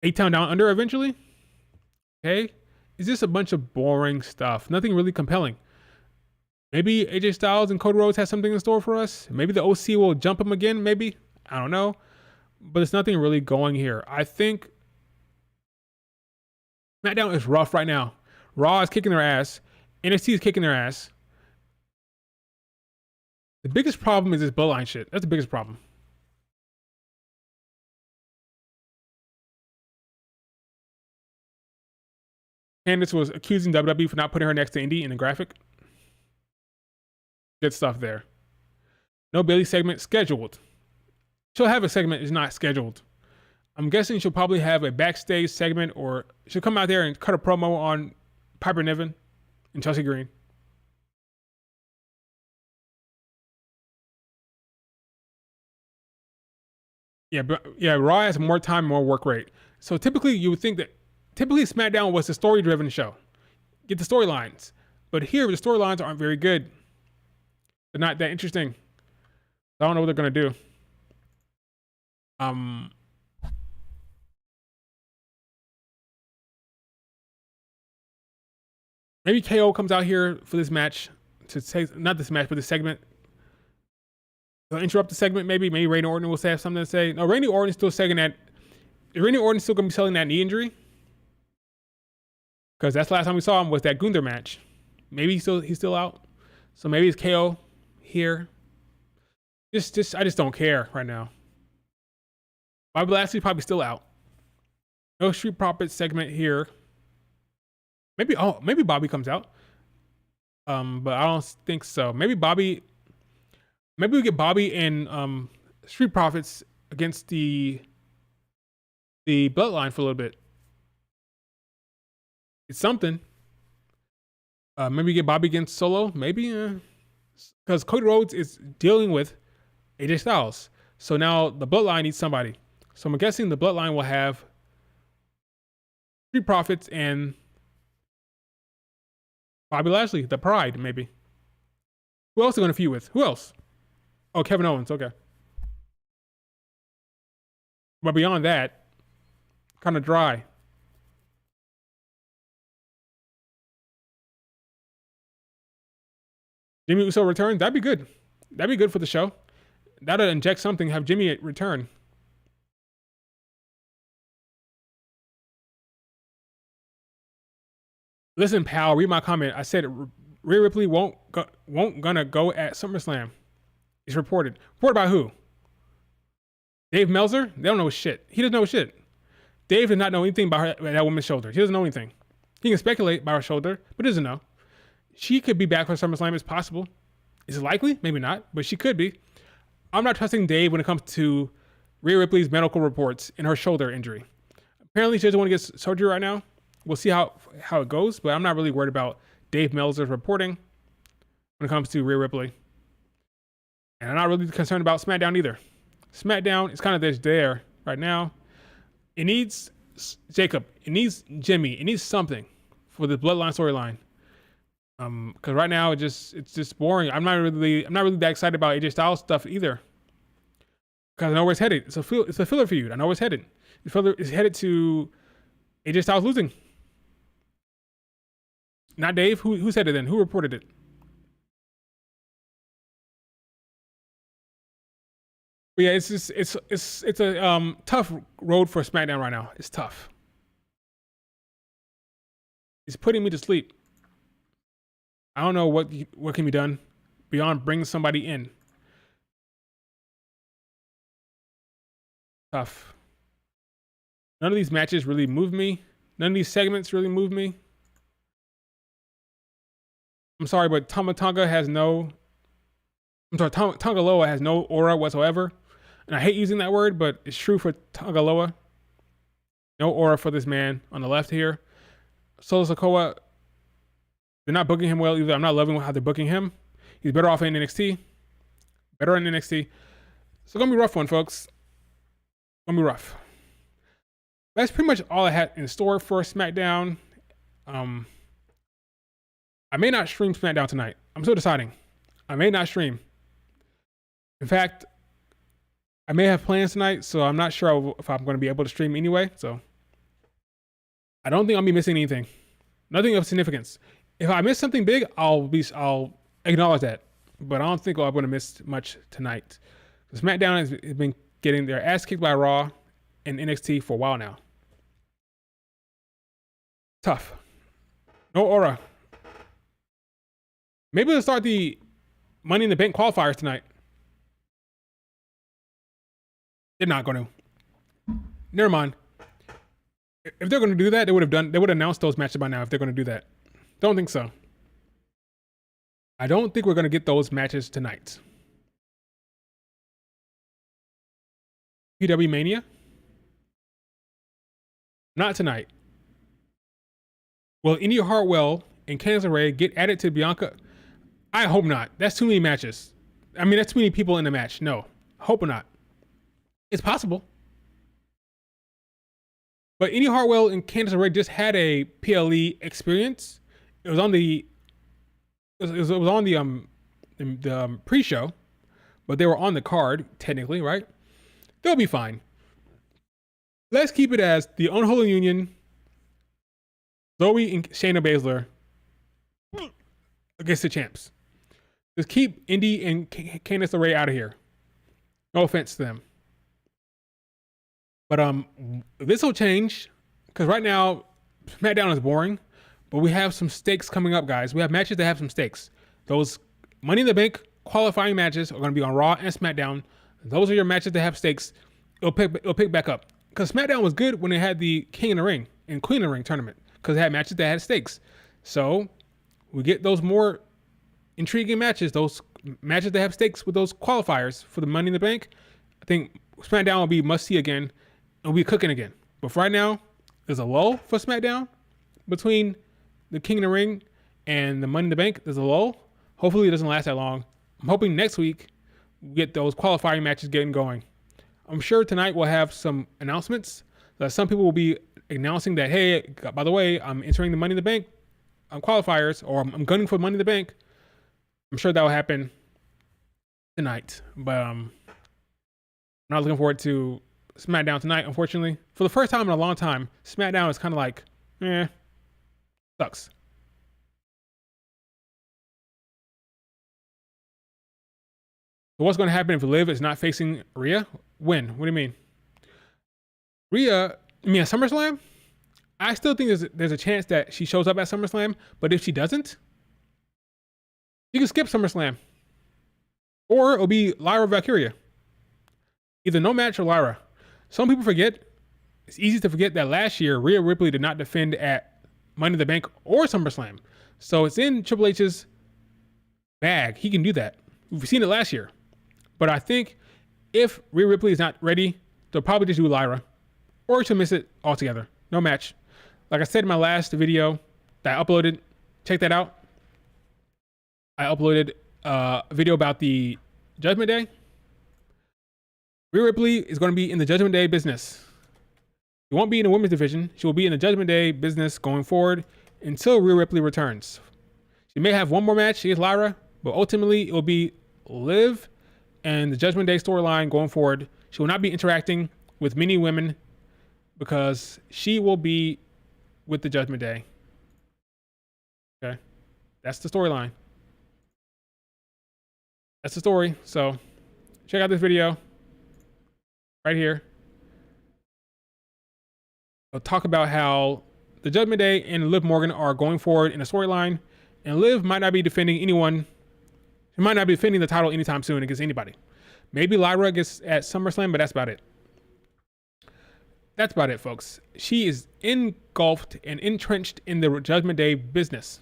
8-Town Down Under eventually. Okay, is this a bunch of boring stuff? Nothing really compelling. Maybe AJ Styles and Cody Rhodes has something in store for us. Maybe the OC will jump him again. Maybe, I don't know, but it's nothing really going here. I think SmackDown is rough right now. Raw is kicking their ass. NXT is kicking their ass. The biggest problem is this bloodline shit. That's the biggest problem. Candice was accusing WWE for not putting her next to Indy in the graphic. Good stuff there. No Bayley segment scheduled. She'll have a segment, it's not scheduled. I'm guessing she'll probably have a backstage segment, or she'll come out there and cut a promo on Piper Niven and Chelsea Green. Yeah, Raw has more time, more work rate. So typically you would think that SmackDown was a story-driven show. Get the storylines. But here the storylines aren't very good. They're not that interesting. I don't know what they're gonna do. Maybe KO comes out here for this match to say, not this match, but this segment. They'll interrupt the segment. Maybe Randy Orton will have something to say. No, Randy Orton's still saying that. Is Randy Orton still gonna be selling that knee injury? Because that's the last time we saw him was that Gunther match. Maybe he's still out. So maybe it's KO here. I just don't care right now. Bobby Lashley probably still out. No Street Profits segment here. Maybe Bobby comes out. But I don't think so. Maybe we get Bobby and Street Profits against the Bloodline for a little bit. It's something. Maybe we get Bobby against Solo. Maybe because Cody Rhodes is dealing with AJ Styles. So now the Bloodline needs somebody. So I'm guessing the Bloodline will have Street Profits and Bobby Lashley, the Pride, maybe. Who else are going to feud with? Who else? Oh, Kevin Owens. Okay. But beyond that, kind of dry. Jimmy Uso return. That'd be good. That'd be good for the show. That'll inject something. Have Jimmy return. Listen, pal, read my comment. I said Rhea Ripley won't gonna go at SummerSlam. It's reported. Reported by who? Dave Meltzer? They don't know shit. He doesn't know shit. Dave does not know anything about that woman's shoulder. He doesn't know anything. He can speculate about her shoulder, but doesn't know. She could be back for SummerSlam. It's possible. Is it likely? Maybe not, but she could be. I'm not trusting Dave when it comes to Rhea Ripley's medical reports in her shoulder injury. Apparently, she doesn't want to get surgery right now. We'll see how it goes, but I'm not really worried about Dave Meltzer's reporting when it comes to Rhea Ripley. And I'm not really concerned about SmackDown either. SmackDown is kind of just there right now. It needs Jacob. It needs Jimmy. It needs something for the Bloodline storyline. Because right now it's just boring. I'm not really that excited about AJ Styles stuff either. Because I know where it's headed. It's a filler feud. I know where it's headed. The filler is headed to AJ Styles losing. Not Dave. Who said it then? Who reported it? But yeah, it's a tough road for SmackDown right now. It's tough. It's putting me to sleep. I don't know what can be done beyond bringing somebody in. Tough. None of these matches really move me. None of these segments really move me. I'm sorry, but Tonga has no... I'm sorry, Tonga Loa has no aura whatsoever. And I hate using that word, but it's true for Tonga Loa. No aura for this man on the left here. Solo Sikoa, they're not booking him well either. I'm not loving how they're booking him. He's better off in NXT. Better in NXT. So it's going to be a rough one, folks. Gonna be rough. That's pretty much all I had in store for SmackDown. I may not stream SmackDown tonight. I'm still deciding. I may not stream. In fact, I may have plans tonight, so I'm not sure if I'm going to be able to stream anyway. So I don't think I'll be missing anything. Nothing of significance. If I miss something big, I'll acknowledge that. But I don't think I'm going to miss much tonight. SmackDown has been getting their ass kicked by Raw and NXT for a while now. Tough. No aura. Maybe they'll start the Money in the Bank qualifiers tonight. They're not going to. Never mind. If they're going to do that, they would have announced those matches by now if they're going to do that. Don't think so. I don't think we're going to get those matches tonight. PW Mania? Not tonight. Will Indy Hartwell and Candice LeRae get added to Bianca? I hope not. That's too many matches. I mean, that's too many people in the match. No, hope not. It's possible. But Indy Hartwell and Candice LeRae just had a PLE experience. It was on the pre-show, but they were on the card technically, right? They'll be fine. Let's keep it as the Unholy Union, Zoe and Shayna Baszler against the champs. Just keep Indy and Candice LeRae out of here. No offense to them. But this will change because right now SmackDown is boring, but we have some stakes coming up, guys. We have matches that have some stakes. Those Money in the Bank qualifying matches are going to be on Raw and SmackDown. Those are your matches that have stakes. It'll pick back up because SmackDown was good when it had the King of the Ring and Queen of the Ring tournament because it had matches that had stakes. So we get those more intriguing matches, those matches that have stakes with those qualifiers for the Money in the Bank. I think SmackDown will be must-see again. And we'll be cooking again. But for right now, there's a lull for SmackDown between the King of the Ring and the Money in the Bank. There's a lull. Hopefully it doesn't last that long. I'm hoping next week we get those qualifying matches getting going. I'm sure tonight we'll have some announcements. Some people will be announcing that, hey, by the way, I'm entering the Money in the Bank qualifiers, or I'm gunning for Money in the Bank. I'm sure that will happen tonight. But I'm not looking forward to SmackDown tonight, unfortunately. For the first time in a long time, SmackDown is kind of like, sucks. So what's going to happen if Liv is not facing Rhea? When? What do you mean? Rhea, at SummerSlam? I still think there's a chance that she shows up at SummerSlam, but if she doesn't, you can skip SummerSlam. Or it'll be Lyra Valkyria. Either no match or Lyra. Some people forget, it's easy to forget that last year, Rhea Ripley did not defend at Money in the Bank or SummerSlam. So it's in Triple H's bag. He can do that. We've seen it last year. But I think if Rhea Ripley is not ready, they'll probably just do Lyra. Or she'll miss it altogether. No match. Like I said in my last video that I uploaded, check that out. I uploaded a video about the Judgment Day. Rhea Ripley is going to be in the Judgment Day business. She won't be in the women's division. She will be in the Judgment Day business going forward until Rhea Ripley returns. She may have one more match against Lyra, but ultimately it will be Liv and the Judgment Day storyline going forward. She will not be interacting with many women because she will be with the Judgment Day. Okay. That's the storyline. That's the story. So check out this video right here. I'll talk about how the Judgment Day and Liv Morgan are going forward in a storyline, and Liv might not be defending anyone. She might not be defending the title anytime soon against anybody. Maybe Lyra gets at SummerSlam, but that's about it. That's about it, folks. She is engulfed and entrenched in the Judgment Day business.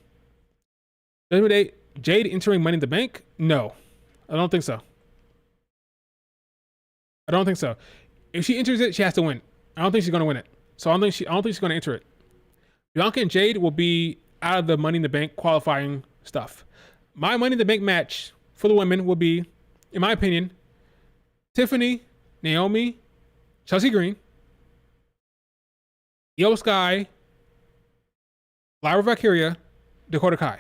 Judgment Day, Jade entering Money in the Bank? No, I don't think so. I don't think so. If she enters it, she has to win. I don't think she's going to win it. So I don't think she's going to enter it. Bianca and Jade will be out of the Money in the Bank qualifying stuff. My Money in the Bank match for the women will be, in my opinion, Tiffany, Naomi, Chelsea Green, Io Sky, Lyra Valkyria, Dakota Kai.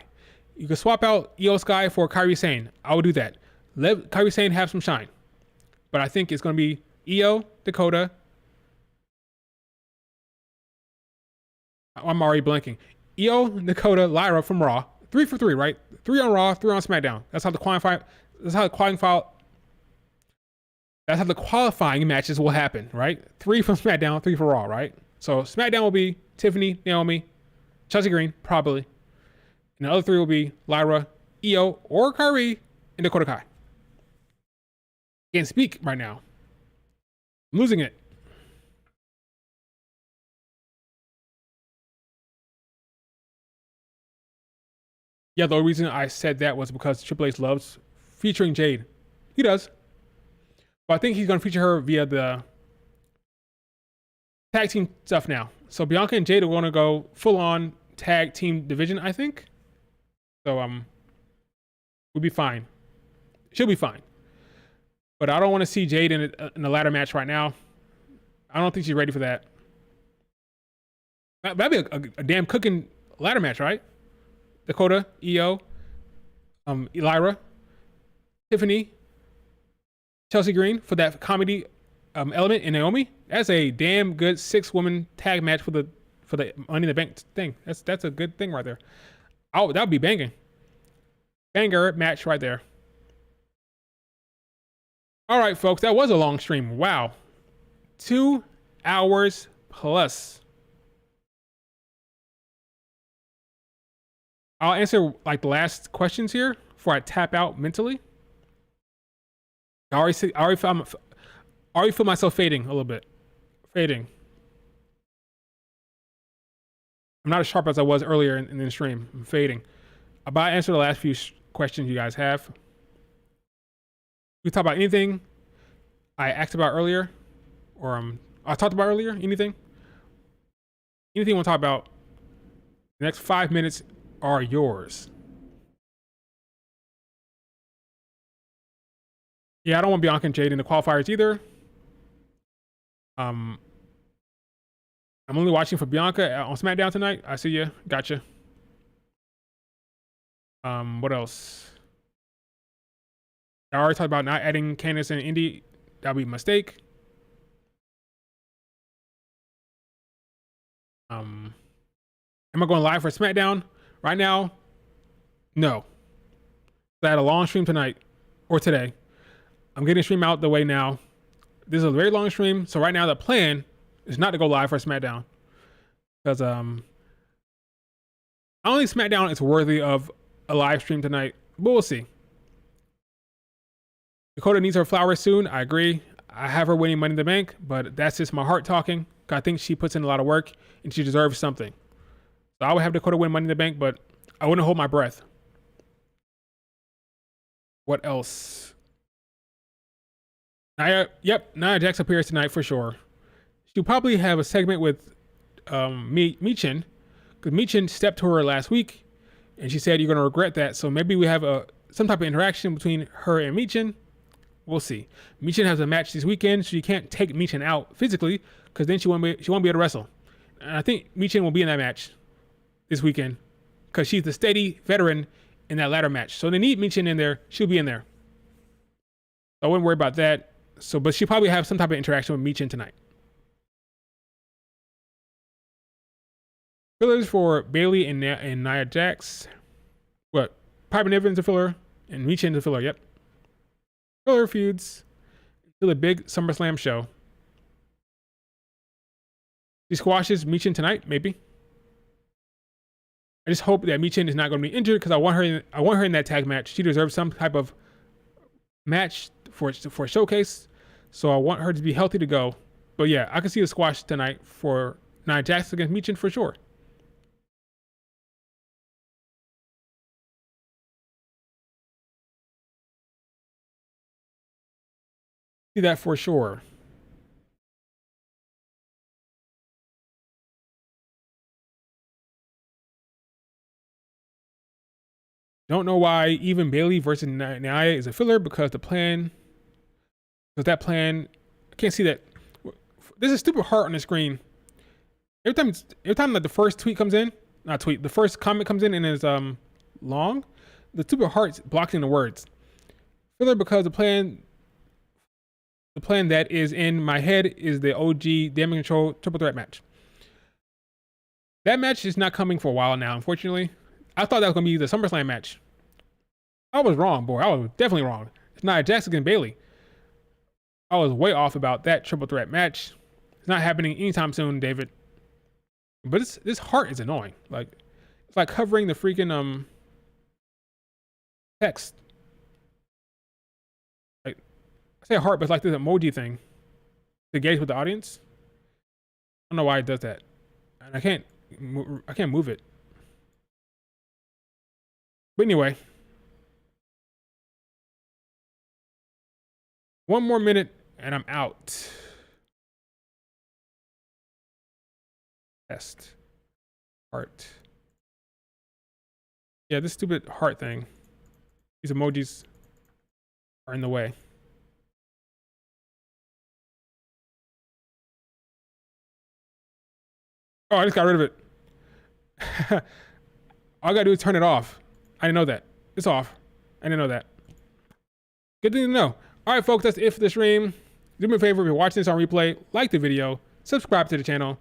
You can swap out Io Sky for Kairi Sane. I would do that. Let Kairi Sane have some shine. But I think it's going to be Io, Dakota. I'm already blanking. Io, Dakota, Lyra from Raw. 3 for 3, right? 3 on Raw, 3 on SmackDown. That's how the qualifying matches will happen, right? 3 from SmackDown, 3 for Raw, right? So SmackDown will be Tiffany, Naomi, Chelsea Green, probably. And the other 3 will be Lyra, Io, or Kairi, and Dakota Kai. Can't speak right now. I'm losing it. Yeah, the only reason I said that was because Triple H loves featuring Jade. He does. But I think he's going to feature her via the tag team stuff now. So Bianca and Jade are going to go full on tag team division, I think. So we'll be fine. She'll be fine. But I don't want to see Jade in a ladder match right now. I don't think she's ready for that. That'd be a damn cooking ladder match, right? Dakota, Io, Elira, Tiffany, Chelsea Green for that comedy element, in Naomi. That's a damn good 6-woman tag match for the Money in the Bank thing. That's a good thing right there. Oh, that would be banging. Banger match right there. All right, folks, that was a long stream. Wow. 2 hours plus. I'll answer like the last questions here before I tap out mentally. I already feel myself fading a little bit. Fading. I'm not as sharp as I was earlier in the stream. I'm fading. But I answer the last few questions you guys have. We talk about anything I asked about earlier, or I talked about earlier. Anything you want to talk about? The next 5 minutes are yours. Yeah, I don't want Bianca and Jade in the qualifiers either. I'm only watching for Bianca on Smackdown tonight. I see you. Gotcha. What else? I already talked about not adding Candice and Indy. That'd be a mistake. Am I going live for Smackdown right now? No. I had a long stream tonight or today. I'm getting the stream out the way now. This is a very long stream, so right now the plan is not to go live for SmackDown because I don't think SmackDown is worthy of a live stream tonight, but we'll see. Dakota needs her flowers soon. I agree. I have her winning Money in the Bank, but that's just my heart talking. I think she puts in a lot of work and she deserves something. So I would have Dakota win Money in the Bank, but I wouldn't hold my breath. What else? Nia Jax appears tonight for sure. She'll probably have a segment with Michin, because Michin stepped to her last week, and she said you're going to regret that. So maybe we have some type of interaction between her and Michin. We'll see. Michin has a match this weekend, so you can't take Michin out physically, because then she won't be able to wrestle. And I think Michin will be in that match this weekend, because she's the steady veteran in that ladder match. So they need Michin in there. She'll be in there. So I wouldn't worry about that. So, but she'll probably have some type of interaction with Michin tonight. Fillers for Bayley and Nia Jax. What? Piper Niven's a filler and Michin's a filler. Yep. Filler feuds to the big SummerSlam show. She squashes Michin tonight, maybe. I just hope that Michin is not going to be injured because I want her in that tag match. She deserves some type of match for a showcase, so I want her to be healthy to go. But yeah, I can see a squash tonight for Nia Jax against Michin for sure. See that for sure. Don't know why even Bayley versus Nia is a filler because that plan, I can't see that. There's a stupid heart on the screen. Every time like the first tweet comes in, the first comment comes in and is long, the stupid heart's blocking the words. Filler because the plan that is in my head is the OG Damage Control Triple Threat match. That match is not coming for a while now, unfortunately. I thought that was going to be the SummerSlam match. I was wrong, boy. I was definitely wrong. It's Nia Jax against Bayley. I was way off about that triple threat match. It's not happening anytime soon, David. But this heart is annoying. Like, it's like covering the freaking text. I say heart, but it's like this emoji thing to engage with the audience. I don't know why it does that, and I can't move it. But anyway, 1 more minute and I'm out. Test. Heart. Yeah, this stupid heart thing. These emojis are in the way. Oh, I just got rid of it. All I gotta do is turn it off. I didn't know that. It's off. I didn't know that. Good thing to know. All right, folks, that's it for the stream. Do me a favor, if you're watching this on replay, like the video, subscribe to the channel.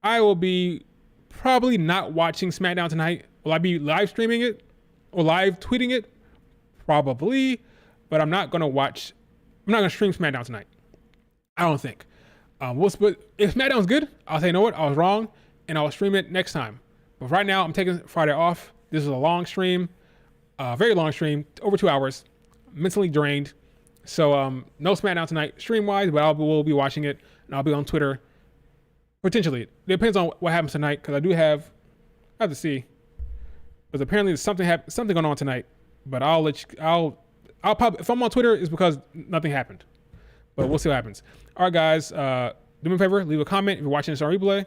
I will be probably not watching Smackdown tonight. Will I be live streaming it or live tweeting it? Probably, but I'm not gonna stream Smackdown tonight. I don't think. If Smackdown's good, I'll say, you know what, I was wrong, and I'll stream it next time. But right now, I'm taking Friday off. This is a long stream, very long stream, over 2 hours. Mentally drained. So no Smackdown tonight, stream-wise, but we'll be watching it, and I'll be on Twitter. Potentially. It depends on what happens tonight, because I have to see. Because apparently there's something going on tonight. But I'll probably, if I'm on Twitter, it's because nothing happened. But we'll see what happens. All right, guys, do me a favor, leave a comment if you're watching this on replay,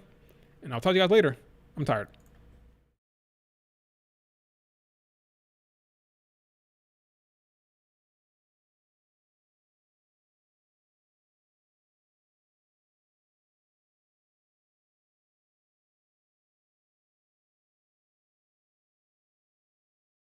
and I'll talk to you guys later. I'm tired.